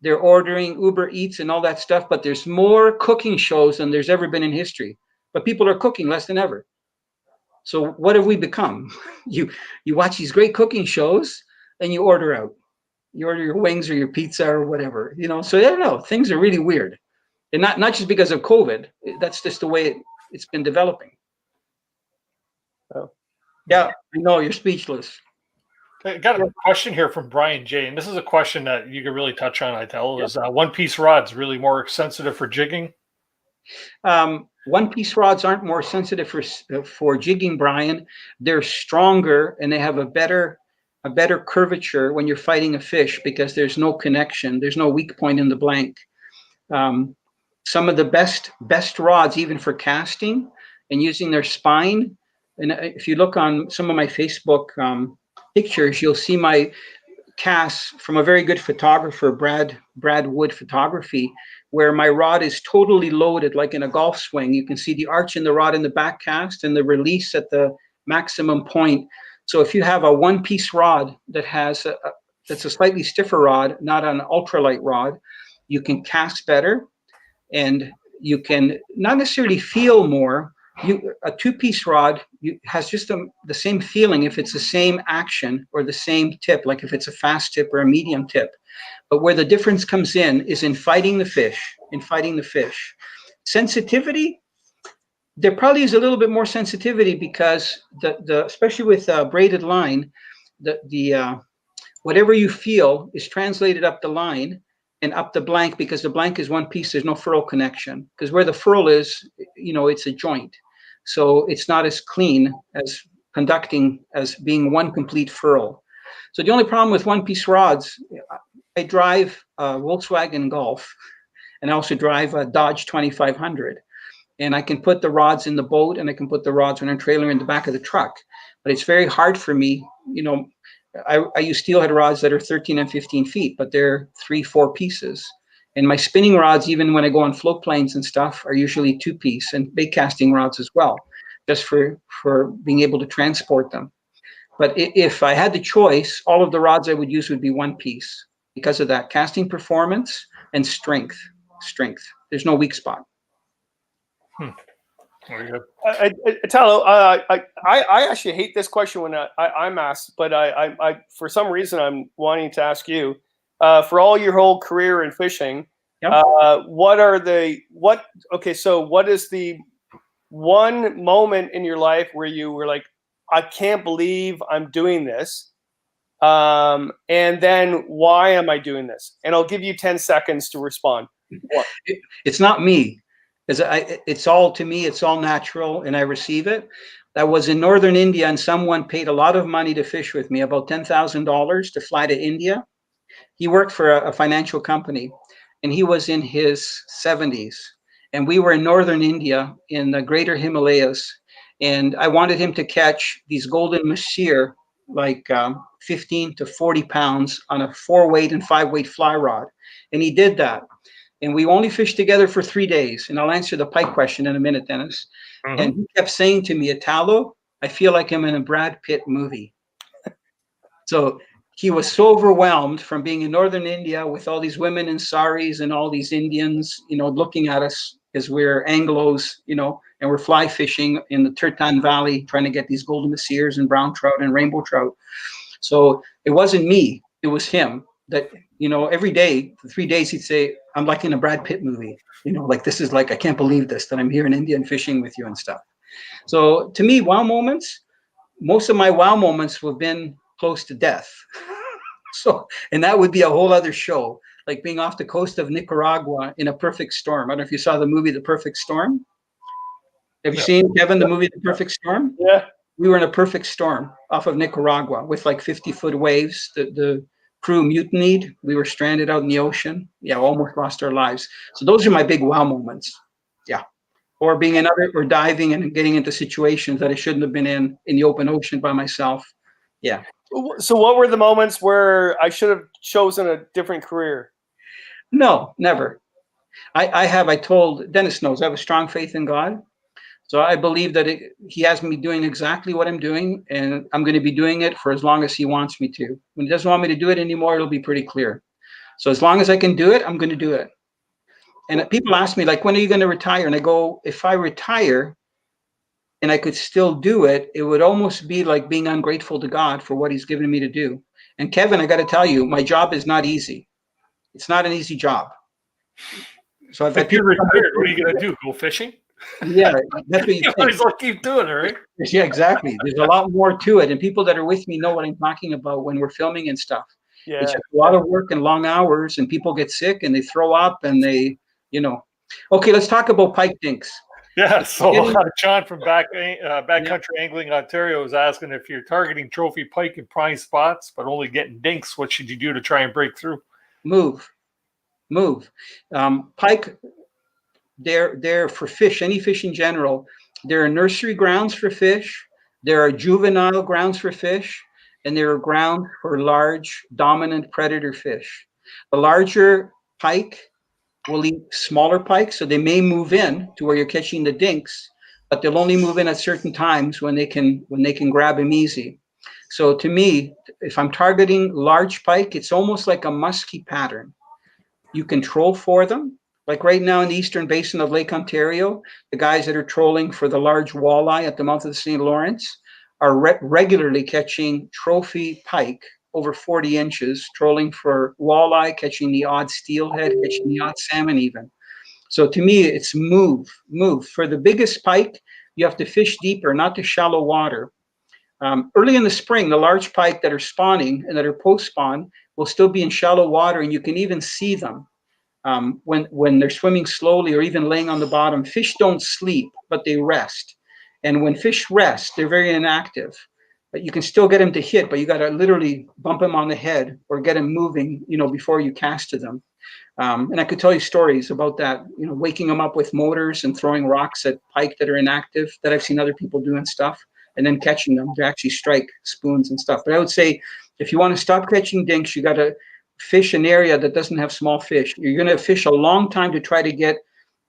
Speaker 2: They're ordering Uber Eats and all that stuff, but there's more cooking shows than there's ever been in history. But people are cooking less than ever. So what have we become? You watch these great cooking shows and you order out. You order your wings or your pizza or whatever. So I don't know. Things are really weird, and not just because of COVID. That's just the way it's been developing.
Speaker 4: Oh.
Speaker 2: Yeah, I know, you're speechless.
Speaker 1: I got a question here from Brian J. And this is a question that you could really touch on, Italo. Is one-piece rods really more sensitive for jigging?
Speaker 2: One-piece rods aren't more sensitive for jigging, Brian. They're stronger and they have a better curvature when you're fighting a fish, because there's no connection. There's no weak point in the blank. Some of the best rods, even for casting and using their spine. And if you look on some of my Facebook pictures, you'll see my casts from a very good photographer, Brad Wood Photography, where my rod is totally loaded like in a golf swing. You can see the arch in the rod in the back cast and the release at the maximum point. So if you have a one-piece rod that has that's a slightly stiffer rod, not an ultralight rod, you can cast better, and you can not necessarily feel more. A two-piece rod has just the same feeling if it's the same action or the same tip, like if it's a fast tip or a medium tip. But where the difference comes in is in fighting the fish, Sensitivity, there probably is a little bit more sensitivity because the especially with braided line, the whatever you feel is translated up the line and up the blank, because the blank is one piece. There's no furl connection, because where the furl is, it's a joint. So it's not as clean as conducting as being one complete furl. So the only problem with one-piece rods, I drive a Volkswagen Golf, and I also drive a Dodge 2500. And I can put the rods in the boat, and I can put the rods on a trailer in the back of the truck. But it's very hard for me. I use steelhead rods that are 13 and 15 feet, but they're 3-4 pieces. And my spinning rods, even when I go on float planes and stuff, are usually 2-piece, and bait casting rods as well, just for being able to transport them. But if I had the choice, all of the rods I would use would be 1-piece because of that casting performance and strength. There's no weak spot.
Speaker 1: Very good.
Speaker 4: Italo, I actually hate this question when I'm asked, but I for some reason I'm wanting to ask you, for all your whole career in fishing,
Speaker 2: Yep.
Speaker 4: what is the one moment in your life where you were like, I can't believe I'm doing this, and then why am I doing this? And I'll give you 10 seconds to respond.
Speaker 2: It's not me. It's all, to me, it's all natural, and I receive it. I was in northern India, and someone paid a lot of money to fish with me, about $10,000 to fly to India. He worked for a financial company, and he was in his 70s. And we were in northern India in the greater Himalayas, and I wanted him to catch these golden mahseer, like 15 to 40 pounds on a 4-weight and 5-weight fly rod. And he did that. And we only fished together for 3 days. And I'll answer the pike question in a minute, Dennis. Mm-hmm. And he kept saying to me, Italo, I feel like I'm in a Brad Pitt movie. So he was so overwhelmed from being in northern India with all these women in saris and all these Indians, looking at us as we're Anglos, and we're fly fishing in the Tirtan Valley, trying to get these golden mahseers and brown trout and rainbow trout. So it wasn't me, it was him. That, every day, for 3 days, he'd say, I'm like in a Brad Pitt movie, like this is like, I can't believe this, that I'm here in India and fishing with you and stuff. So to me, wow moments, most of my wow moments have been close to death. So, and that would be a whole other show, like being off the coast of Nicaragua in a perfect storm. I don't know if you saw the movie, The Perfect Storm. Have you seen, Kevin, the movie, The Perfect Storm?
Speaker 4: Yeah.
Speaker 2: We were in a perfect storm off of Nicaragua with like 50-foot waves. The crew mutinied. We were stranded out in the ocean. Yeah, almost lost our lives. So those are my big wow moments. Yeah. Or being or diving and getting into situations that I shouldn't have been in the open ocean by myself. Yeah.
Speaker 4: So what were the moments where I should have chosen a different career?
Speaker 2: No, never. I told Dennis knows I have a strong faith in God. So I believe that he has me doing exactly what I'm doing, and I'm going to be doing it for as long as he wants me to. When he doesn't want me to do it anymore, it'll be pretty clear. So as long as I can do it, I'm going to do it. And people ask me, like, when are you going to retire? And I go, if I retire and I could still do it, it would almost be like being ungrateful to God for what he's given me to do. And Kevin, I got to tell you, my job is not easy. It's not an easy job. So
Speaker 1: if you're retired, what are you going to do? Go fishing?
Speaker 2: Yeah, that's what you think.
Speaker 1: Always keep doing it, right?
Speaker 2: Yeah, exactly. There's a lot more to it, and people that are with me know what I'm talking about when we're filming and stuff. Yeah. It's just a lot of work and long hours, and people get sick and they throw up and they, Okay, let's talk about pike dinks.
Speaker 1: Yeah, so John from Backcountry Angling Ontario is asking if you're targeting trophy pike in prime spots but only getting dinks, what should you do to try and break through?
Speaker 2: Move. Pike, they're for fish, any fish in general. There are nursery grounds for fish. There are juvenile grounds for fish. And there are grounds for large, dominant predator fish. The larger pike will eat smaller pike, so they may move in to where you're catching the dinks, but they'll only move in at certain times when they can grab them easy. So to me, if I'm targeting large pike, it's almost like a musky pattern. You can troll for them. Like right now in the eastern basin of Lake Ontario, the guys that are trolling for the large walleye at the mouth of the St. Lawrence are regularly catching trophy pike over 40 inches, trolling for walleye, catching the odd steelhead, catching the odd salmon even. So to me, it's move. For the biggest pike, you have to fish deeper, not to shallow water. Early in the spring, the large pike that are spawning and that are post-spawn will still be in shallow water, and you can even see them when they're swimming slowly or even laying on the bottom. Fish don't sleep, but they rest. And when fish rest, they're very inactive. But you can still get them to hit, but you got to literally bump them on the head or get them moving, before you cast to them. And I could tell you stories about that, waking them up with motors and throwing rocks at pike that are inactive that I've seen other people do and stuff, and then catching them to actually strike spoons and stuff. But I would say if you want to stop catching dinks, you got to fish an area that doesn't have small fish. You're going to fish a long time to try to get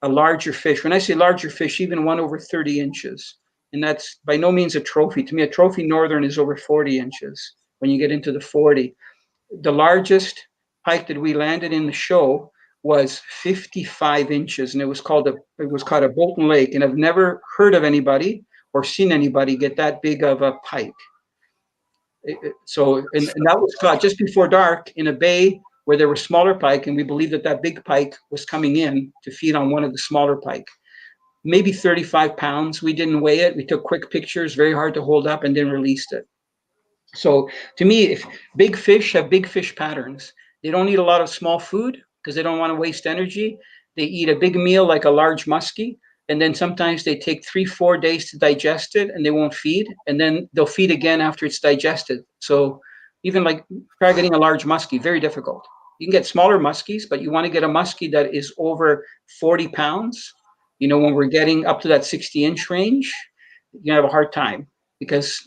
Speaker 2: a larger fish. When I say larger fish, even one over 30 inches. And that's by no means a trophy. To me, a trophy northern is over 40 inches when you get into the 40. The largest pike that we landed in the show was 55 inches, and it was caught a Bolton Lake. And I've never heard of anybody or seen anybody get that big of a pike. And that was caught just before dark in a bay where there were smaller pike, and we believe that big pike was coming in to feed on one of the smaller pike. Maybe 35 pounds. We didn't weigh it. We took quick pictures, very hard to hold up, and then released it. So to me, if big fish have big fish patterns, they don't eat a lot of small food because they don't want to waste energy. They eat a big meal like a large muskie, and then sometimes they take 3-4 days to digest it, and they won't feed, and then they'll feed again after it's digested. So even like try getting a large muskie, very difficult. You can get smaller muskies, but you want to get a muskie that is over 40 pounds. When we're getting up to that 60-inch range, you have a hard time because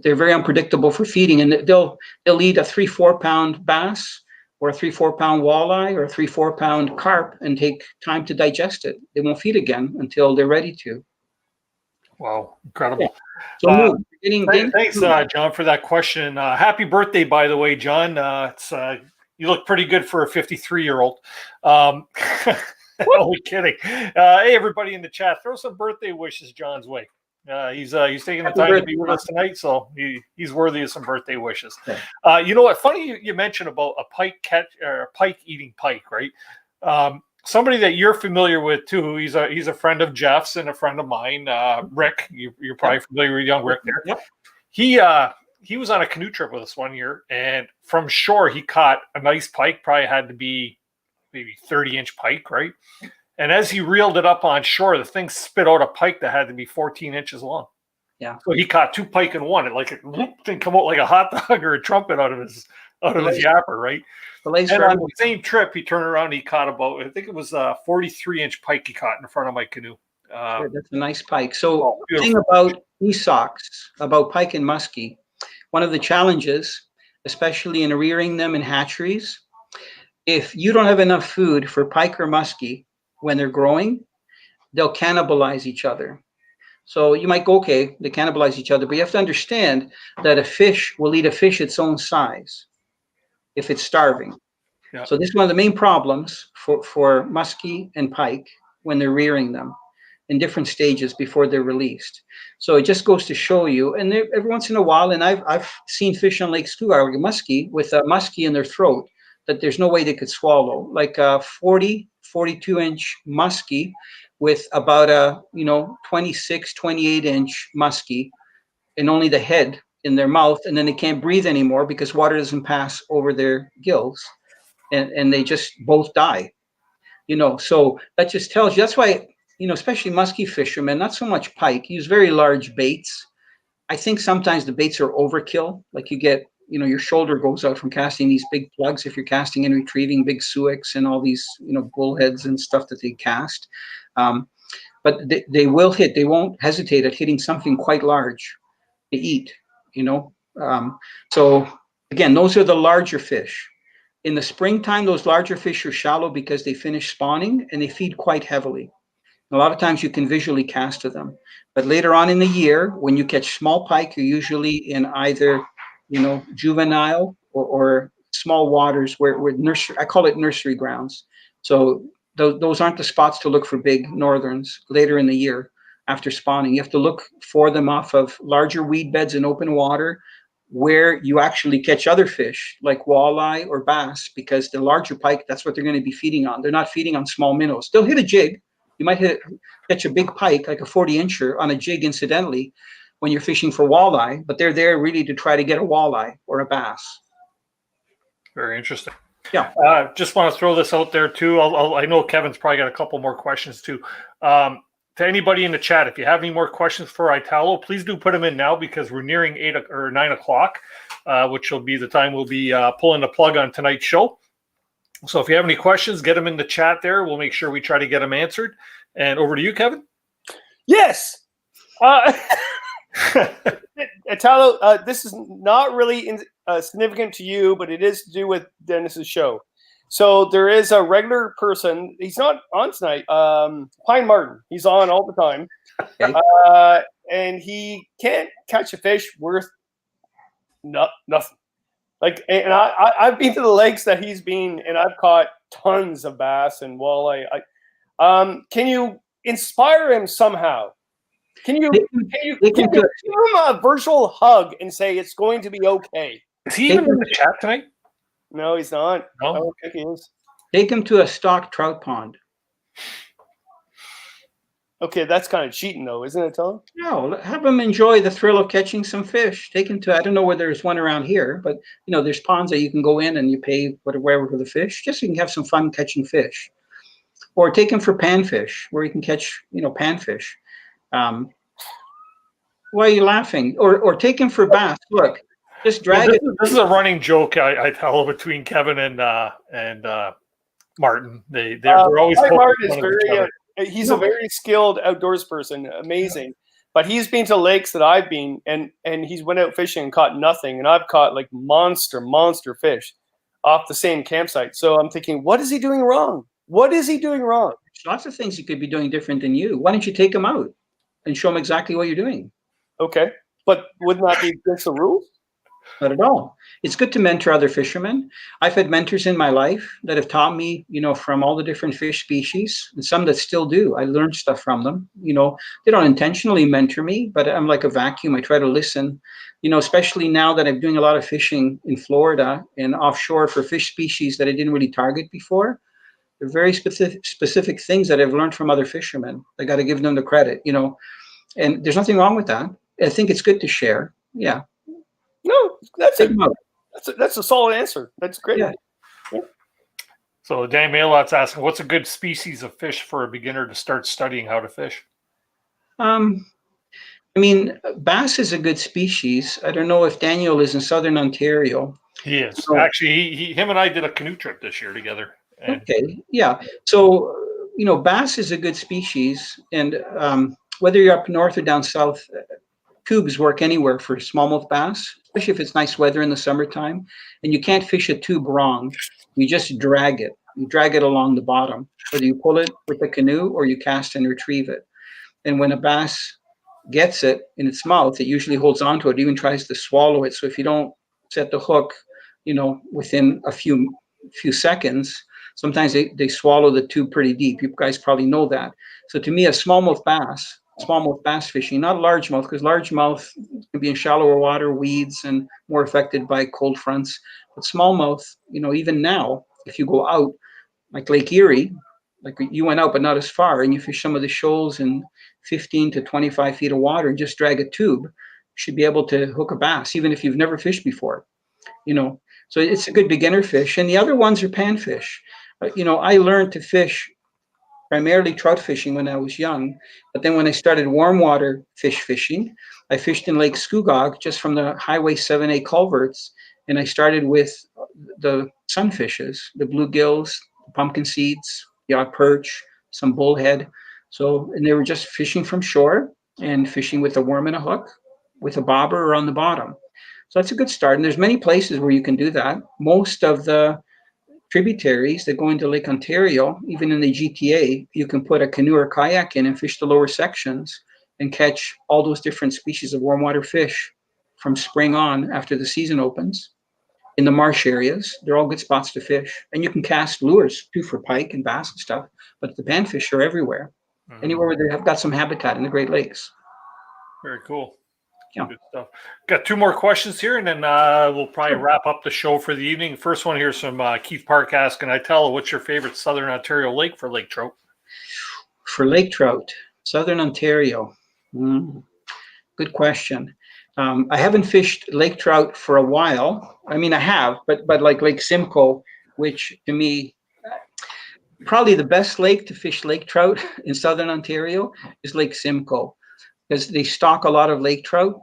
Speaker 2: they're very unpredictable for feeding, and they'll eat a 3-4 pound bass or a 3-4 pound walleye or a 3-4 pound carp and take time to digest it. They won't feed again until they're ready to.
Speaker 1: Wow, incredible.
Speaker 2: So
Speaker 1: thanks, John, for that question. Happy birthday, by the way, John. You look pretty good for a 53-year-old. Only kidding. Hey, everybody in the chat, throw some birthday wishes John's way. He's taking the time to be with us tonight, so he's worthy of some birthday wishes. Okay. You know what? Funny you mentioned about a pike eating pike, right? Somebody that you're familiar with too. He's a friend of Jeff's and a friend of mine, Rick. You're probably familiar with young Rick there. Yep. He was on a canoe trip with us one year, and from shore he caught a nice pike. Probably had to be maybe 30-inch pike, right? And as he reeled it up on shore, the thing spit out a pike that had to be 14 inches long.
Speaker 2: Yeah.
Speaker 1: So he caught 2 pike in one. It didn't come out like a hot dog or a trumpet out of his yapper, right? And on the same trip, he turned around and he caught about, I think it was a 43-inch pike he caught in front of my canoe.
Speaker 2: That's a nice pike. So the thing about E06, about pike and muskie, one of the challenges, especially in rearing them in hatcheries, if you don't have enough food for pike or muskie when they're growing, they'll cannibalize each other. So you might go, okay, they cannibalize each other, but you have to understand that a fish will eat a fish its own size if it's starving. Yeah. So this is one of the main problems for muskie and pike when they're rearing them in different stages before they're released. So it just goes to show you, and every once in a while, and I've seen fish on lakes too, muskie with a muskie in their throat that there's no way they could swallow, like a 42-inch muskie with about a 26, 28-inch muskie and only the head in their mouth, and then they can't breathe anymore because water doesn't pass over their gills, and they just both die. So that just tells you, that's why, especially muskie fishermen, not so much pike, use very large baits. I think sometimes the baits are overkill, like you get, your shoulder goes out from casting these big plugs if you're casting and retrieving big suics and all these, bullheads and stuff that they cast. But they will hit. They won't hesitate at hitting something quite large to eat, So again, those are the larger fish. In the springtime, those larger fish are shallow because they finish spawning and they feed quite heavily. A lot of times you can visually cast to them. But later on in the year, when you catch small pike, you're usually in either juvenile or small waters where nursery, I call it nursery grounds. So those aren't the spots to look for big northerns later in the year after spawning. You have to look for them off of larger weed beds in open water, where you actually catch other fish like walleye or bass, because the larger pike, that's what they're going to be feeding on. They're not feeding on small minnows. They'll hit a jig. You might catch a big pike, like a 40-incher on a jig incidentally when you're fishing for walleye, but they're there really to try to get a walleye or a bass.
Speaker 1: Very interesting.
Speaker 2: Yeah.
Speaker 1: Just want to throw this out there too. I know Kevin's probably got a couple more questions too. To anybody in the chat, if you have any more questions for Italo, please do put them in now, because we're nearing 8 or 9 o'clock, which will be the time we'll be pulling the plug on tonight's show. So if you have any questions, get them in the chat there. We'll make sure we try to get them answered. And over to you, Kevin.
Speaker 4: Yes. Italo, this is not really significant to you, but it is to do with Dennis's show. So there is a regular person. He's not on tonight. Pine Martin. He's on all the time, and he can't catch a fish worth nothing. Like, and I've been to the lakes that he's been, and I've caught tons of bass and walleye. Can you inspire him somehow? Can you give him a virtual hug and say it's going to be okay?
Speaker 1: Is he even in the chat tonight?
Speaker 4: No, he's not.
Speaker 1: No?
Speaker 4: I don't think he is.
Speaker 2: Take him to a stock trout pond.
Speaker 4: Okay, that's kind of cheating though, isn't it, Tom?
Speaker 2: No, have him enjoy the thrill of catching some fish. Take him to, I don't know where there's one around here, but there's ponds that you can go in and you pay whatever for the fish, just so you can have some fun catching fish. Or take him for panfish, where you can catch, panfish. Why are you laughing? Or take him for bass. Look, just drag it.
Speaker 1: This is a running joke I tell between Kevin and Martin. They're always
Speaker 4: Martin is very. He's a very skilled outdoors person, amazing. But he's been to lakes that I've been, and he's went out fishing and caught nothing. And I've caught like monster fish off the same campsite. So I'm thinking, what is he doing wrong? What is he doing wrong?
Speaker 2: Lots of things he could be doing different than you. Why don't you take him out and show him exactly what you're doing?
Speaker 4: Okay, but wouldn't that be against the rules?
Speaker 2: Not at all. It's good to mentor other fishermen. I've had mentors in my life that have taught me, from all the different fish species, and some that still do. I learned stuff from them. They don't intentionally mentor me, but I'm like a vacuum. I try to listen, especially now that I'm doing a lot of fishing in Florida and offshore for fish species that I didn't really target before. They're very specific things that I've learned from other fishermen. I got to give them the credit, and there's nothing wrong with that. I think it's good to share. Yeah.
Speaker 4: No, that's a solid answer. That's great.
Speaker 2: Yeah.
Speaker 4: Yeah.
Speaker 1: So Dan Maylot's asking, what's a good species of fish for a beginner to start studying how to fish?
Speaker 2: Bass is a good species. I don't know if Daniel is in Southern Ontario.
Speaker 1: He is. So, actually, him and I did a canoe trip this year together.
Speaker 2: Okay. Yeah. So, bass is a good species. And whether you're up north or down south, tubes work anywhere for smallmouth bass, especially if it's nice weather in the summertime. And you can't fish a tube wrong. You just drag it. You drag it along the bottom. Whether you pull it with the canoe or you cast and retrieve it. And when a bass gets it in its mouth, it usually holds onto it, even tries to swallow it. So if you don't set the hook, within a few seconds, sometimes they swallow the tube pretty deep. You guys probably know that. So to me, a smallmouth bass fishing, not largemouth, because largemouth can be in shallower water, weeds, and more affected by cold fronts. But smallmouth, even now, if you go out, like Lake Erie, like you went out but not as far, and you fish some of the shoals in 15 to 25 feet of water, and just drag a tube, you should be able to hook a bass, even if you've never fished before. So it's a good beginner fish. And the other ones are panfish. I learned to fish primarily trout fishing when I was young. But then when I started warm water fish fishing, I fished in Lake Scugog just from the Highway 7A culverts. And I started with the sunfishes, the bluegills, the pumpkin seeds, the odd perch, some bullhead. And they were just fishing from shore and fishing with a worm and a hook, with a bobber or on the bottom. So that's a good start. And there's many places where you can do that. Most of the tributaries that go into Lake Ontario, even in the GTA, you can put a canoe or kayak in and fish the lower sections and catch all those different species of warm water fish from spring on after the season opens. In the marsh areas, they're all good spots to fish. And you can cast lures too for pike and bass and stuff, but the panfish are everywhere. Anywhere where they have got some habitat in the Great Lakes.
Speaker 1: Very cool.
Speaker 2: Yeah.
Speaker 1: Good stuff. Got two more questions here, and then we'll probably wrap up the show for the evening. First one here is from Keith Park asking, Italo, what's your favorite Southern Ontario lake for lake trout?
Speaker 2: For lake trout, Southern Ontario. Good question. I haven't fished lake trout for a while. I mean, I have, but like Lake Simcoe, which to me, probably the best lake to fish lake trout in Southern Ontario is Lake Simcoe, because they stock a lot of lake trout,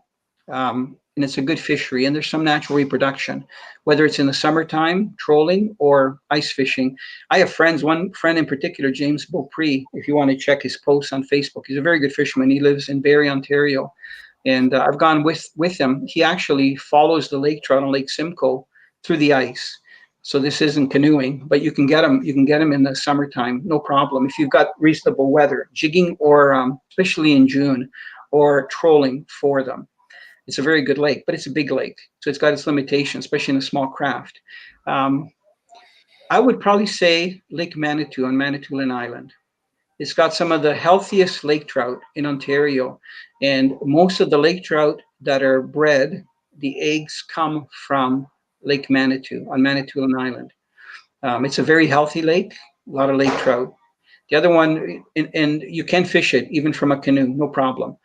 Speaker 2: and it's a good fishery, and there's some natural reproduction, whether it's in the summertime, trolling, or ice fishing. I have friends, one friend in particular, James Beaupre, if you want to check his posts on Facebook. He's a very good fisherman. He lives in Barrie, Ontario, and I've gone with him. He actually follows the lake trout on Lake Simcoe through the ice. So this isn't canoeing, but you can get them. You can get them in the summertime, no problem. If you've got reasonable weather, jigging or especially in June, or trolling for them. It's a very good lake, but it's a big lake, so it's got its limitations, especially in a small craft. I would probably say Lake Manitou on Manitoulin Island. It's got some of the healthiest lake trout in Ontario, and most of the lake trout that are bred, the eggs come from Lake Manitou on Manitoulin Island. It's a very healthy lake, a lot of lake trout. The other one, and you can fish it even from a canoe, no problem.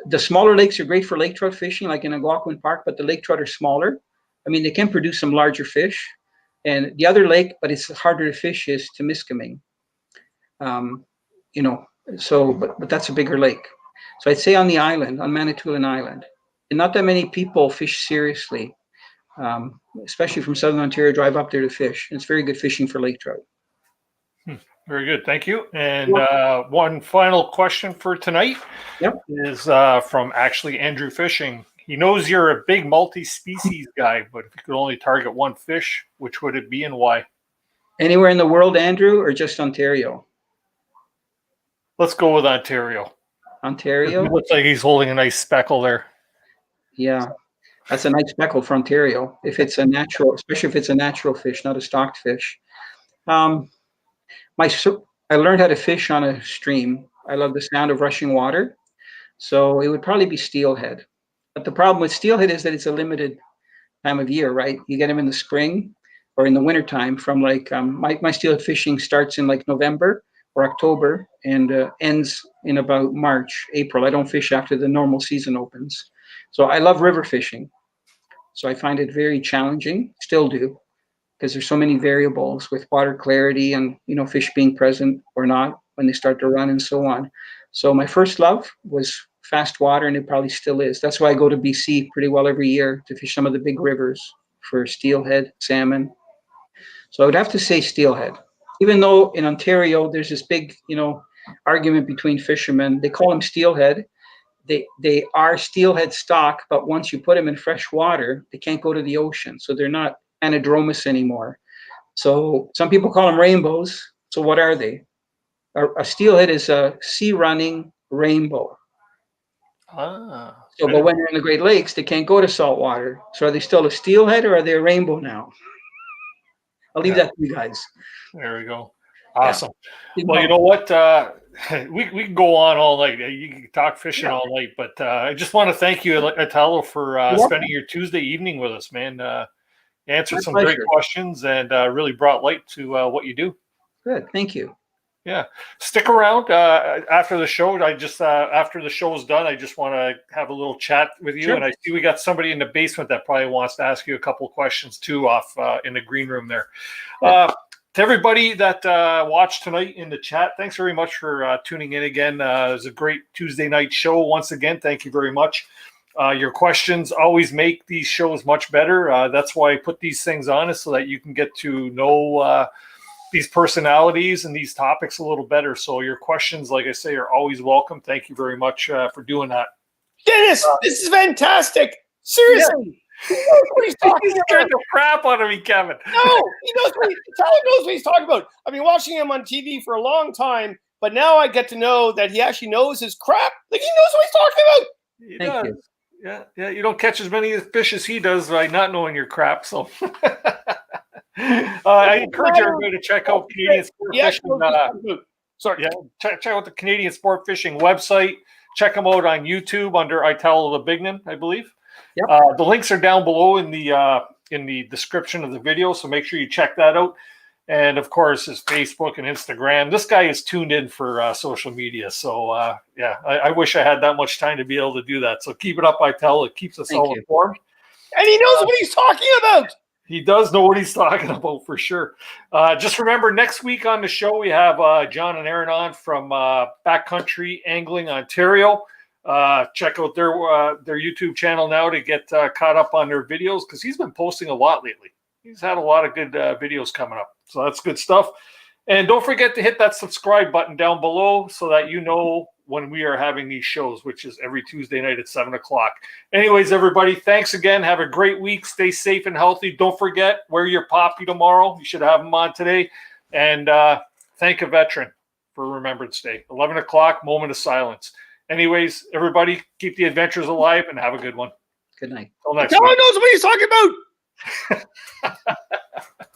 Speaker 2: The smaller lakes are great for lake trout fishing, like in Algonquin Park, but the lake trout are smaller. I mean, they can produce some larger fish. And the other lake, but it's harder to fish, is Temiskaming. So, but that's a bigger lake. So I'd say on the island, on Manitoulin Island, and not that many people fish seriously, especially from Southern Ontario, drive up there to fish. It's very good fishing for lake trout.
Speaker 1: Very good. Thank you. And one final question for tonight is from actually Andrew Fishing. He knows you're a big multi-species guy, but if you could only target one fish, which would it be and why?
Speaker 2: Anywhere in the world, Andrew, or just Ontario?
Speaker 1: Let's go with Ontario.
Speaker 2: Ontario?
Speaker 1: It looks like he's holding a nice speckle there.
Speaker 2: Yeah, that's a nice speckle for Ontario. If it's a natural, especially if it's a natural fish, not a stocked fish. I learned how to fish on a stream. I love the sound of rushing water. So it would probably be steelhead. But the problem with steelhead is that it's a limited time of year, right? You get them in the spring or in the wintertime from like, my steelhead fishing starts in like November or October and ends in about March, April. I don't fish after the normal season opens. So I love river fishing. So I find it very challenging, still do, because there's so many variables with water clarity and, fish being present or not when they start to run and so on. So my first love was fast water, and it probably still is. That's why I go to BC pretty well every year to fish some of the big rivers for steelhead, salmon. So I would have to say steelhead, even though in Ontario, there's this big, argument between fishermen. They call them steelhead. They are steelhead stock, but once you put them in fresh water, they can't go to the ocean. So they're not anadromous anymore. So some people call them rainbows. So what are they? A steelhead is a sea running rainbow. So, but when they're in the Great Lakes, they can't go to salt water. So are they still a steelhead or are they a rainbow now? I'll leave that to you guys.
Speaker 1: There we go. Awesome.
Speaker 2: Yeah.
Speaker 1: Well, you know what? We can go on all night. You can talk fishing all night, but I just want to thank you, Italo, for spending your Tuesday evening with us, man. Answered some great questions and really brought light to what you do.
Speaker 2: Good. Thank you.
Speaker 1: Yeah. Stick around after the show. After the show is done, I just want to have a little chat with you. Sure. And I see we got somebody in the basement that probably wants to ask you a couple questions too off in the green room there. To everybody that watched tonight in the chat, thanks very much for tuning in again. It was a great Tuesday night show. Once again, thank you very much. Your questions always make these shows much better. That's why I put these things on, is so that you can get to know these personalities and these topics a little better. So your questions, like I say, are always welcome. Thank you very much for doing that.
Speaker 4: Dennis, this is fantastic. Seriously.
Speaker 1: Yeah. He's scared the crap out of me, Kevin.
Speaker 4: No, he knows Tyler knows what he's talking about. I've been watching him on TV for a long time, but now I get to know that he actually knows his crap. Like, he knows what he's talking about.
Speaker 1: He does. Yeah. You don't catch as many fish as he does by not knowing your crap. So I encourage everybody to check out Canadian Sport Fishing. Check out the Canadian Sport Fishing website. check him out on YouTube under Italo Labignan, I believe.
Speaker 2: Yep.
Speaker 1: The links are down below in the description of the video, so make sure you check that out. And of course, his Facebook and Instagram. This guy is tuned in for social media. So yeah, I wish I had that much time to be able to do that. So keep it up, Italo. It keeps us all informed.
Speaker 4: And he knows what he's talking about.
Speaker 1: He does know what he's talking about for sure. Just remember, next week on the show, we have John and Aaron on from Backcountry Angling Ontario. Check out their YouTube channel now to get caught up on their videos, because he's been posting a lot lately. He's had a lot of good videos coming up. So that's good stuff. And don't forget to hit that subscribe button down below so that you know when we are having these shows, which is every Tuesday night at 7 o'clock. Anyways, everybody, thanks again. Have a great week. Stay safe and healthy. Don't forget, wear your poppy tomorrow. You should have them on today. And thank a veteran for Remembrance Day. 11 o'clock, moment of silence. Anyways, everybody, keep the adventures alive and have a good one.
Speaker 2: Good night.
Speaker 1: Till next
Speaker 4: No
Speaker 1: week.
Speaker 4: one knows what he's talking about.